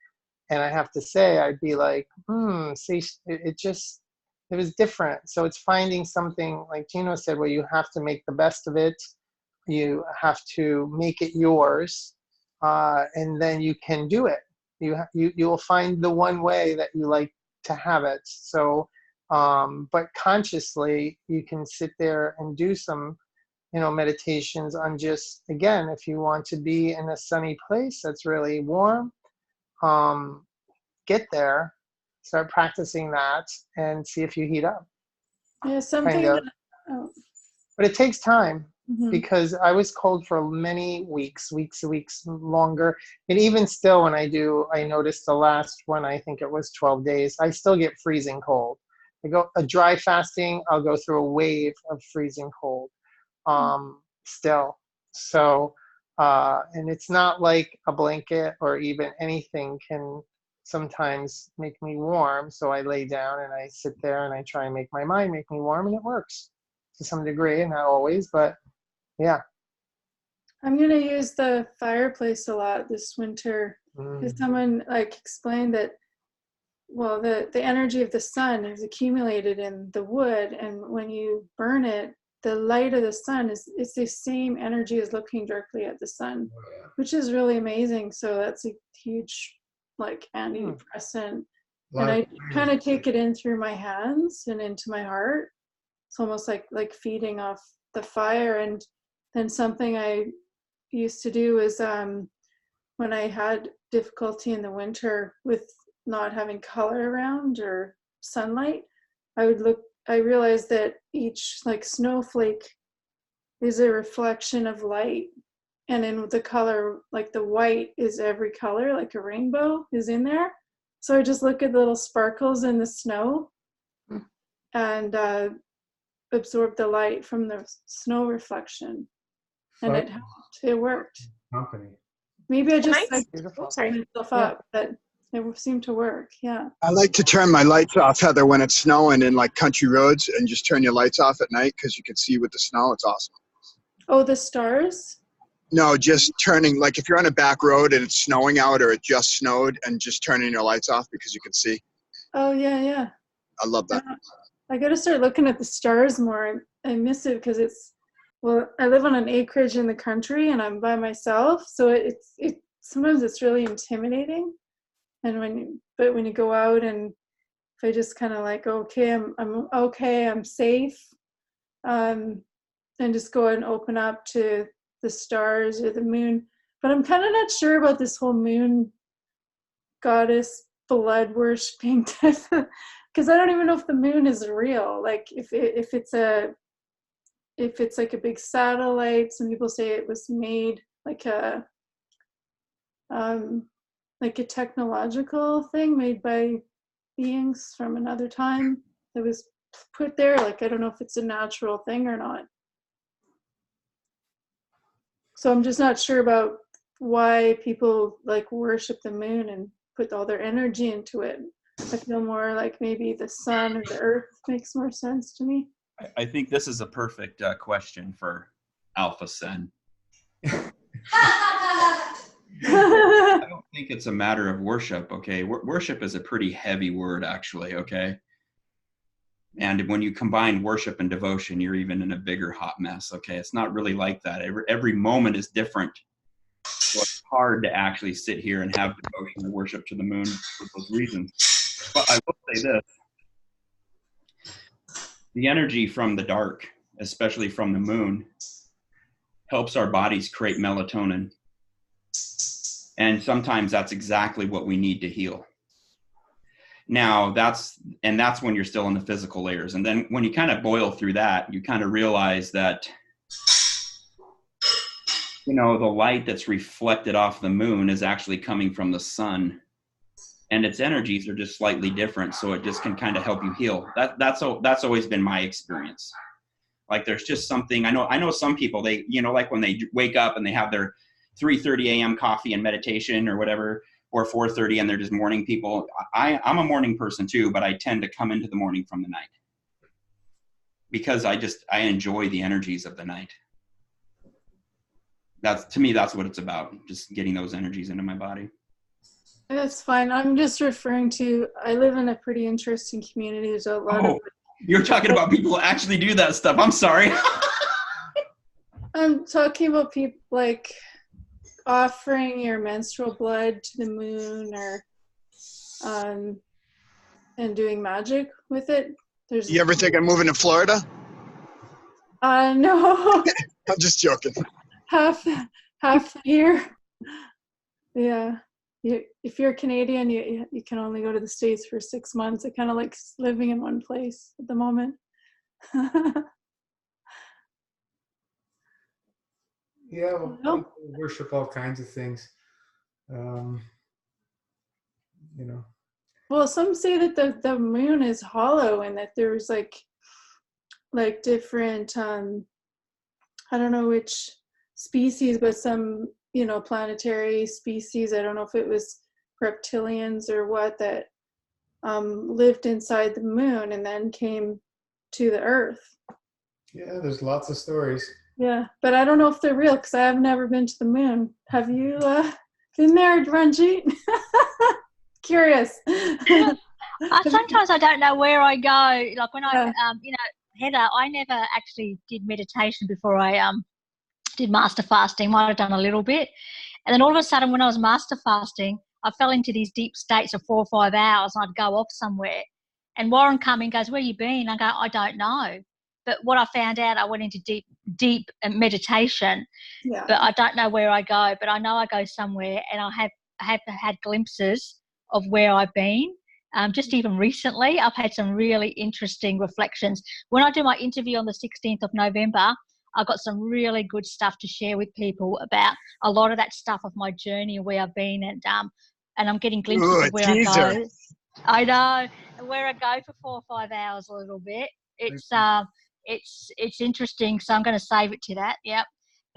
And I have to say, I'd be like, see, it was different. So it's finding something, like Gino said, where you have to make the best of it. You have to make it yours, and then you can do it. You will find the one way that you like to have it. So, but consciously, you can sit there and do some, meditations on just, again, if you want to be in a sunny place that's really warm, get there, start practicing that, and see if you heat up. Yeah, something. But it takes time. Mhm. because I was cold for many weeks longer. And even still, when I noticed the last one, I think it was 12 days, I still get freezing cold. I go a dry fasting, I'll go through a wave of freezing cold still. So, and it's not like a blanket or even anything can sometimes make me warm. So I lay down and I sit there and I try and make my mind make me warm, and it works to some degree, not always, but yeah. I'm gonna use the fireplace a lot this winter. Because someone like explained that, well, the energy of the sun is accumulated in the wood, and when you burn it, the light of the sun it's the same energy as looking directly at the sun, which is really amazing. So that's a huge like antidepressant. And I kind of take it in through my hands and into my heart. It's almost like feeding off the fire. And then something I used to do is when I had difficulty in the winter with not having color around or sunlight, I realized that each like snowflake is a reflection of light. And in the color, like the white is every color, like a rainbow is in there. So I just look at the little sparkles in the snow and absorb the light from the snow reflection. And it helped. It worked. Company. Maybe I just like sorry. myself up, but it seemed to work. Yeah. I like to turn my lights off, Heather, when it's snowing in like country roads, and just turn your lights off at night because you can see with the snow. It's awesome. Oh, the stars? No, just turning, like if you're on a back road and it's snowing out or it just snowed, and just turning your lights off because you can see. Oh, yeah. I love that. I got to start looking at the stars more. I miss it because I live on an acreage in the country and I'm by myself. So sometimes it's really intimidating. And when you go out and if I just kind of like, okay, I'm okay, I'm safe, and just go and open up to the stars or the moon. But I'm kind of not sure about this whole moon goddess blood worshipping type, because I don't even know if the moon is real. Like if it's like a big satellite. Some people say it was made like a technological thing made by beings from another time that was put there. Like I don't know if it's a natural thing or not. So I'm just not sure about why people like worship the moon and put all their energy into it. I feel more like maybe the sun or the earth makes more sense to me. I think this is a perfect question for Alpha Sen. I don't think it's a matter of worship, okay? Worship is a pretty heavy word, actually, okay? And when you combine worship and devotion, you're even in a bigger hot mess, okay? It's not really like that. Every moment is different. So it's hard to actually sit here and have devotion and worship to the moon for those reasons. But I will say this. The energy from the dark, especially from the moon, helps our bodies create melatonin. And sometimes that's exactly what we need to heal. Now, that's when you're still in the physical layers. And then when you kind of boil through that, you kind of realize that, the light that's reflected off the moon is actually coming from the sun. And its energies are just slightly different. So it just can kind of help you heal. That's always been my experience. Like there's just something, I know some people, they, like when they wake up and they have their 3:30 a.m. coffee and meditation or whatever, or 4:30 and they're just morning people. I'm a morning person too, but I tend to come into the morning from the night because I enjoy the energies of the night. To me, that's what it's about. Just getting those energies into my body. That's fine. I'm just referring to, I live in a pretty interesting community. There's a lot of... You're talking about people who actually do that stuff. I'm sorry. I'm talking about people like offering your menstrual blood to the moon or and doing magic with it. You ever think of moving to Florida? No. I'm just joking. Half the year. Yeah. If you're Canadian, you can only go to the States for 6 months. I kind of like living in one place at the moment. Yeah, well, No. people worship all kinds of things. You know. Well, some say that the moon is hollow and that there's like different I don't know which species, but some, you know, planetary species, I don't know if it was reptilians or what, that lived inside the moon and then came to the earth. Yeah, there's lots of stories. Yeah, but I don't know if they're real because I have never been to the moon. Have you been there, Ranjit? Curious. Sometimes I don't know where I go. Like when I, you know, Heather, I never actually did meditation before I did master fasting. Might have done a little bit. And then all of a sudden when I was master fasting, I fell into these deep states of 4 or 5 hours and I'd go off somewhere. And Warren come in and goes, where you been? I go, I don't know. But what I found out, I went into deep meditation. Yeah. But I don't know where I go. But I know I go somewhere, and I have had glimpses of where I've been. Just even recently, I've had some really interesting reflections. When I do my interview on the 16th of November, I've got some really good stuff to share with people about a lot of that stuff of my journey and where I've been, and I'm getting glimpses of where I go. I know, and where I go for 4 or 5 hours a little bit. It's interesting, so I'm going to save it to that. Yep.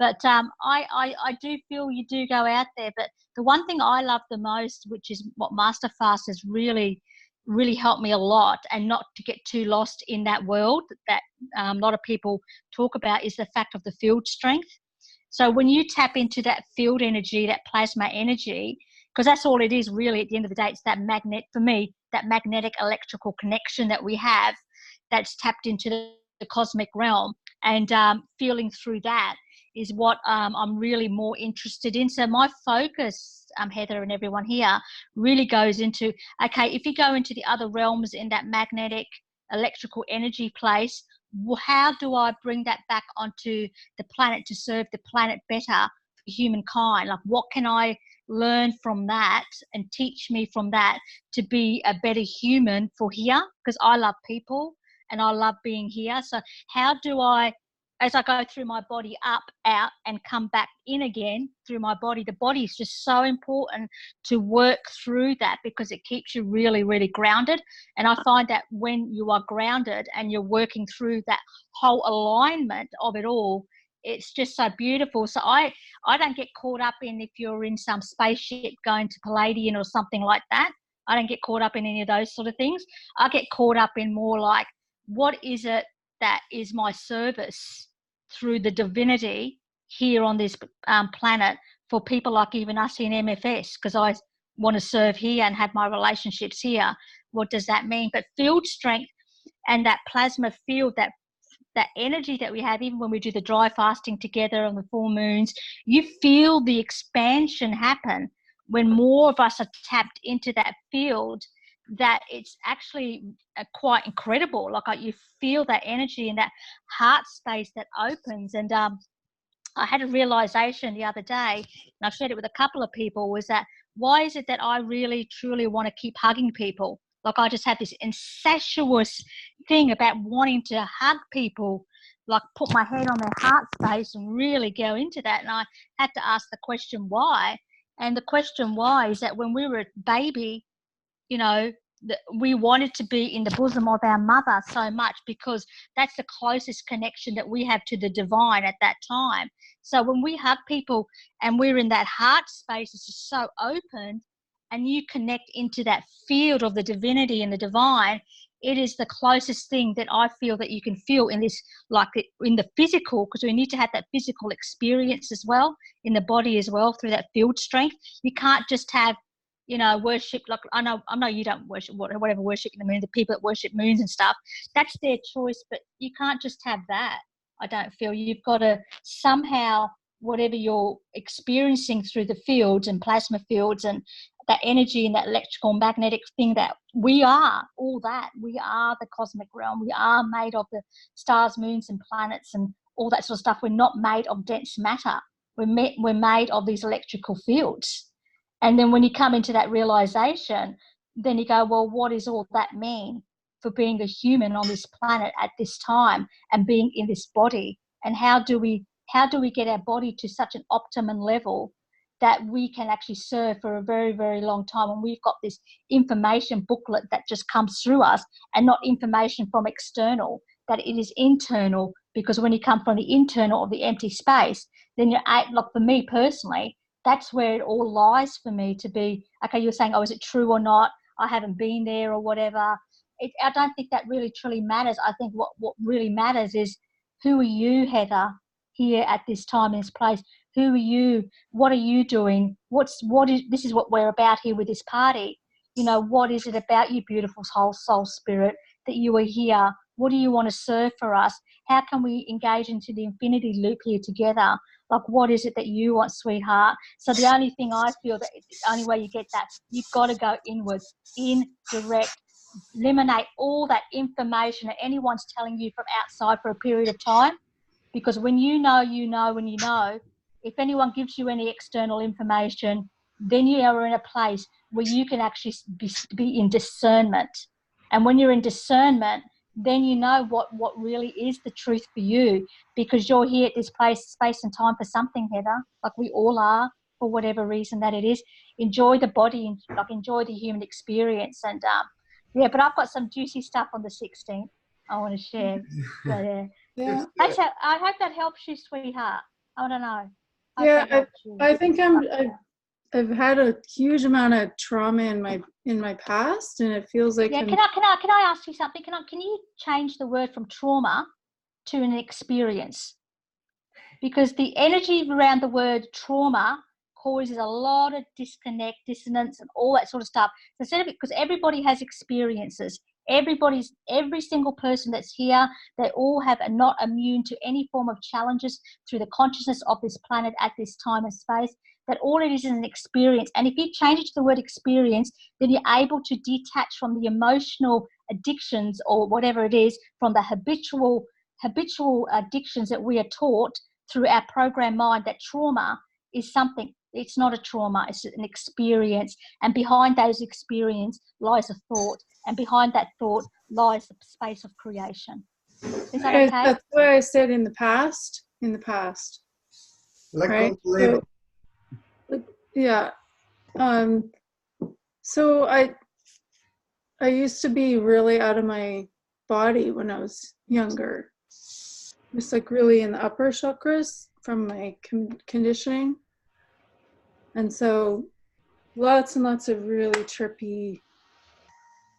But I do feel you do go out there. But the one thing I love the most, which is what Master Fast has really helped me a lot, and not to get too lost in that world that a lot of people talk about, is the fact of the field strength. So when you tap into that field energy, that plasma energy, because that's all it is really at the end of the day, it's that magnet, for me, that magnetic electrical connection that we have that's tapped into the cosmic realm, and feeling through that is what I'm really more interested in. So my focus, Heather and everyone here, really goes into, okay, if you go into the other realms in that magnetic electrical energy place, how do I bring that back onto the planet to serve the planet better for humankind? Like, what can I learn from that and teach me from that to be a better human for here? Because I love people and I love being here. So how do I, as I go through my body up, out, and come back in again through my body, the body is just so important to work through that, because it keeps you really, really grounded. And I find that when you are grounded and you're working through that whole alignment of it all, it's just so beautiful. So I don't get caught up in if you're in some spaceship going to Palladium or something like that. I don't get caught up in any of those sort of things. I get caught up in more like, what is it that is my service through the divinity here on this planet for people like even us in MFS, because I want to serve here and have my relationships here. What does that mean? But field strength and that plasma field, that energy that we have, even when we do the dry fasting together on the full moons, you feel the expansion happen when more of us are tapped into that field, that it's actually quite incredible. Like you feel that energy and that heart space that opens. And I had a realization the other day, and I've shared it with a couple of people, was that why is it that I really truly want to keep hugging people? Like I just have this insatiable thing about wanting to hug people, like put my head on their heart space and really go into that. And I had to ask the question why. And the question why is that when we were a baby, you know, we wanted to be in the bosom of our mother so much, because that's the closest connection that we have to the divine at that time. So when we hug people and we're in that heart space, it's just so open, and you connect into that field of the divinity and the divine, it is the closest thing that I feel that you can feel in this, like in the physical, because we need to have that physical experience as well, in the body as well, through that field strength. You can't just have, you know, worship, like I know you don't worship whatever worship in the moon, the people that worship moons and stuff, that's their choice, but you can't just have that. I don't feel you've got to somehow, whatever you're experiencing through the fields and plasma fields and that energy and that electrical magnetic thing, that we are all that. We are the cosmic realm. We are made of the stars, moons and planets and all that sort of stuff. We're not made of dense matter. We're made of these electrical fields. And then when you come into that realization, then you go, well, what does all that mean for being a human on this planet at this time and being in this body? And how do we how do we get our body to such an optimum level that we can actually serve for a very, very long time. And we've got this information booklet that just comes through us, and not information from external, that it is internal, because when you come from the internal of the empty space, then you're, like for me personally, that's where it all lies for me to be, okay, you're saying, oh, is it true or not? I haven't been there or whatever. I don't think that really truly matters. I think what really matters is, who are you, Heather, here at this time in this place? Who are you? What are you doing? This is what we're about here with this party. You know, what is it about you, beautiful soul spirit, that you are here? What do you want to serve for us? How can we engage into the infinity loop here together? Like, what is it that you want, sweetheart? So the only thing I feel that the only way you get that, you've got to go inwards, in direct, eliminate all that information that anyone's telling you from outside for a period of time. Because when you know, when you know, if anyone gives you any external information, then you are in a place where you can actually be in discernment. And when you're in discernment, then you know what really is the truth for you, because you're here at this place, space and time for something, Heather, like we all are, for whatever reason that it is. Enjoy the body, like enjoy the human experience. And yeah, but I've got some juicy stuff on the 16th I want to share. So, Yeah. I hope that helps you, sweetheart. I don't know. Yeah, I think I've had a huge amount of trauma in my past, and it feels like can I ask you something? Can you change the word from trauma to an experience? Because the energy around the word trauma causes a lot of disconnect, dissonance, and all that sort of stuff. Instead of it, because everybody has experiences. Every single person that's here, they all are not immune to any form of challenges through the consciousness of this planet at this time and space. That all it is an experience. And if you change it to the word experience, then you're able to detach from the emotional addictions or whatever it is, from the habitual addictions that we are taught through our programmed mind, that trauma is something. It's not a trauma, it's an experience. And behind those experiences lies a thought. And behind that thought lies the space of creation. Is that okay? That's what I said in the past. Let right? go label. Yeah. So I used to be really out of my body when I was younger. Just like really in the upper chakras from my conditioning. And so lots and lots of really trippy,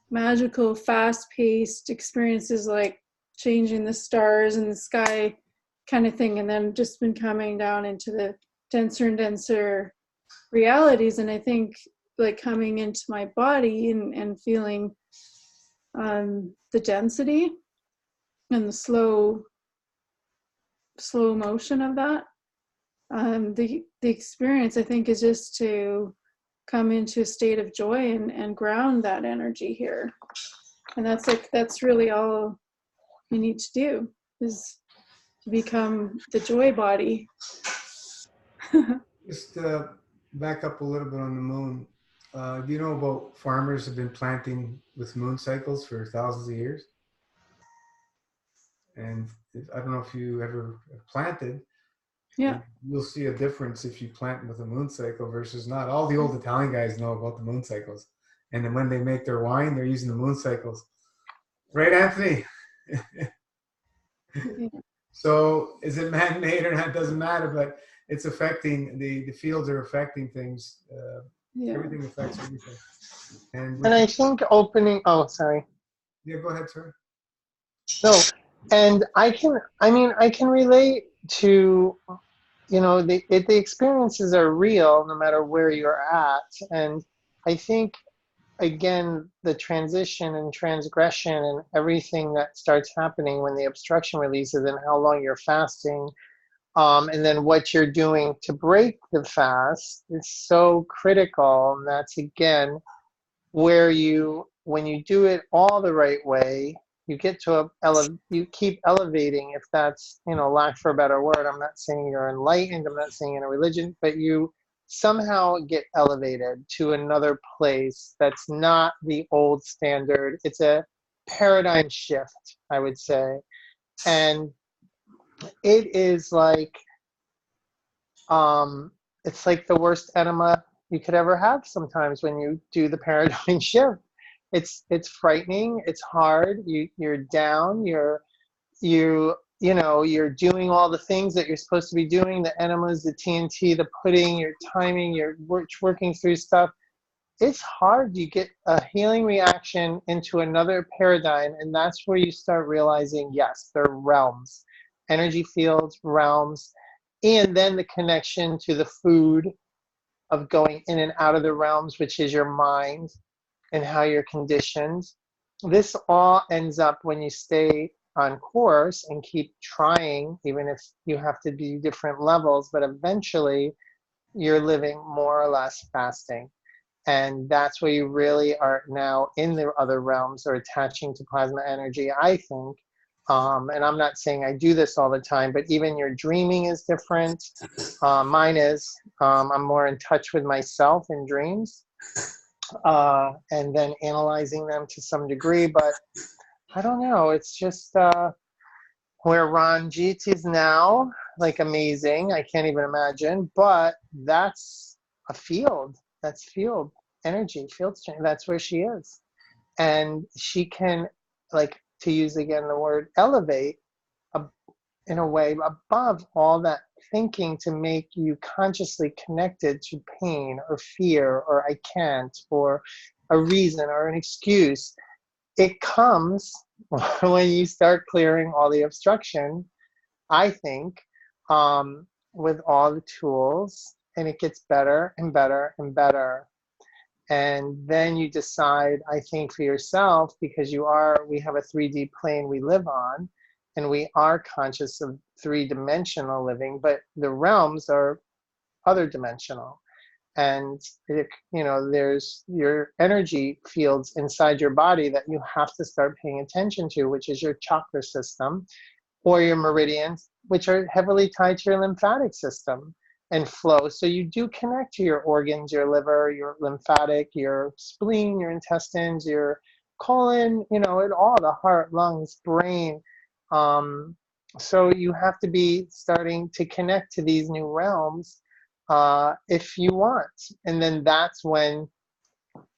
magical, fast-paced experiences, like changing the stars in the sky kind of thing, and then just been coming down into the denser and denser realities. And I think like coming into my body and feeling the density and the slow motion of that, the experience, I think, is just to come into a state of joy and ground that energy here. And that's really all you need to do, is to become the joy body. Just back up a little bit on the moon. Do you know about farmers have been planting with moon cycles for thousands of years? And I don't know if you ever planted. Yeah. You'll see a difference if you plant with a moon cycle versus not. All the old Italian guys know about the moon cycles. And then when they make their wine, they're using the moon cycles. Right, Anthony? So is it man-made or not? Doesn't matter, but it's affecting, the fields are affecting things. Everything affects everything. And I think sorry. Yeah, go ahead, sir. No, and I can relate to, the experiences are real no matter where you're at. And I think, again, the transition and transgression and everything that starts happening when the obstruction releases and how long you're fasting, and then what you're doing to break the fast is so critical. And that's, again, where when you do it all the right way, you get to you keep elevating, if that's, lack for a better word. I'm not saying you're enlightened, I'm not saying in a religion, but you somehow get elevated to another place that's not the old standard. It's a paradigm shift, I would say. And it is like It's like the worst enema you could ever have sometimes when you do the paradigm shift. It's frightening, it's hard, you're down, you're doing all the things that you're supposed to be doing, the enemas, the TNT, the pudding, you're timing, you're working through stuff. It's hard. You get a healing reaction into another paradigm, and that's where you start realizing, yes, there are realms, energy fields, realms, and then the connection to the food of going in and out of the realms, which is your mind and how you're conditioned. This all ends up when you stay on course and keep trying, even if you have to do different levels, but eventually you're living more or less fasting. And that's where you really are now in the other realms or attaching to plasma energy, I think. And I'm not saying I do this all the time, but even your dreaming is different. Mine is. I'm more in touch with myself in dreams, and then analyzing them to some degree. But I don't know. It's just where Ranjit is now, like amazing. I can't even imagine. But that's a field. That's field energy, field strength. That's where she is. And she can, like, to use again the word, elevate in a way above all that thinking to make you consciously connected to pain or fear or I can't or a reason or an excuse. It comes when you start clearing all the obstruction, I think, with all the tools, and it gets better and better and better. And then you decide, I think, for yourself, because we have a 3D plane we live on, and we are conscious of 3-dimensional living, but the realms are other dimensional. And there's your energy fields inside your body that you have to start paying attention to, which is your chakra system or your meridians, which are heavily tied to your lymphatic system and flow. So you do connect to your organs, your liver, your lymphatic, your spleen, your intestines, your colon, it all, the heart, lungs, brain. So you have to be starting to connect to these new realms if you want. And then that's when,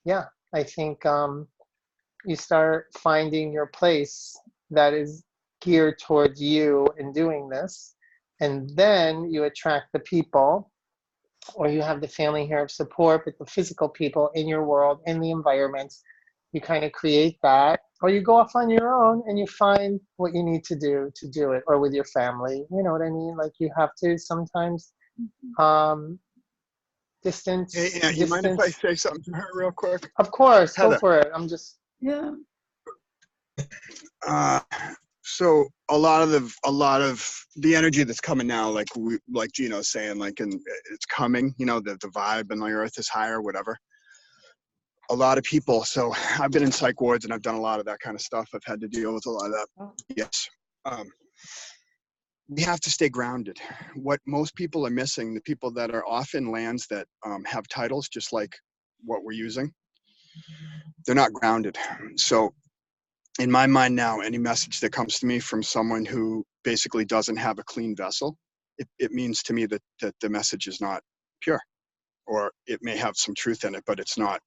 I think you start finding your place that is geared towards you in doing this. And then you attract the people, or you have the family here of support, but the physical people in your world, in the environments, you kind of create that, or you go off on your own and you find what you need to do it, or with your family. You know what I mean? Like you have to sometimes distance. Hey, you mind if I say something to her real quick? Of course, Heather. Go for it. I'm just. Yeah. So a lot of the energy that's coming now, like Gino's saying, like, and it's coming, the vibe and the earth is higher, whatever. A lot of people. So I've been in psych wards and I've done a lot of that kind of stuff. I've had to deal with a lot of that. Oh. Yes. We have to stay grounded. What most people are missing, the people that are off in lands that have titles, just like what we're using, they're not grounded. So in my mind now, any message that comes to me from someone who basically doesn't have a clean vessel, it means to me that the message is not pure, or it may have some truth in it, but it's not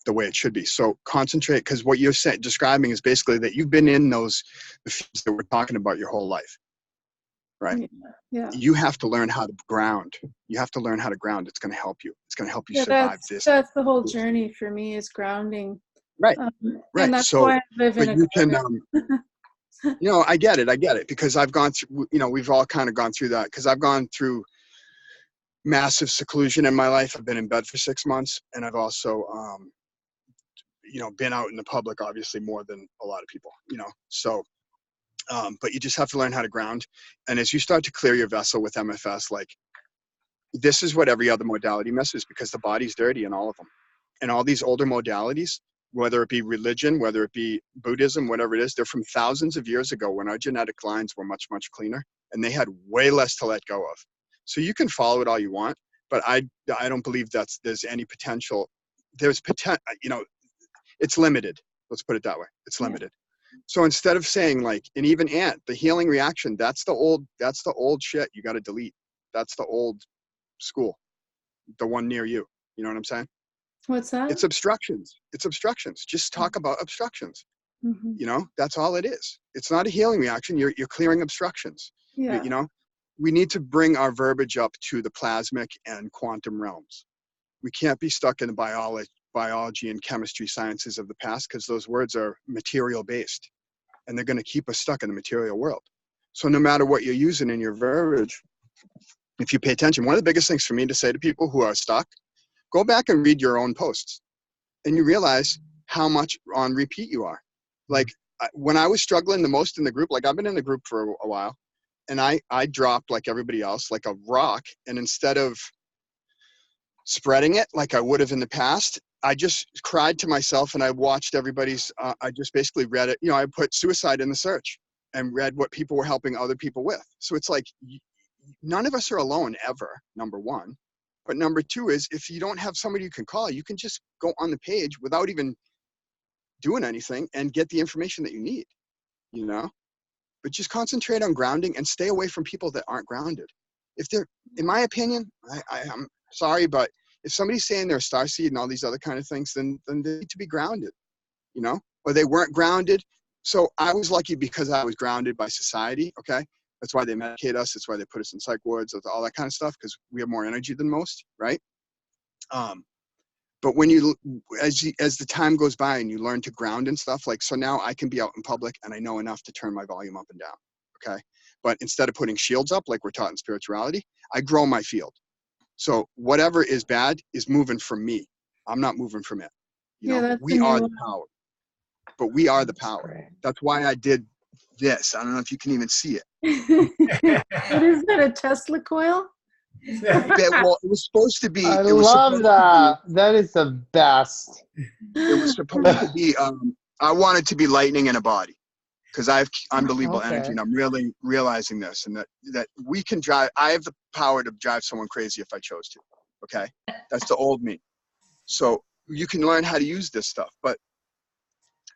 the way it should be. So concentrate, because what you're describing is basically that you've been in the fields that we're talking about your whole life, right? Yeah. You have to learn how to ground. You have to learn how to ground. It's going to help you. It's going to help you survive this. That's the whole journey for me, is grounding. Right. Right. And that's so, why I live in but a you can, garden. I get it, because I've gone through, we've all kind of gone through that, because I've gone through massive seclusion in my life. I've been in bed for 6 months, and I've also, been out in the public, obviously more than a lot of people, so, but you just have to learn how to ground. And as you start to clear your vessel with MFS, like, this is what every other modality misses, because the body's dirty in all of them. And all these older modalities, whether it be religion, whether it be Buddhism, whatever it is, they're from thousands of years ago when our genetic lines were much, much cleaner, and they had way less to let go of. So you can follow it all you want, but I don't believe there's any potential. There's potential, it's limited. Let's put it that way. It's limited. So instead of saying, like, and even the healing reaction, that's the old shit you got to delete. That's the old school, the one near you. You know what I'm saying? What's that? It's obstructions. It's obstructions. Just talk about obstructions. Mhm. You know, that's all it is. It's not a healing reaction. You're clearing obstructions. Yeah. You know, we need to bring our verbiage up to the plasmic and quantum realms. We can't be stuck in the biology and chemistry sciences of the past, because those words are material based and they're going to keep us stuck in the material world. So no matter what you're using in your verbiage, if you pay attention, one of the biggest things for me to say to people who are stuck, go back and read your own posts, and you realize how much on repeat you are. Like when I was struggling the most in the group, like I've been in the group for a while, and I dropped like everybody else, like a rock. And instead of spreading it like I would have in the past, I just cried to myself, and I watched everybody's, I just basically read it. You know, I put suicide in the search and read what people were helping other people with. So it's like, none of us are alone ever, number one. But number two is, if you don't have somebody you can call, you can just go on the page without even doing anything and get the information that you need, you know? But just concentrate on grounding and stay away from people that aren't grounded. If they're, in my opinion, I'm sorry, but if somebody's saying they're a starseed and all these other kind of things, then they need to be grounded, you know? Or they weren't grounded. So I was lucky because I was grounded by society, okay? That's why they medicate us. That's why they put us in psych wards, all that kind of stuff, because we have more energy than most, right? But when you, as the time goes by and you learn to ground and stuff, like, so now I can be out in public and I know enough to turn my volume up and down, okay? But instead of putting shields up like we're taught in spirituality, I grow my field. So whatever is bad is moving from me. I'm not moving from it. You know, that's we are the power. But we are the power. That's why I did this. I don't know if you can even see it. What is that, a Tesla coil? Well, it was supposed to be. I love that. That is the best. It was supposed to be. I wanted to be lightning in a body, because I have unbelievable energy, and I'm really realizing this, and that we can drive. I have the power to drive someone crazy if I chose to. Okay, that's the old me. So you can learn how to use this stuff, but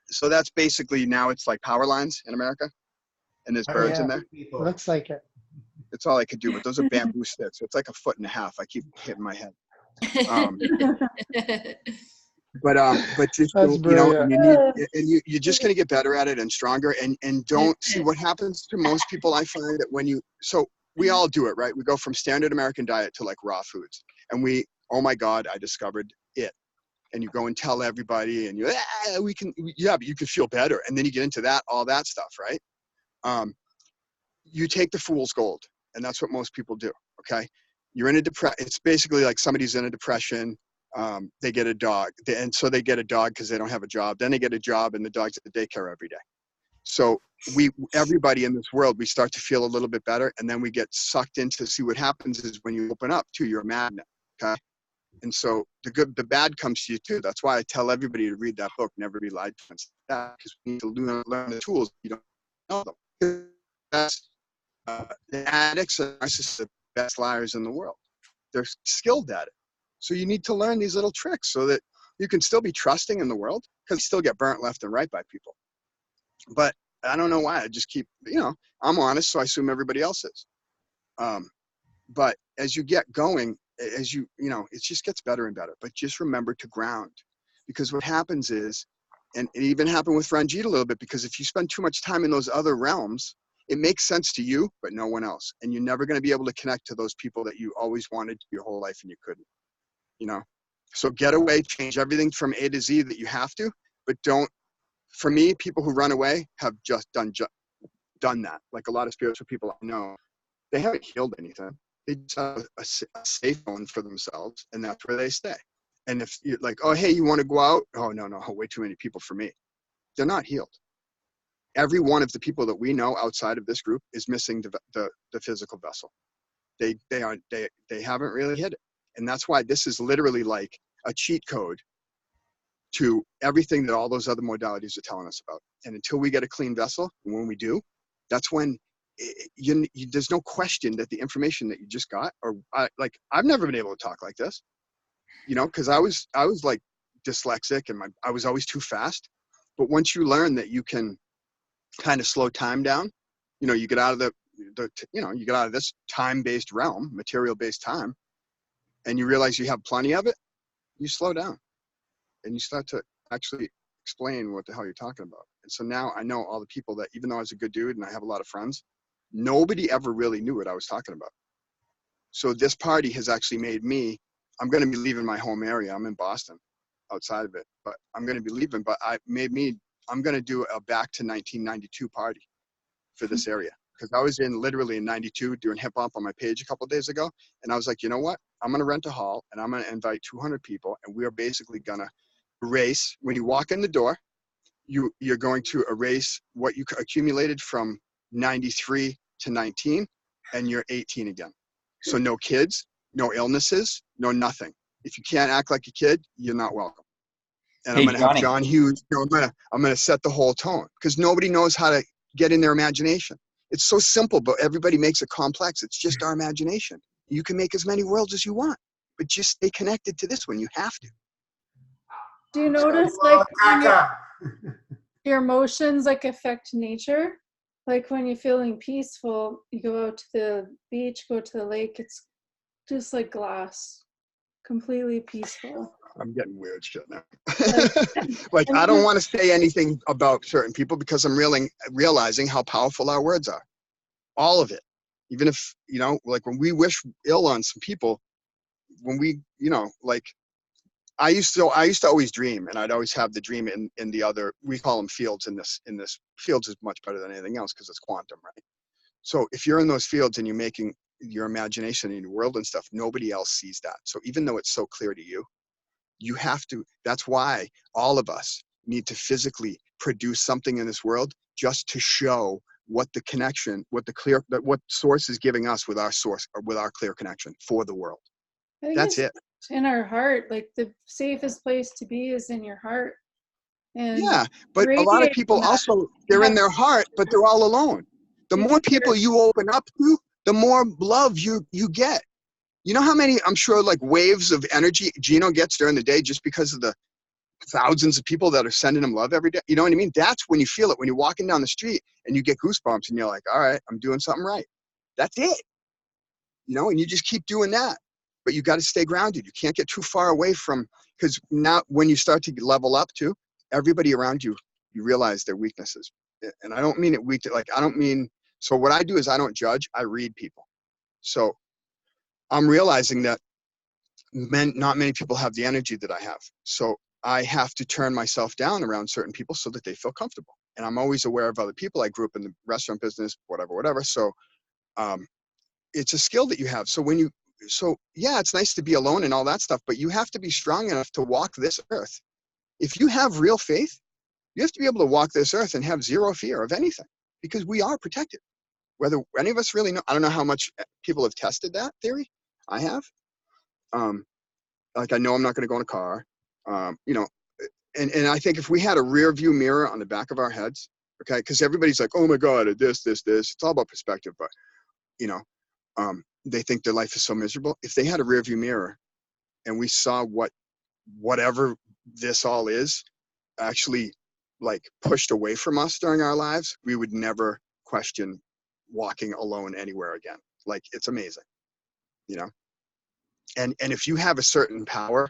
so that's basically, now it's like power lines in America, and there's birds in there. Looks like it. That's all I could do, but those are bamboo sticks. It's like 1.5 feet. I keep hitting my head. But just, you know, and you're just going to get better at it and stronger, and don't see what happens to most people. I find that when so we all do it, right? We go from standard American diet to like raw foods, and oh my God, I discovered it. And you go and tell everybody, and but you can feel better. And then you get into all that stuff, right? You take the fool's gold, and that's what most people do, okay? You're in a it's basically like somebody's in a depression, they get a dog, and so they get a dog because they don't have a job. Then they get a job, and the dog's at the daycare every day. So everybody in this world, we start to feel a little bit better, and then we get sucked into, see what happens is when you open up too, you're a magnet, okay? And so the bad comes to you too. That's why I tell everybody to read that book, Never Be Lied to, because we need to learn the tools. You don't know them. That's, the addicts and narcissists are the best liars in the world. They're skilled at it. So you need to learn these little tricks so that you can still be trusting in the world, because you still get burnt left and right by people. But I don't know why. I just keep, you know, I'm honest, so I assume everybody else is. But as you get going, you know, it just gets better and better. But just remember to ground, because what happens is, and it even happened with Ranjit a little bit, because if you spend too much time in those other realms, it makes sense to you, but no one else. And you're never going to be able to connect to those people that you always wanted your whole life and you couldn't, you know? So get away, change everything from A to Z that you have to, but don't, for me, people who run away have just done that. Like a lot of spiritual people I know, they haven't healed anything. They just have a safe zone for themselves, and that's where they stay. And if you're like, oh, hey, you want to go out? Oh, no, way too many people for me. They're not healed. Every one of the people that we know outside of this group is missing the physical vessel. They haven't really hit it. And that's why this is literally like a cheat code to everything that all those other modalities are telling us about. And until we get a clean vessel, and when we do, that's when there's no question that the information that you just got, or I've never been able to talk like this, you know, because I was like dyslexic, and I was always too fast. But once you learn that you can kind of slow time down, you know, you get out of you get out of this time-based realm, material-based time, and you realize you have plenty of it, you slow down and you start to actually explain what the hell you're talking about. And so now I know all the people that, even though I was a good dude and I have a lot of friends, nobody ever really knew what I was talking about. So this party has actually made me, I'm going to be leaving my home area. I'm in Boston, outside of it, but I'm going to be leaving, but I'm going to do a back to 1992 party for this area. Because I was literally in 92 doing hip hop on my page a couple of days ago. And I was like, you know what? I'm going to rent a hall and I'm going to invite 200 people. And we are basically going to erase, when you walk in the door, you're going to erase what you accumulated from 93 to 19, and you're 18 again. So no kids, no illnesses, no nothing. If you can't act like a kid, you're not welcome. And I'm going to have John Hughes, I'm going to set the whole tone, because nobody knows how to get in their imagination. It's so simple, but everybody makes it complex. It's just our imagination. You can make as many worlds as you want, but just stay connected to this one. You have to. Do you notice like your emotions like affect nature? Like when you're feeling peaceful, you go out to the beach, go to the lake, it's just like glass, completely peaceful. I'm getting weird shit now. Like, I don't want to say anything about certain people because I'm realizing how powerful our words are. All of it. Even if, like when we wish ill on some people, when we, like, I used to always dream, and I'd always have the dream in the other, we call them fields in this fields is much better than anything else because it's quantum, right? So if you're in those fields and you're making your imagination in your world and stuff, nobody else sees that. So even though it's so clear to you, you have to, that's why all of us need to physically produce something in this world just to show what the connection, what source is giving us with our source or with our clear connection for the world. That's it. In our heart, like the safest place to be is in your heart. And yeah, but a lot of people also, they're in their heart, but they're all alone. The more people you open up to, the more love you get. You know how many, I'm sure, like waves of energy Gino gets during the day just because of the thousands of people that are sending him love every day? You know what I mean? That's when you feel it, when you're walking down the street and you get goosebumps and you're like, all right, I'm doing something right. That's it. And you just keep doing that. But you got to stay grounded. You can't get too far away from, because now when you start to level up too, everybody around you, you realize their weaknesses. And I don't mean it weak, so what I do is I don't judge, I read people. So I'm realizing that not many people have the energy that I have. So I have to turn myself down around certain people so that they feel comfortable. And I'm always aware of other people. I grew up in the restaurant business, whatever. So it's a skill that you have. So yeah, it's nice to be alone and all that stuff, but you have to be strong enough to walk this earth. If you have real faith, you have to be able to walk this earth and have zero fear of anything, because we are protected. Whether any of us really know, I don't know how much people have tested that theory. I have. Like I know I'm not going to go in a car, and I think if we had a rear view mirror on the back of our heads, okay, because everybody's like, oh my God, this, it's all about perspective, but they think their life is so miserable. If they had a rear view mirror and we saw whatever this all is actually like pushed away from us during our lives, we would never question walking alone anywhere again. Like, it's amazing, and if you have a certain power,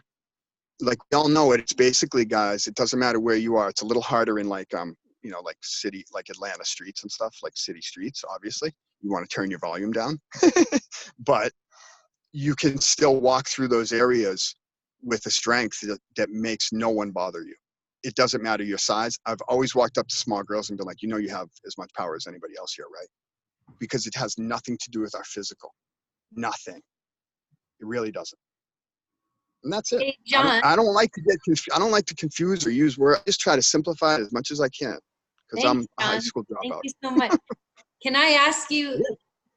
like we all know it, it's basically, guys, it doesn't matter where you are. It's a little harder in like like city, like Atlanta streets and stuff, like city streets. Obviously you want to turn your volume down, but you can still walk through those areas with a strength that makes no one bother you. It doesn't matter your size. I've always walked up to small girls and been like, you have as much power as anybody else here, right? Because it has nothing to do with our physical. Nothing. It really doesn't. And that's it. Hey, John. I don't like to confuse or use words. I just try to simplify it as much as I can, because I'm a high school dropout. Thank you so much. Can I ask you,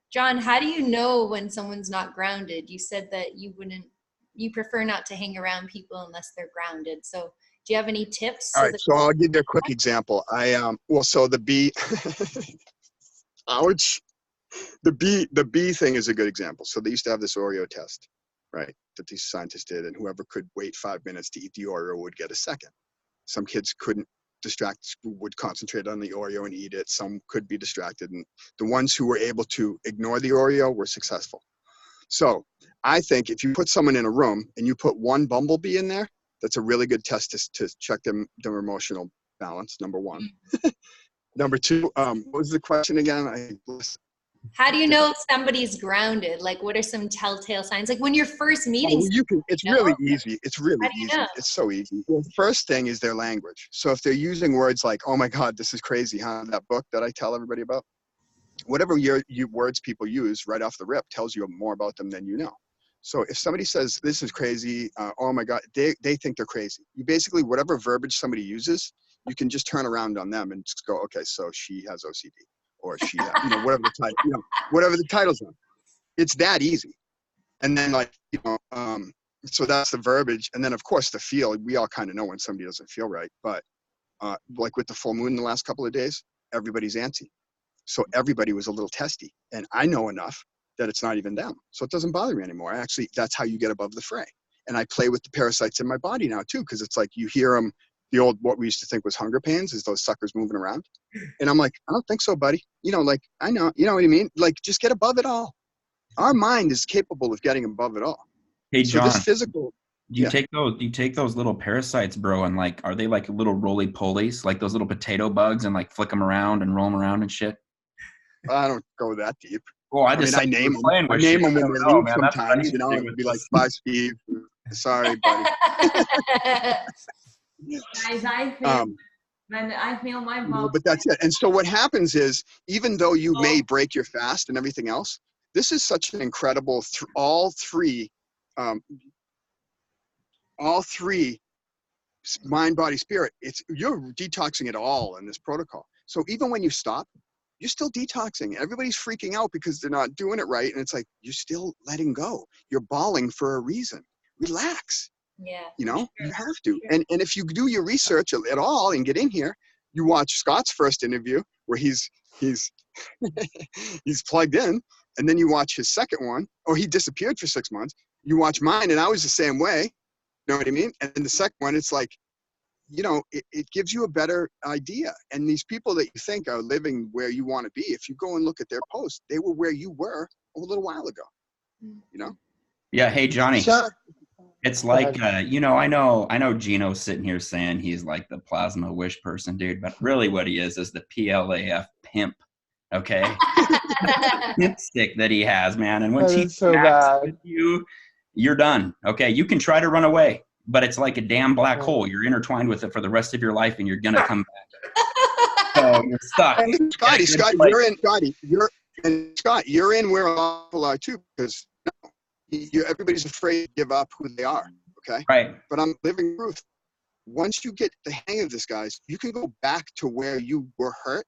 John, how do you know when someone's not grounded? You said that you prefer not to hang around people unless they're grounded. So do you have any tips? All right, so I'll give you a quick example. So the bee, ouch. The bee thing is a good example. So they used to have this Oreo test, right, that these scientists did, and whoever could wait 5 minutes to eat the Oreo would get a second. Some kids couldn't distracted would concentrate on the Oreo and eat it. Some could be distracted, and the ones who were able to ignore the Oreo were successful. So I think if you put someone in a room and you put one bumblebee in there, that's a really good test to check their emotional balance, number one. Number two, what was the question again? How do you know if somebody's grounded? Like, what are some telltale signs? Like when you're first meeting Oh, you can. It's really easy. It's really How do you easy. know? It's so easy. Well, the first thing is their language. So if they're using words like, "Oh my God, this is crazy," huh? That book that I tell everybody about, whatever words people use right off the rip tells you more about them than you know. So if somebody says, "This is crazy," "Oh my God," they think they're crazy. You basically, whatever verbiage somebody uses, you can just turn around on them and just go, "Okay, so she has OCD." Or she, whatever the title, whatever the title's on. It's that easy. And then so that's the verbiage. And then of course the feel, we all kind of know when somebody doesn't feel right, but like with the full moon the last couple of days, everybody's antsy. So everybody was a little testy, and I know enough that it's not even them. So it doesn't bother me anymore. That's how you get above the fray. And I play with the parasites in my body now too, because it's like you hear them, the old, what we used to think was hunger pains, is those suckers moving around. And I'm like, I don't think so, buddy. I know, you know what I mean? Like, just get above it all. Our mind is capable of getting above it all. Hey, So John, this physical, do you take those little parasites, bro, and like, are they like little roly-polies, like those little potato bugs, and like flick them around and roll them around and shit? I don't go that deep. Well, I name them. I name them when they leave sometimes, and be like, "Bye, Steve. Sorry, buddy." Guys, I feel when I feel my body. But that's it. And so what happens is, even though you may break your fast and everything else, this is such an incredible all three mind, body, spirit. You're detoxing it all in this protocol. So even when you stop, you're still detoxing. Everybody's freaking out because they're not doing it right, and it's like you're still letting go. You're bawling for a reason. Relax. Yeah. You have to. And if you do your research at all and get in here, you watch Scott's first interview where he's he's plugged in, and then you watch his second one, or he disappeared for 6 months. You watch mine, and I was the same way. You know what I mean? And then the second one, it's like, it gives you a better idea. And these people that you think are living where you want to be, if you go and look at their posts, they were where you were a little while ago. Yeah. Hey, Johnny. It's like, I know Gino's sitting here saying he's like the plasma wish person, dude, but really what he is the PLAF pimp. Okay. Pimp stick that he has, man. And once he's so with you, you're done. Okay. You can try to run away, but it's like a damn black hole. You're intertwined with it for the rest of your life, and you're going to come back. So you're stuck. Scott, you're in, Scott, you're in where a lot of people are too, because everybody's afraid to give up who they are. Okay. Right. But I'm living proof. Once you get the hang of this, guys, you can go back to where you were hurt,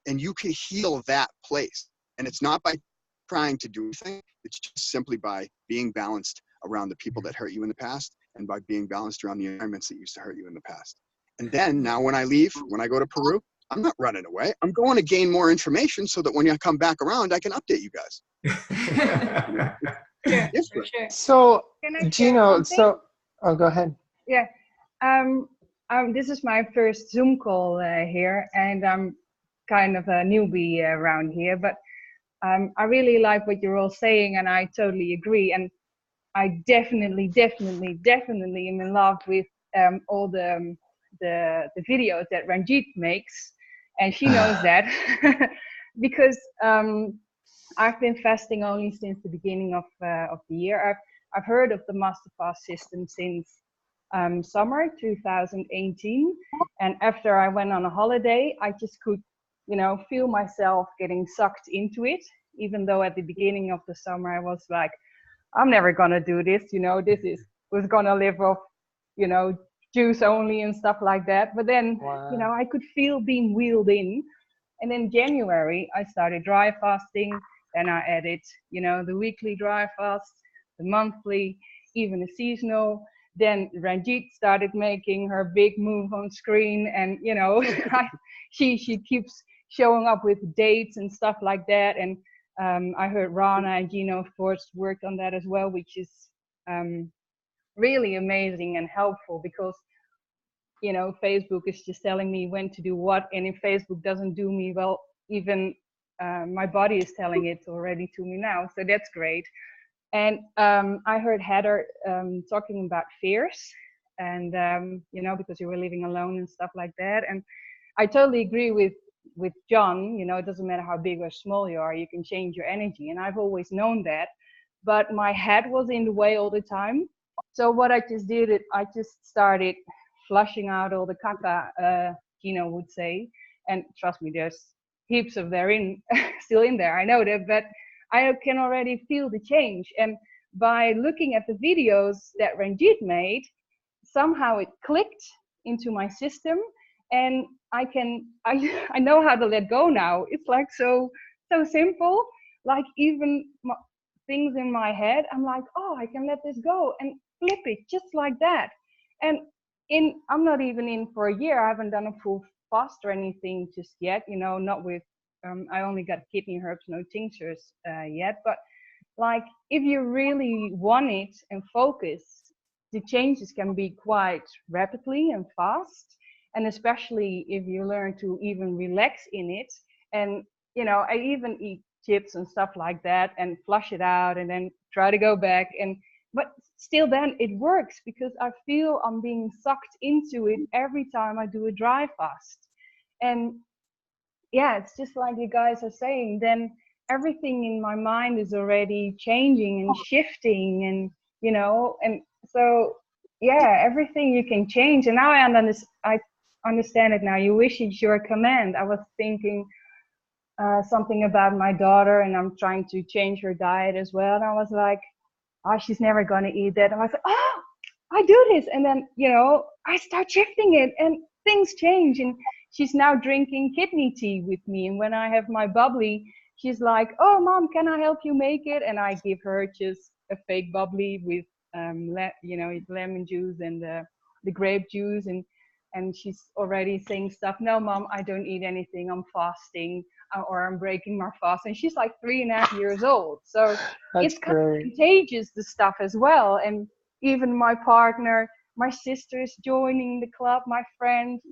and you can heal that place. And it's not by trying to do anything. It's just simply by being balanced around the people that hurt you in the past, and by being balanced around the environments that used to hurt you in the past. And then now when I leave, when I go to Peru, I'm not running away. I'm going to gain more information so that when I come back around, I can update you guys. For sure. So, Can I Gino, share something? go ahead. Yeah. This is my first Zoom call here, and I'm kind of a newbie around here, but I really like what you're all saying, and I totally agree. And I definitely am in love with all the videos that Ranjit makes, and she knows that because I've been fasting only since the beginning of the year. I've heard of the Master Fast system since summer 2018, and after I went on a holiday, I just could, feel myself getting sucked into it. Even though at the beginning of the summer I was like, I'm never gonna do this. Was gonna live off, juice only and stuff like that. But then, I could feel being wheeled in. And in January, I started dry fasting. Then I added, the weekly dry fast, the monthly, even the seasonal. Then Ranjit started making her big move on screen, and she keeps showing up with dates and stuff like that. And I heard Rana and Gino, of course, worked on that as well, which is really amazing and helpful, because you know, Facebook is just telling me when to do what, and if Facebook doesn't do me well, even my body is telling it already to me now. So that's great. And I heard Heather talking about fears, and you know, because you were living alone and stuff like that. And I totally agree with John. You know, it doesn't matter how big or small you are, you can change your energy. And I've always known that, but my head was in the way all the time. So what I just did, I just started flushing out all the caca, Gino would say. And trust me, there's heaps of therein still in there. I know that, but I can already feel the change. And by looking at the videos that Ranjit made, somehow it clicked into my system, and I know how to let go now. It's like so simple. Like even things in my head, I'm like, oh, I can let this go and flip it just like that. And I'm not even in for a year. I haven't done a full fast or anything just yet. You know, not with. I only got kidney herbs, no tinctures yet. But like, if you really want it and focus, the changes can be quite rapidly and fast. And especially if you learn to even relax in it. And, you know, I even eat chips and stuff like that and flush it out and then try to go back. But still then it works, because I feel I'm being sucked into it every time I do a dry fast. And yeah, it's just like you guys are saying, then everything in my mind is already changing and shifting, and, you know, and so, yeah, everything you can change. And now I understand it now. You wish it's your command. I was thinking something about my daughter, and I'm trying to change her diet as well. And I was like, oh, she's never going to eat that. And I was like, oh, I do this. And then, you know, I start shifting it and things change. And she's now drinking kidney tea with me. And when I have my bubbly, she's like, oh, Mom, can I help you make it? And I give her just a fake bubbly with, you know, lemon juice and the grape juice. And she's already saying stuff. No, Mom, I don't eat anything. I'm fasting, or I'm breaking my fast. And she's like 3.5 years old. So it's kind of contagious, the stuff as well. And even my partner, my sister is joining the club. My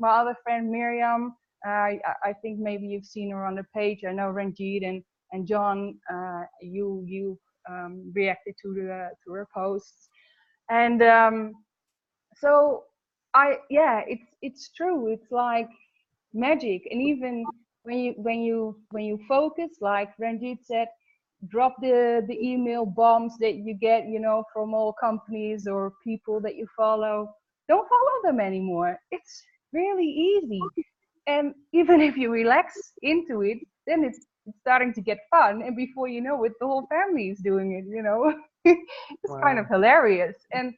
other friend Miriam, I think maybe you've seen her on the page. I know Ranjit and John, you reacted to her posts. And so it's true. It's like magic. And even when you focus, like Ranjit said, drop the email bombs that you get, you know, from all companies or people that you follow. Don't follow them anymore. It's really easy. And even if you relax into it, then it's starting to get fun. And before you know it, the whole family is doing it, you know. It's kind of hilarious. And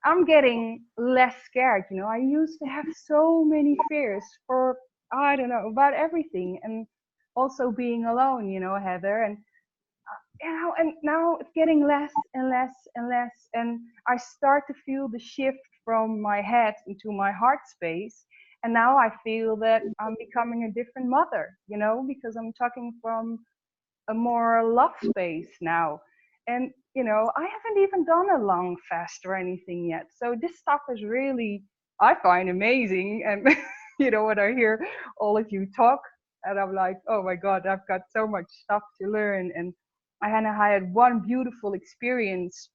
I'm getting less scared, you know. I used to have so many fears for, I don't know, about everything. And also being alone, you know, Heather. And you know, and now it's getting less and less and less. And I start to feel the shift from my head into my heart space. And now I feel that I'm becoming a different mother, you know, because I'm talking from a more love space now. And, you know, I haven't even done a long fast or anything yet. So this stuff is really, I find amazing. And, you know, when I hear all of you talk, and I'm like, oh my God, I've got so much stuff to learn. And I had one beautiful experience,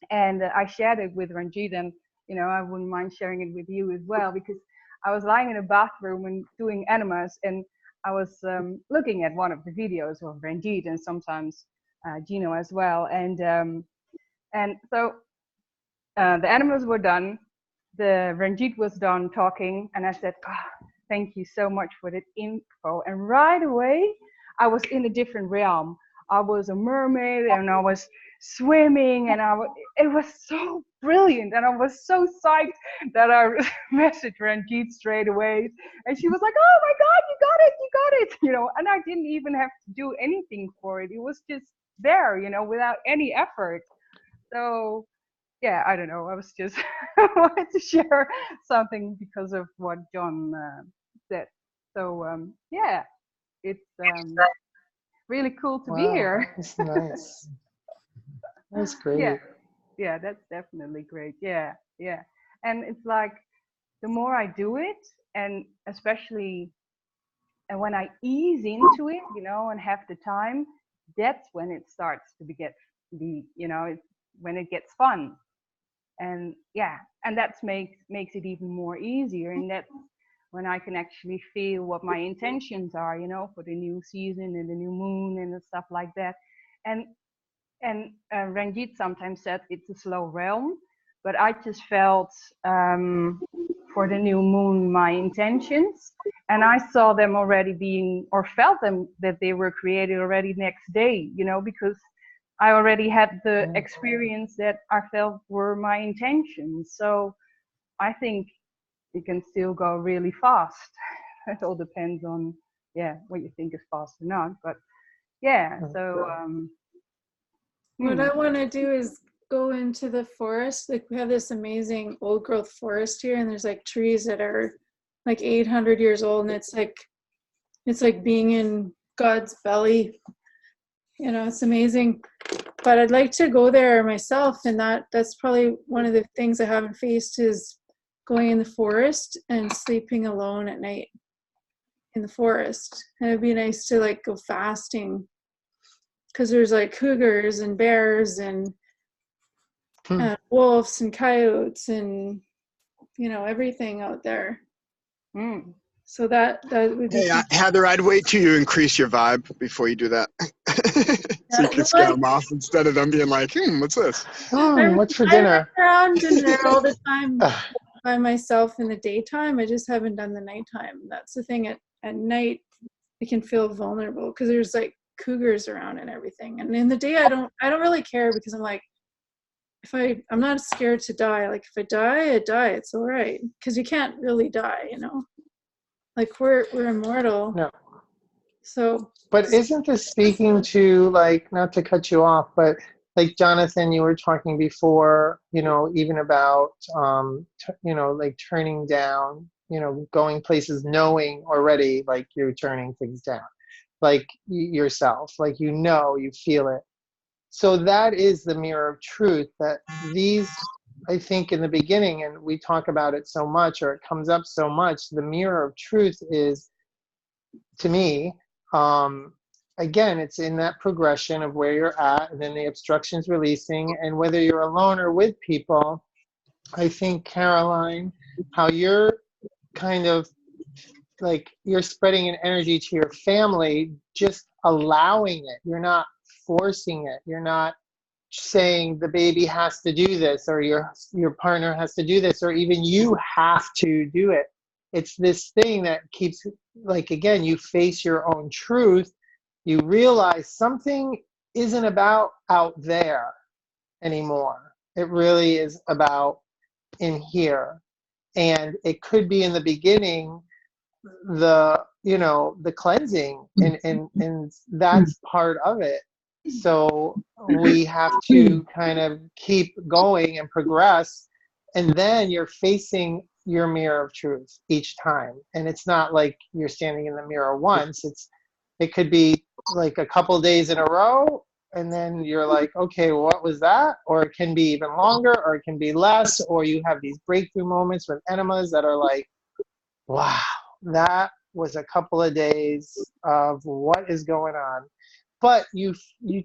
and I shared it with Ranjit, and, you know, I wouldn't mind sharing it with you as well, because I was lying in a bathroom and doing enemas, and I was looking at one of the videos of Ranjit and sometimes Gino as well. And so the enemas were done, the Ranjit was done talking, and I said, oh, thank you so much for that info. And right away, I was in a different realm. I was a mermaid and I was swimming, and it was so brilliant, and I was so psyched that I messaged Ranjit straight away, and she was like, oh my God, you got it, you know. And I didn't even have to do anything for it. It was just there, you know, without any effort. So yeah, I don't know, I was just wanted to share something because of what John said. So yeah, it's really cool to be here. That's nice. That's great. Yeah, that's definitely great. Yeah. And it's like, the more I do it, and especially and when I ease into it, you know, and have the time, that's when it starts to when it gets fun. And yeah, and that makes it even more easier. And that's when I can actually feel what my intentions are, you know, for the new season and the new moon and stuff like that. And Ranjit sometimes said it's a slow realm, but I just felt for the new moon my intentions, and I saw them already felt them that they were created already next day, you know, because I already had the experience that I felt were my intentions. So I think it can still go really fast. It all depends on what you think is fast or not. But yeah, so what I want to do is go into the forest. Like we have this amazing old growth forest here, and there's like trees that are like 800 years old, and it's like being in God's belly. You know, it's amazing. But I'd like to go there myself, and that's probably one of the things I haven't faced is going in the forest and sleeping alone at night in the forest. And it'd be nice to like go fasting, because there's like cougars and bears and wolves and coyotes and, you know, everything out there. So that would be. Hey, Heather, I'd wait till you increase your vibe before you do that. So you can scare them off instead of them being like, what's this? What's for dinner? I'm around in there all the time by myself in the daytime. I just haven't done the nighttime. That's the thing. At night, you can feel vulnerable because there's like cougars around and everything. And in the day, I don't really care, because I'm like, I'm not scared to die. Like if I die, it's all right, because you can't really die, you know. Like we're immortal. No. So. But isn't this speaking to, like, not to cut you off, but like Jonathan, you were talking before, you know, even about, you know, like turning down, you know, going places knowing already like you're turning things down, like yourself, like, you know, you feel it. So that is the mirror of truth that these, I think in the beginning, and we talk about it so much, or it comes up so much, the mirror of truth is, to me, again, it's in that progression of where you're at, and then the obstructions releasing, and whether you're alone or with people. I think, Caroline, how you're kind of like, you're spreading an energy to your family, just allowing it. You're not forcing it. You're not saying the baby has to do this, or your partner has to do this, or even you have to do it. It's this thing that keeps, like, again, you face your own truth. You realize something isn't about out there anymore. It really is about in here. And it could be in the beginning, the cleansing, and that's part of it. So we have to kind of keep going and progress. And then you're facing your mirror of truth each time. And it's not like you're standing in the mirror once. It could be like a couple of days in a row, and then you're like, okay, what was that? Or it can be even longer, or it can be less, or you have these breakthrough moments with enemas that are like, wow, that was a couple of days of what is going on. But you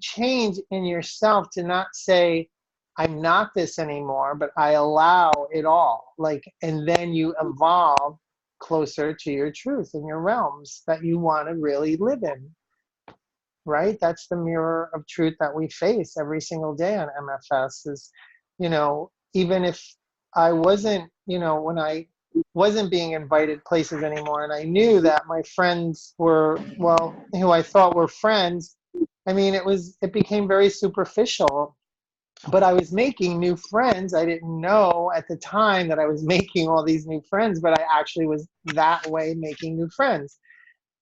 change in yourself to not say, I'm not this anymore, but I allow it all. Like, and then you evolve closer to your truth and your realms that you want to really live in. Right? That's the mirror of truth that we face every single day on MFS is, you know, even if I wasn't, you know, when I wasn't being invited places anymore, and I knew that my friends were, well, who I thought were friends, I mean, it became very superficial, but I was making new friends. I didn't know at the time that I was making all these new friends, but I actually was that way making new friends.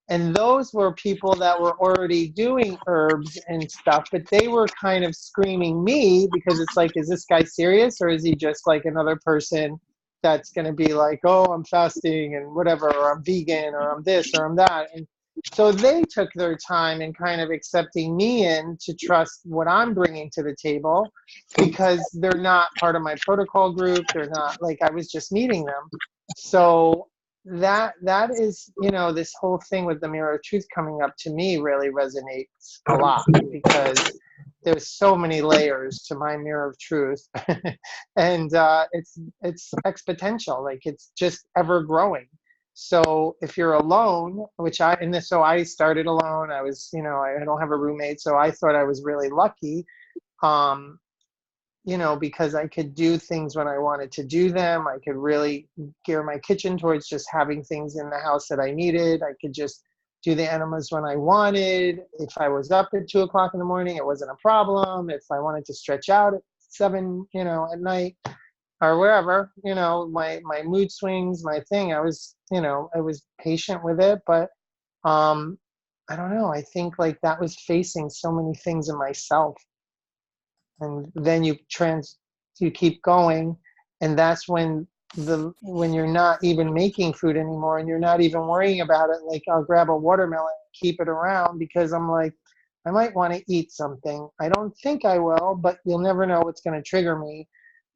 And those were people that were already doing herbs and stuff, but they were kind of screaming me, because it's like, is this guy serious, or is he just like another person that's going to be like, oh, I'm fasting and whatever, or I'm vegan, or I'm this, or I'm that. And so they took their time in kind of accepting me in to trust what I'm bringing to the table, because they're not part of my protocol group. They're not, like, I was just meeting them. So that is, you know, this whole thing with the mirror of truth coming up to me really resonates a lot, because there's so many layers to my mirror of truth. And it's exponential, like it's just ever growing. So if you're alone, so I started alone, I was, you know, I don't have a roommate, so I thought I was really lucky, you know, because I could do things when I wanted to do them. I could really gear my kitchen towards just having things in the house that I needed. I could just do the enemas when I wanted. If I was up at 2 o'clock in the morning, it wasn't a problem. If I wanted to stretch out at 7, you know, at night or wherever, you know, my mood swings, my thing, I was, you know, I was patient with it. But I don't know, I think like that was facing so many things in myself. And then you keep going, and that's when you're not even making food anymore and you're not even worrying about it. Like, I'll grab a watermelon and keep it around because I'm like, I might want to eat something. I don't think I will, but you'll never know what's going to trigger me,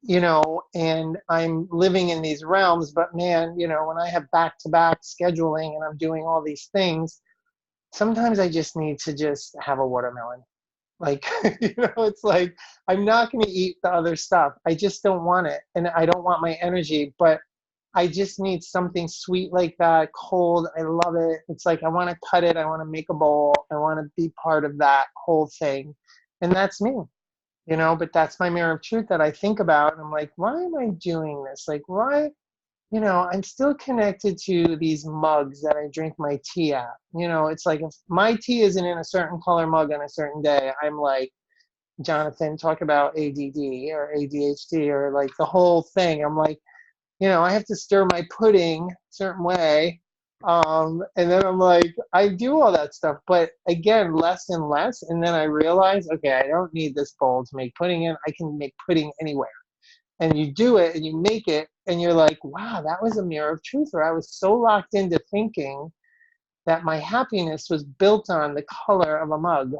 you know. And I'm living in these realms, but man, you know, when I have back-to-back scheduling and I'm doing all these things, sometimes I just need to just have a watermelon. Like, you know, it's like, I'm not going to eat the other stuff. I just don't want it. And I don't want my energy, but I just need something sweet like that, cold. I love it. It's like, I want to cut it. I want to make a bowl. I want to be part of that whole thing. And that's me, you know, but that's my mirror of truth that I think about. And I'm like, why am I doing this? Like, why? You know, I'm still connected to these mugs that I drink my tea at. You know, it's like if my tea isn't in a certain color mug on a certain day, I'm like, Jonathan, talk about ADD or ADHD or like the whole thing. I'm like, you know, I have to stir my pudding a certain way. And then I'm like, I do all that stuff. But again, less and less. And then I realize, okay, I don't need this bowl to make pudding in. I can make pudding anywhere. And you do it and you make it and you're like, wow, that was a mirror of truth. Or I was so locked into thinking that my happiness was built on the color of a mug,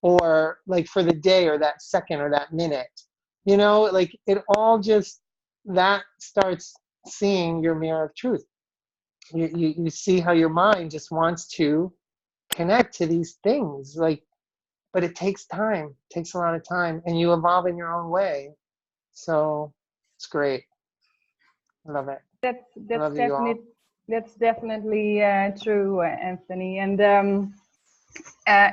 or like for the day or that second or that minute, you know, like it all just, that starts seeing your mirror of truth. You see how your mind just wants to connect to these things, like, but it takes time, it takes a lot of time, and you evolve in your own way. So it's great. I love it. That's definitely true, Anthony. And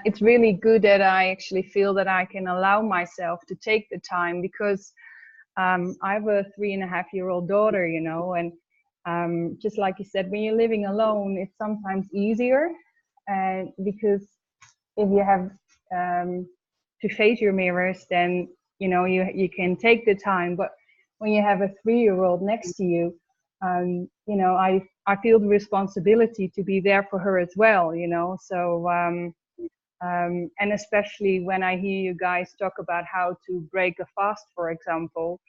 it's really good that I actually feel that I can allow myself to take the time, because I have a 3.5-year-old daughter, you know, and just like you said, when you're living alone, it's sometimes easier, and because if you have to face your mirrors, then you know you can take the time. But when you have a 3-year-old next to you, you know, I feel the responsibility to be there for her as well, you know. So and especially when I hear you guys talk about how to break a fast, for example,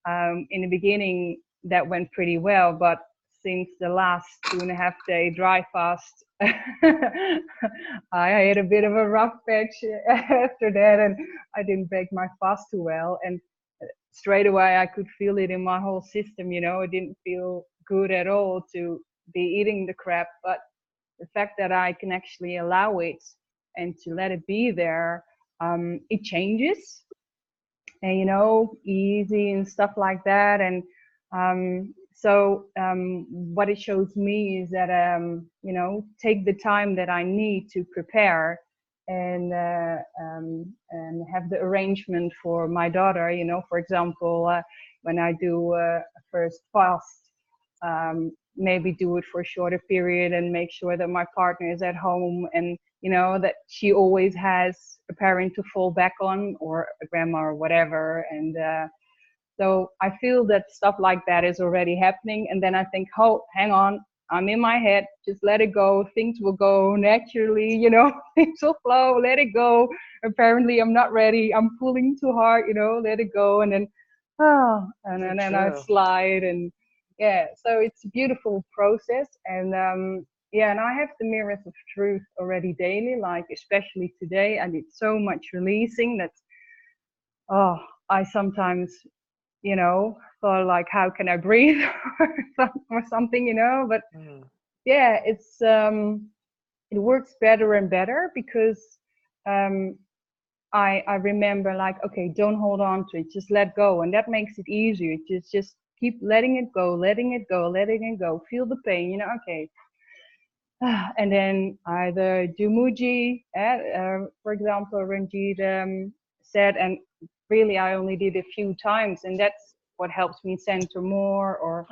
in the beginning that went pretty well, but since the last 2.5-day dry fast, I had a bit of a rough patch after that, and I didn't break my fast too well. And straight away I could feel it in my whole system, you know. It didn't feel good at all to be eating the crap, but the fact that I can actually allow it and to let it be there, it changes, and you know, easy and stuff like that. And so what it shows me is that you know, take the time that I need to prepare and have the arrangement for my daughter, you know. For example, when I do a first fast, maybe do it for a shorter period and make sure that my partner is at home, and you know, that she always has a parent to fall back on, or a grandma or whatever. And so I feel that stuff like that is already happening, and then I think, oh, hang on, I'm in my head, just let it go, things will go naturally, you know. Things will flow, let it go. Apparently I'm not ready, I'm pulling too hard, you know, let it go. And then and then I slide, and yeah, so it's a beautiful process. And yeah, and I have the mirrors of truth already daily, like especially today I did so much releasing that I sometimes, you know, thought like, how can I breathe or something, you know? But yeah, it works better and better because I remember like, okay, don't hold on to it, just let go, and that makes it easier. Just keep letting it go, letting it go, letting it go. Feel the pain, you know? Okay. And then either do Muji, for example, Ranjit said, and really I only did a few times, and that's what helps me center more. Or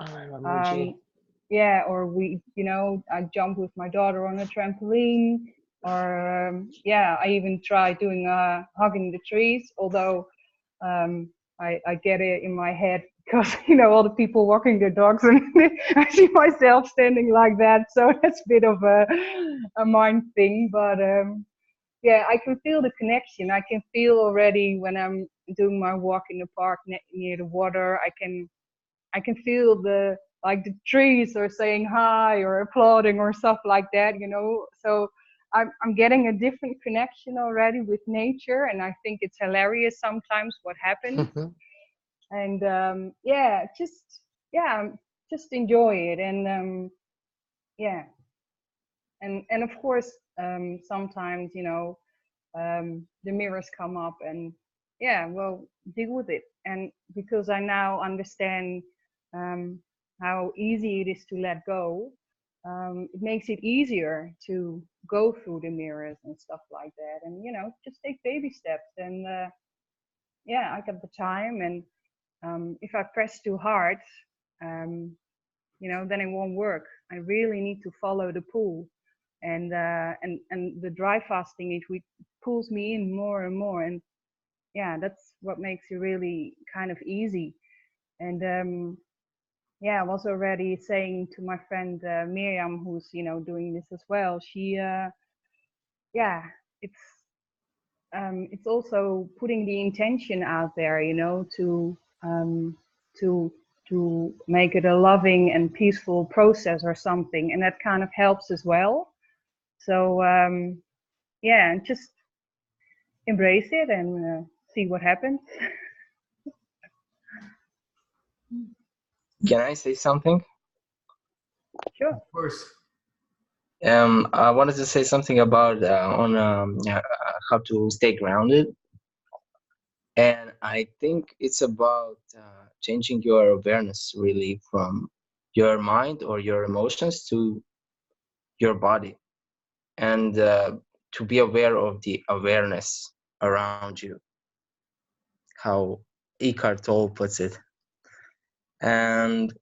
yeah, or we, you know, I jump with my daughter on a trampoline, or yeah, I even try doing hugging the trees, although I get it in my head because, you know, all the people walking their dogs, and I see myself standing like that, so that's a bit of a mind thing. But yeah, I can feel the connection. I can feel already when I'm doing my walk in the park near the water. I can feel the trees are saying hi or applauding or stuff like that, you know. So I'm getting a different connection already with nature, and I think it's hilarious sometimes what happens. And yeah, just enjoy it, and yeah, and of course sometimes, you know, the mirrors come up, and yeah, well, deal with it. And because I now understand how easy it is to let go, it makes it easier to go through the mirrors and stuff like that, and, you know, just take baby steps. And yeah, I got the time, and if I press too hard, you know, then it won't work. I really need to follow the pull, and the dry fasting, it pulls me in more and more, and yeah, that's what makes it really kind of easy. And yeah, I was already saying to my friend Miriam, who's, you know, doing this as well. She yeah, it's also putting the intention out there, you know, to make it a loving and peaceful process or something, and that kind of helps as well. So yeah, and just embrace it and see what happens. Can I say something? Sure. Of course. I wanted to say something about how to stay grounded, and I think it's about changing your awareness really from your mind or your emotions to your body, and to be aware of the awareness around you, how Eckhart Tolle puts it. And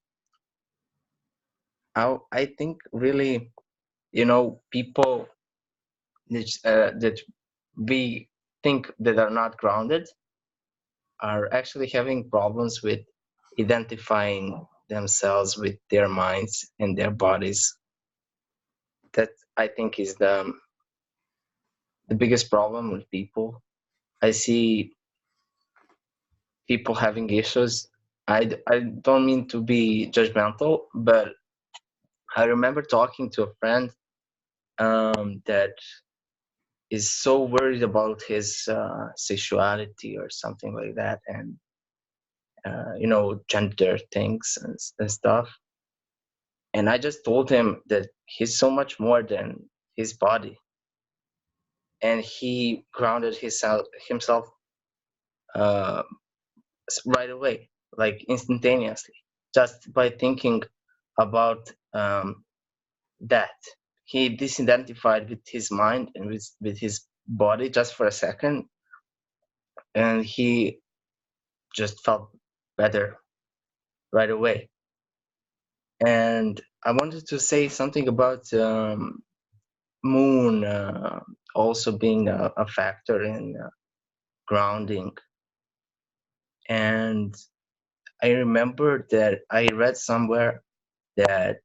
I think really, you know, people that we think that are not grounded are actually having problems with identifying themselves with their minds and their bodies. That, I think, is the biggest problem with people. I see people having issues. I don't mean to be judgmental, but I remember talking to a friend that is so worried about his sexuality or something like that, and you know, gender things and stuff. And I just told him that he's so much more than his body, and he grounded himself right away, like instantaneously, just by thinking about that. He disidentified with his mind and with his body just for a second, and he just felt better right away. And I wanted to say something about moon also being a factor in grounding. And I remember that I read somewhere that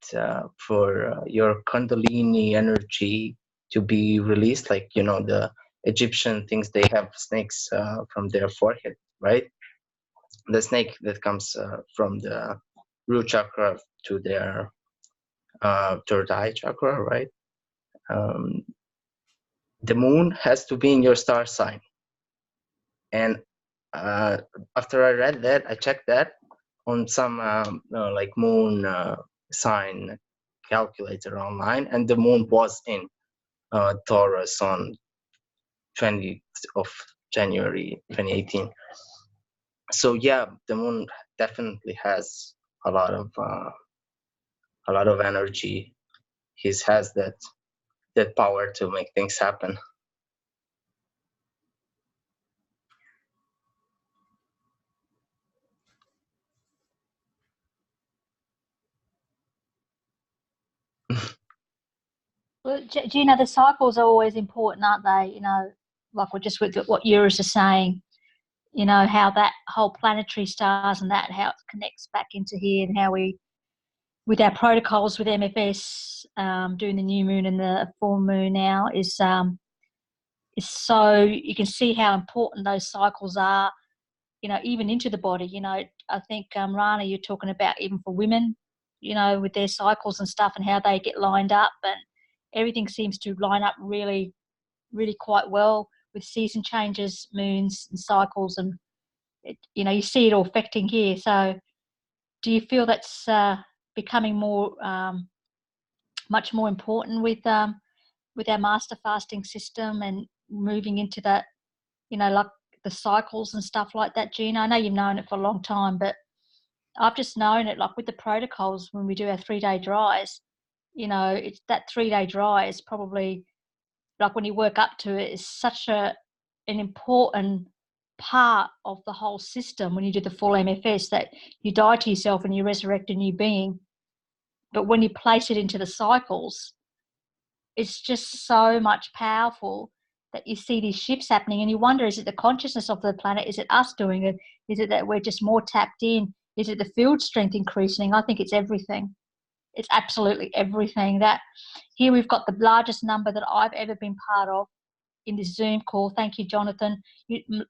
for your Kundalini energy to be released, like, you know, the Egyptian things, they have snakes from their forehead, right? The snake that comes from the root chakra to their third eye chakra, right? The moon has to be in your star sign. And after I read that, I checked that. on some like moon sign calculator online, and the moon was in Taurus on 20th of January 2018. So yeah, the moon definitely has a lot of energy. He has that power to make things happen. Well, Gina, the cycles are always important, aren't they? You know, like with what Eurus is saying, you know, how that whole planetary stars and that, how it connects back into here, and how we, with our protocols with MFS, doing the new moon and the full moon now is so, you can see how important those cycles are, you know, even into the body. You know, I think, Rana, you're talking about even for women, you know, with their cycles and stuff and how they get lined up, and everything seems to line up really, really quite well with season changes, moons and cycles, and you know, you see it all affecting here. So do you feel that's becoming more, much more important with our master fasting system and moving into that, you know, like the cycles and stuff like that, Gina? I know you've known it for a long time, but I've just known it, like with the protocols when we do our 3-day dries, you know, it's that 3-day dry is probably, like when you work up to it, is such an important part of the whole system when you do the full MFS, that you die to yourself and you resurrect a new being. But when you place it into the cycles, it's just so much powerful that you see these shifts happening, and you wonder, is it the consciousness of the planet? Is it us doing it? Is it that we're just more tapped in? Is it the field strength increasing? I think it's everything. It's absolutely everything. That here we've got the largest number that I've ever been part of in this Zoom call. Thank you, Jonathan.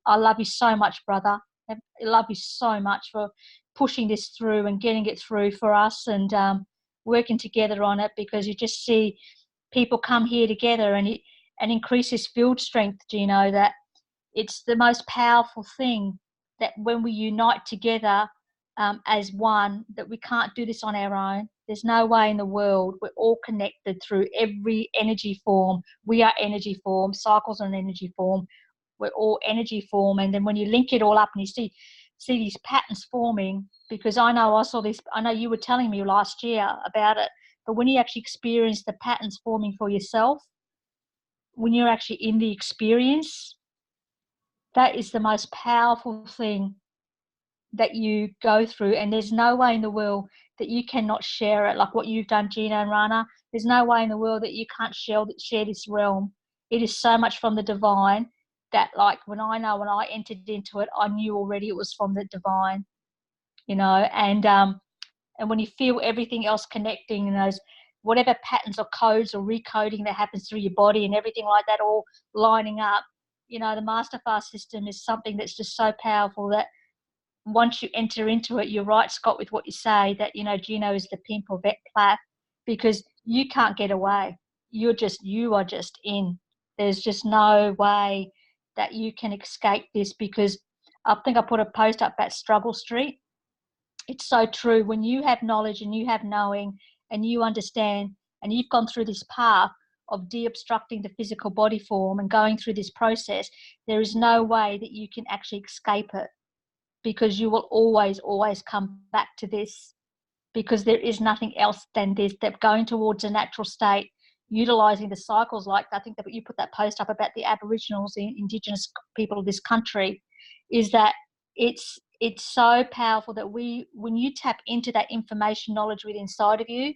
I love you so much, brother. I love you so much for pushing this through and getting it through for us, and working together on it, because you just see people come here together and increase this field strength, Gino, that it's the most powerful thing, that when we unite together as one, that we can't do this on our own. There's no way in the world. We're all connected through every energy form. We are energy form. Cycles are an energy form. We're all energy form. And then when you link it all up and you see these patterns forming, because I know I saw this, I know you were telling me last year about it, but when you actually experience the patterns forming for yourself, when you're actually in the experience, that is the most powerful thing that you go through. And there's no way in the world that you cannot share it, like what you've done, Gina and Rana. There's no way in the world that you can't share this realm. It is so much from the divine that, like, when I entered into it, I knew already it was from the divine, you know. And when you feel everything else connecting, and those whatever patterns or codes or recoding that happens through your body and everything like that all lining up, you know, the Master Fast system is something that's just so powerful that once you enter into it, you're right, Scott, with what you say, that, you know, Gino is the pimp or vet plath, because you can't get away. You are just in. There's just no way that you can escape this, because I think I put a post up at Struggle Street. It's so true. When you have knowledge and you have knowing and you understand and you've gone through this path of de-obstructing the physical body form and going through this process, there is no way that you can actually escape it, because you will always, always come back to this, because there is nothing else than this, that going towards a natural state, utilising the cycles, like I think that you put that post up about the Aboriginals, the Indigenous people of this country, is that it's so powerful that when you tap into that information knowledge within inside of you,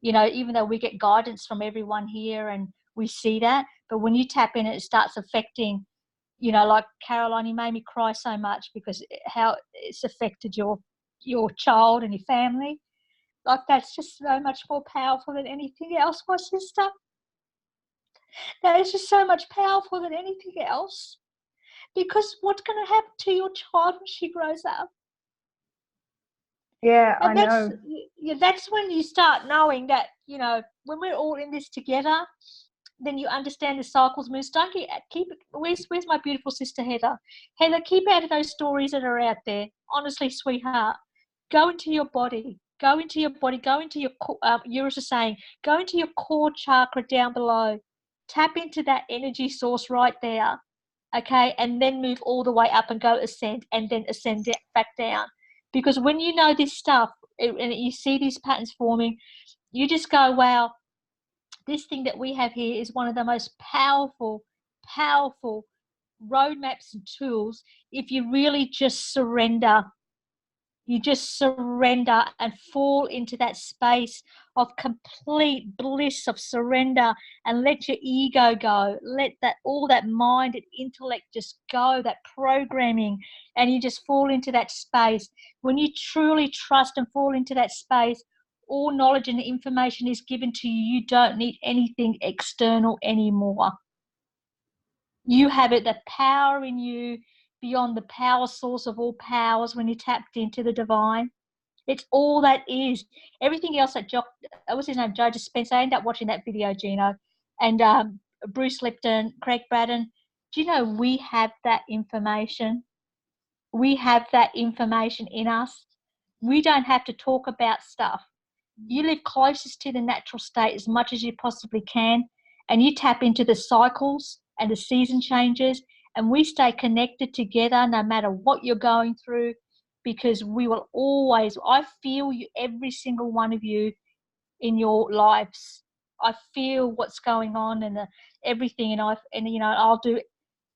you know, even though we get guidance from everyone here and we see that, but when you tap in, it starts affecting, you know, like Caroline, you made me cry so much because how it's affected your child and your family. Like, that's just so much more powerful than anything else, my sister. That is just so much powerful than anything else. Because what's going to happen to your child when she grows up? Yeah, And I know. that's when you start knowing that, you know, when we're all in this together, then you understand the cycles, moves. Don't keep where's my beautiful sister Heather? Heather, keep out of those stories that are out there. Honestly, sweetheart, Go into your body. Go into your body. Go into your, Eurus is saying, go into your core chakra down below. Tap into that energy source right there. Okay, and then move all the way up and go ascend, and then ascend back down. Because when you know this stuff and you see these patterns forming, you just go, wow, this thing that we have here is one of the most powerful roadmaps and tools if you really just surrender. You just surrender and fall into that space of complete bliss of surrender, and let your ego go. Let that, all that mind and intellect just go, that programming, and you just fall into that space. When you truly trust and fall into that space, all knowledge and information is given to you. You don't need anything external anymore. You have it, the power in you beyond the power source of all powers when you tapped into the divine. It's all that is. Everything else that what's his name, Joe Dispenza, I ended up watching that video, Gino, and Bruce Lipton, Craig Braddon. Do you know we have that information? We have that information in us. We don't have to talk about stuff. You live closest to the natural state as much as you possibly can, and you tap into the cycles and the season changes, and we stay connected together no matter what you're going through, because we will always, I feel you, every single one of you in your lives. I feel what's going on and everything, and I'll do,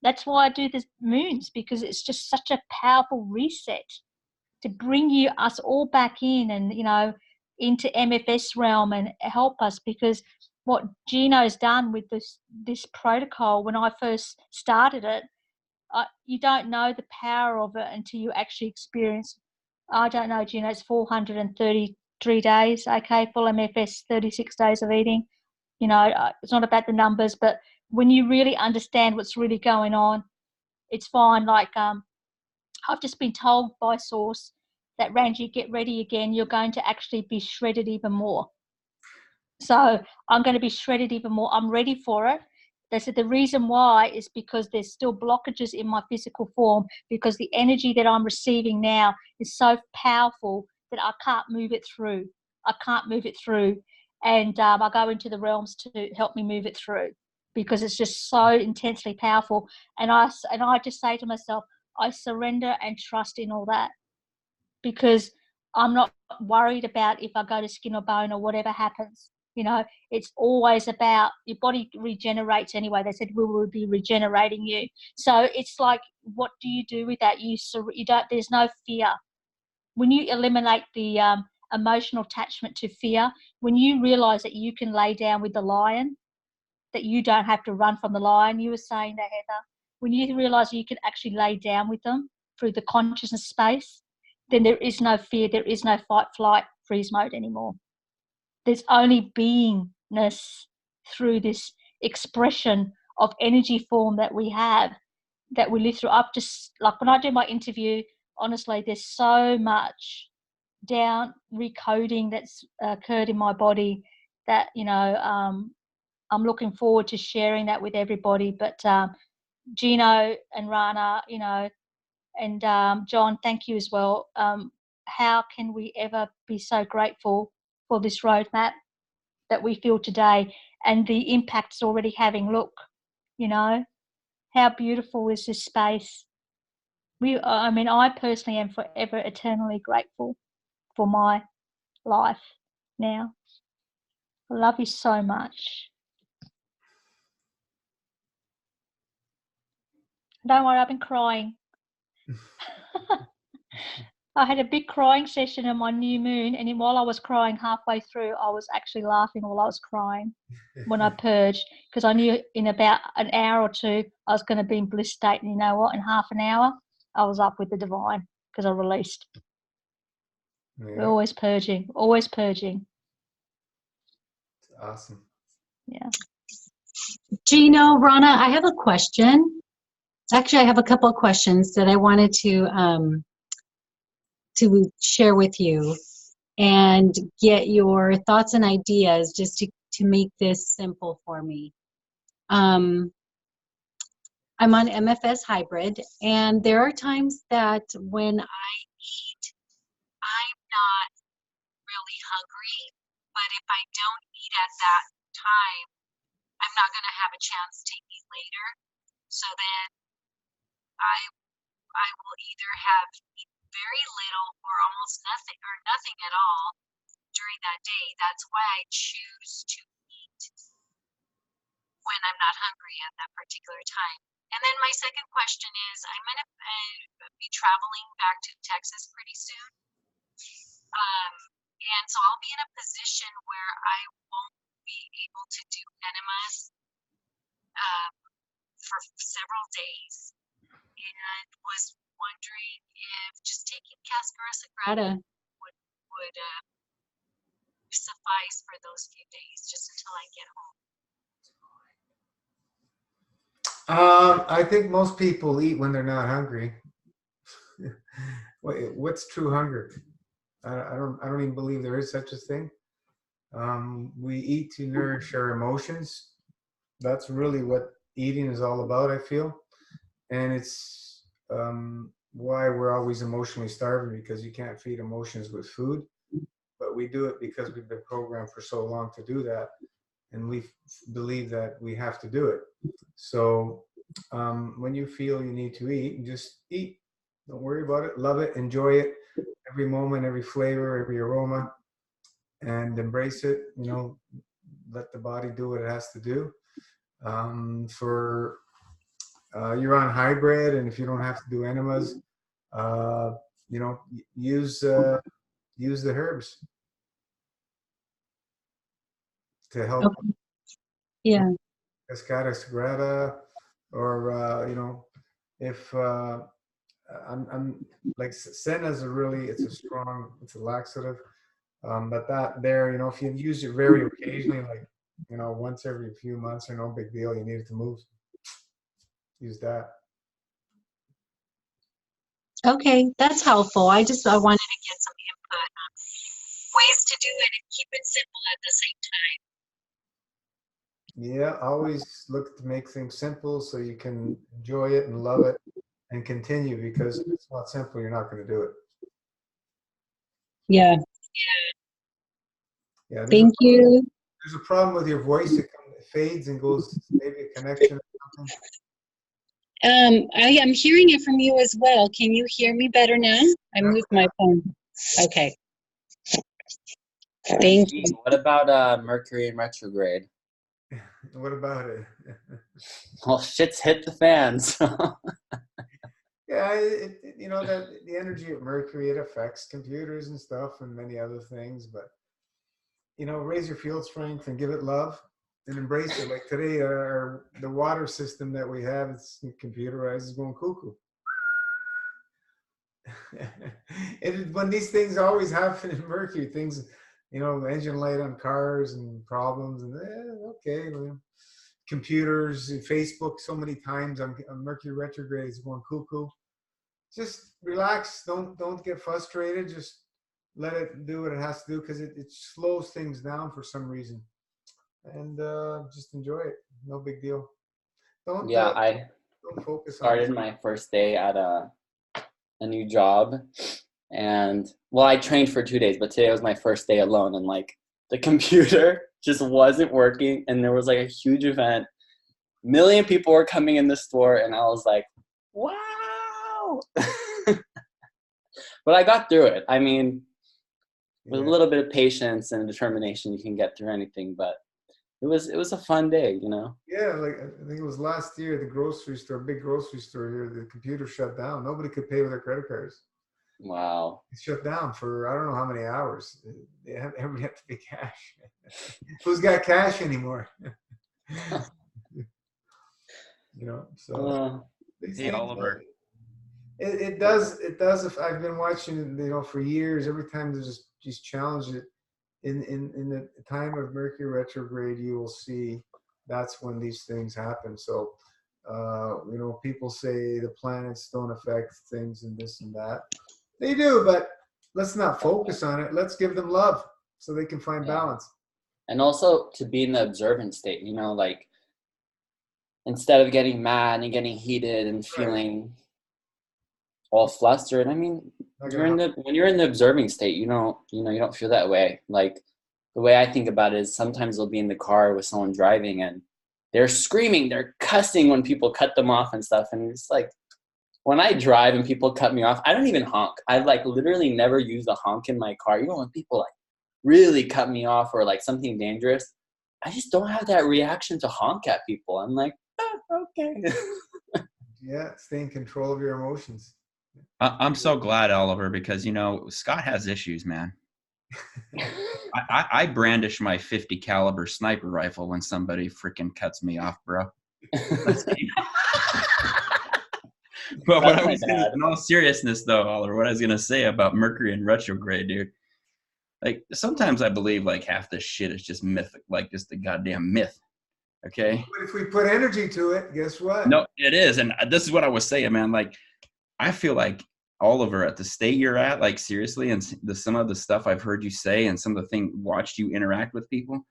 that's why I do the moons, because it's just such a powerful reset to bring us all back in and, into MFS realm and help us, because what Gino's done with this protocol, when I first started it, you don't know the power of it until you actually experience. I don't know, Gino, it's 433 days, okay, full MFS, 36 days of eating. It's not about the numbers, but when you really understand what's really going on, it's fine. Like I've just been told by Source that, Ranji, get ready again. You're going to actually be shredded even more. So I'm going to be shredded even more. I'm ready for it. They said the reason why is because there's still blockages in my physical form, because the energy that I'm receiving now is so powerful that I can't move it through. And I go into the realms to help me move it through, because it's just so intensely powerful. And I just say to myself, I surrender and trust in all that, because I'm not worried about if I go to skin or bone or whatever happens. It's always about your body regenerates anyway. They said we will be regenerating you. So it's like, what do you do with that? You don't. There's no fear. When you eliminate the emotional attachment to fear, when you realize that you can lay down with the lion, that you don't have to run from the lion. You were saying that, Heather. When you realize you can actually lay down with them through the consciousness space, then there is no fear. There is no fight, flight, freeze mode anymore. There's only beingness through this expression of energy form that we have, that we live through. I've just, like when I do my interview, honestly, there's so much down recoding that's occurred in my body that, I'm looking forward to sharing that with everybody. But Gino and Rana, and John, thank you as well. How can we ever be so grateful for this roadmap that we feel today and the impact it's already having? Look, how beautiful is this space? I personally am forever eternally grateful for my life now. I love you so much. Don't worry, I've been crying. I had a big crying session on my new moon, and while I was crying halfway through, I was actually laughing while I was crying when I purged, because I knew in about an hour or two I was going to be in bliss state, and you know what? In half an hour, I was up with the divine, because I released. Yeah. We're always purging, always purging. Awesome. Yeah. Gino, Rana, I have a question. Actually, I have a couple of questions that I wanted to share with you and get your thoughts and ideas, just to make this simple for me. I'm on MFS Hybrid, and there are times that when I eat, I'm hungry, but if I don't eat at that time, I'm not going to have a chance to eat later. So then I will either have eaten very little or almost nothing or nothing at all during that day. That's why I choose to eat when I'm not hungry at that particular time. And then my second question is, I'm going to be traveling back to Texas pretty soon. And so I'll be in a position where I won't be able to do enemas for several days. And was wondering if just taking Cascara Sagrada would suffice for those few days, just until I get home. I think most people eat when they're not hungry. What's true hunger? I don't even believe there is such a thing. We eat to nourish our emotions. That's really what eating is all about, I feel. And it's why we're always emotionally starving, because you can't feed emotions with food. But we do it because we've been programmed for so long to do that. And we believe that we have to do it. So when you feel you need to eat, just eat. Don't worry about it. Love it. Enjoy it. Every moment, every flavor, every aroma, and embrace it. You know, let the body do what it has to do. You're on hybrid, and if you don't have to do enemas, you know, use the herbs to help. Okay. Yeah. Cascara Sagrada, or you know, if I'm like senna is it's a laxative, but that there, you know, if you use it very occasionally, like, you know, once every few months, or no big deal, you need it to move, use that. Okay, that's helpful. I wanted to get some input on ways to do it and keep it simple at the same time. Yeah, always look to make things simple so you can enjoy it and love it and continue, because if it's not simple, you're not going to do it. Yeah. Yeah. Thank you. There's a problem with your voice. It fades and goes, maybe a connection or something. I am hearing it from you as well. Can you hear me better now? I moved my phone. Okay. Thank you. What about Mercury in retrograde? What about it? Well, shit's hit the fans. Yeah, you know, that the energy of Mercury, it affects computers and stuff and many other things, but, you know, raise your field strength and give it love and embrace it. Like today, the water system that we have, it's computerized, is going cuckoo. When these things always happen in Mercury, things, you know, engine light on cars and problems, and okay, well, computers and Facebook, so many times on Mercury retrograde is going cuckoo. Just relax. Don't get frustrated. Just let it do what it has to do, because it slows things down for some reason. And just enjoy it. No big deal. I don't focus started my first day at a new job, and well, I trained for 2 days, but today was my first day alone, and like the computer just wasn't working, and there was like a huge event. A million people were coming in the store, and I was like, wow. But I got through it. I mean, with a little bit of patience and determination, you can get through anything. But it was a fun day, you know. Yeah, like I think it was last year, the grocery store, big grocery store here, the computer shut down. Nobody could pay with their credit cards. Wow. It shut down for I don't know how many hours. Everybody had to pay cash. Who's got cash anymore? You know, so hey, Oliver. It does. If I've been watching, you know, for years, every time there's these challenges in the time of Mercury retrograde, you will see that's when these things happen. So, you know, people say the planets don't affect things and this and that. They do, but let's not focus on it. Let's give them love so they can find balance. And also to be in the observant state, you know, like instead of getting mad and getting heated and feeling all flustered. I mean, when you're in the observing state, you don't feel that way. Like the way I think about it is sometimes I'll be in the car with someone driving and they're screaming, they're cussing when people cut them off and stuff. And it's like, when I drive and people cut me off, I don't even honk. I've like literally never used a honk in my car. Even when people like really cut me off or like something dangerous, I just don't have that reaction to honk at people. I'm like, okay. Yeah, stay in control of your emotions. I'm so glad, Oliver, because Scott has issues, man. I brandish my 50 caliber sniper rifle when somebody freaking cuts me off, bro. But what I was in all seriousness, though, Oliver, what I was gonna say about Mercury in retrograde, dude. Like sometimes I believe like half this shit is just myth, like just a goddamn myth. Okay. But if we put energy to it, guess what? No, it is, and this is what I was saying, man. Like, I feel like Oliver, at the state you're at, like seriously, and some of the stuff I've heard you say, and some of the things watched you interact with people,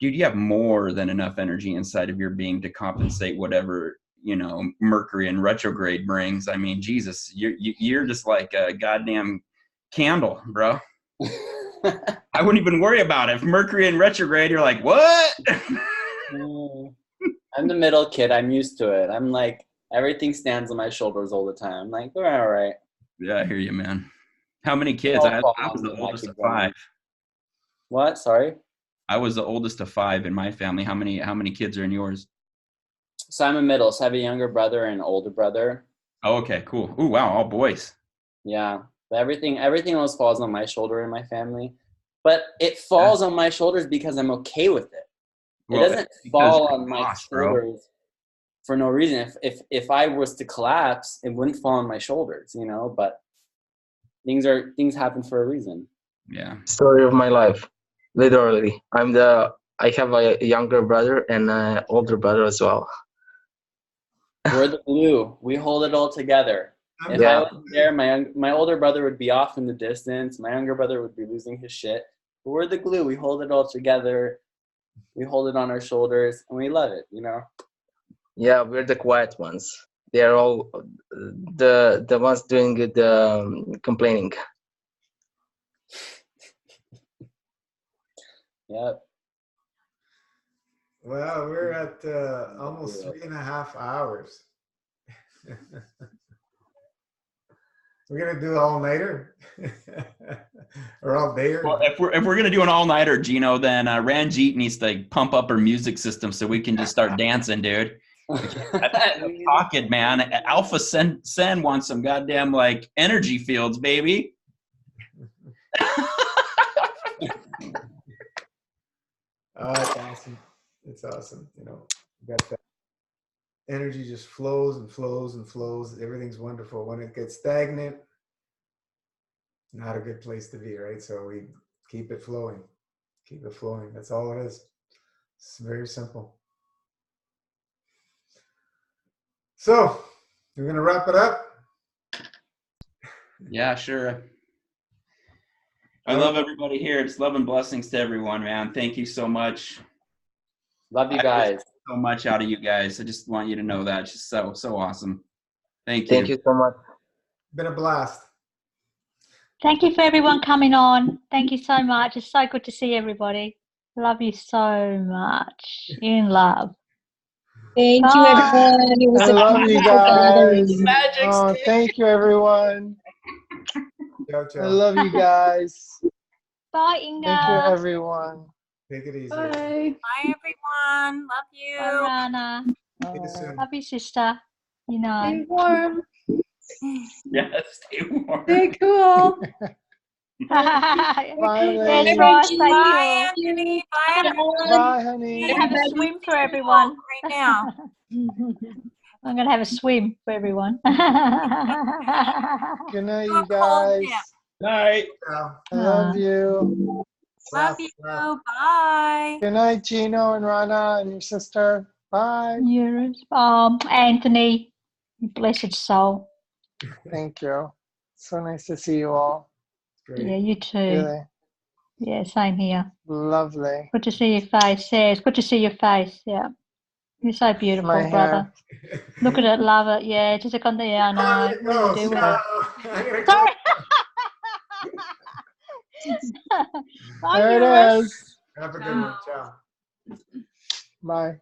dude, you have more than enough energy inside of your being to compensate whatever Mercury in retrograde brings. I mean, Jesus, you're just like a goddamn candle, bro. I wouldn't even worry about it. If Mercury in retrograde, you're like, what? I'm the middle kid. I'm used to it. I'm like, everything stands on my shoulders all the time. I'm like, all right. Yeah, I hear you, man. How many kids? I was the oldest of 5. What? Sorry? I was the oldest of 5 in my family. How many kids are in yours? So I'm a middle. So I have a younger brother and an older brother. Oh, okay, cool. Ooh, wow, all boys. Yeah. But everything else falls on my shoulder in my family. But it falls on my shoulders because I'm okay with it. Well, it doesn't fall on my shoulders for no reason. If I was to collapse, it wouldn't fall on my shoulders, but things happen for a reason. Yeah. Story of my life. Literally. I have a younger brother and an older brother as well. We're the glue. We hold it all together. If I was there, my older brother would be off in the distance. My younger brother would be losing his shit. But we're the glue. We hold it all together. We hold it on our shoulders, and we love it, Yeah, we're the quiet ones. They're all the ones doing the complaining. Yep. Well, we're at almost 3.5 hours. We're gonna do all-nighter or all-dayer. Well, if we're gonna do an all-nighter, Gino, then Ranjit needs to pump up her music system so we can just start dancing, dude. Pocket, man. Alpha Sen wants some goddamn like energy fields, baby. It's awesome. It's awesome. Got that energy just flows and flows and flows. Everything's wonderful. When it gets stagnant, not a good place to be, right? So we keep it flowing. Keep it flowing. That's all it is. It's very simple. So we're gonna wrap it up. Yeah, sure. I love everybody here. It's love and blessings to everyone, man. Thank you so much. Love you guys. So much out of you guys. I just want you to know that. It's just so awesome. Thank you. Thank you so much. Been a blast. Thank you for everyone coming on. Thank you so much. It's so good to see everybody. Love you so much. In love. Thank you, everyone. It was I love you guys. Magic Oh, thank you, everyone. Ciao, ciao. I love you guys. Bye, Inga. Thank you, everyone. Take it easy. Bye. Bye, everyone. Love you. Bye, Rana. See you soon. Love you, sister. Stay warm. Yeah, stay warm. Stay cool. Bye, Yes, Lynn. Ross, thank Bye, you. Anthony. Bye, everyone. Bye, honey. I'm going to have a swim for everyone. Right now. I'm going to have a swim for everyone. Good night, you guys. Night. I love you. Love you. Bye. Good night, Gino and Rana and your sister. Bye. Yes. Anthony, you blessed soul. Thank you. So nice to see you all. Yeah, you too. Really Yeah, same here. lovely. Good to see your face. Yeah, it's good to see your face. Yeah. You're so beautiful, My hair. brother. Look at it, love it. Yeah, just look on the, yeah, I know. What do you do with it? Sorry. Bye, There viewers. it is. Have a good one. Ciao. Bye.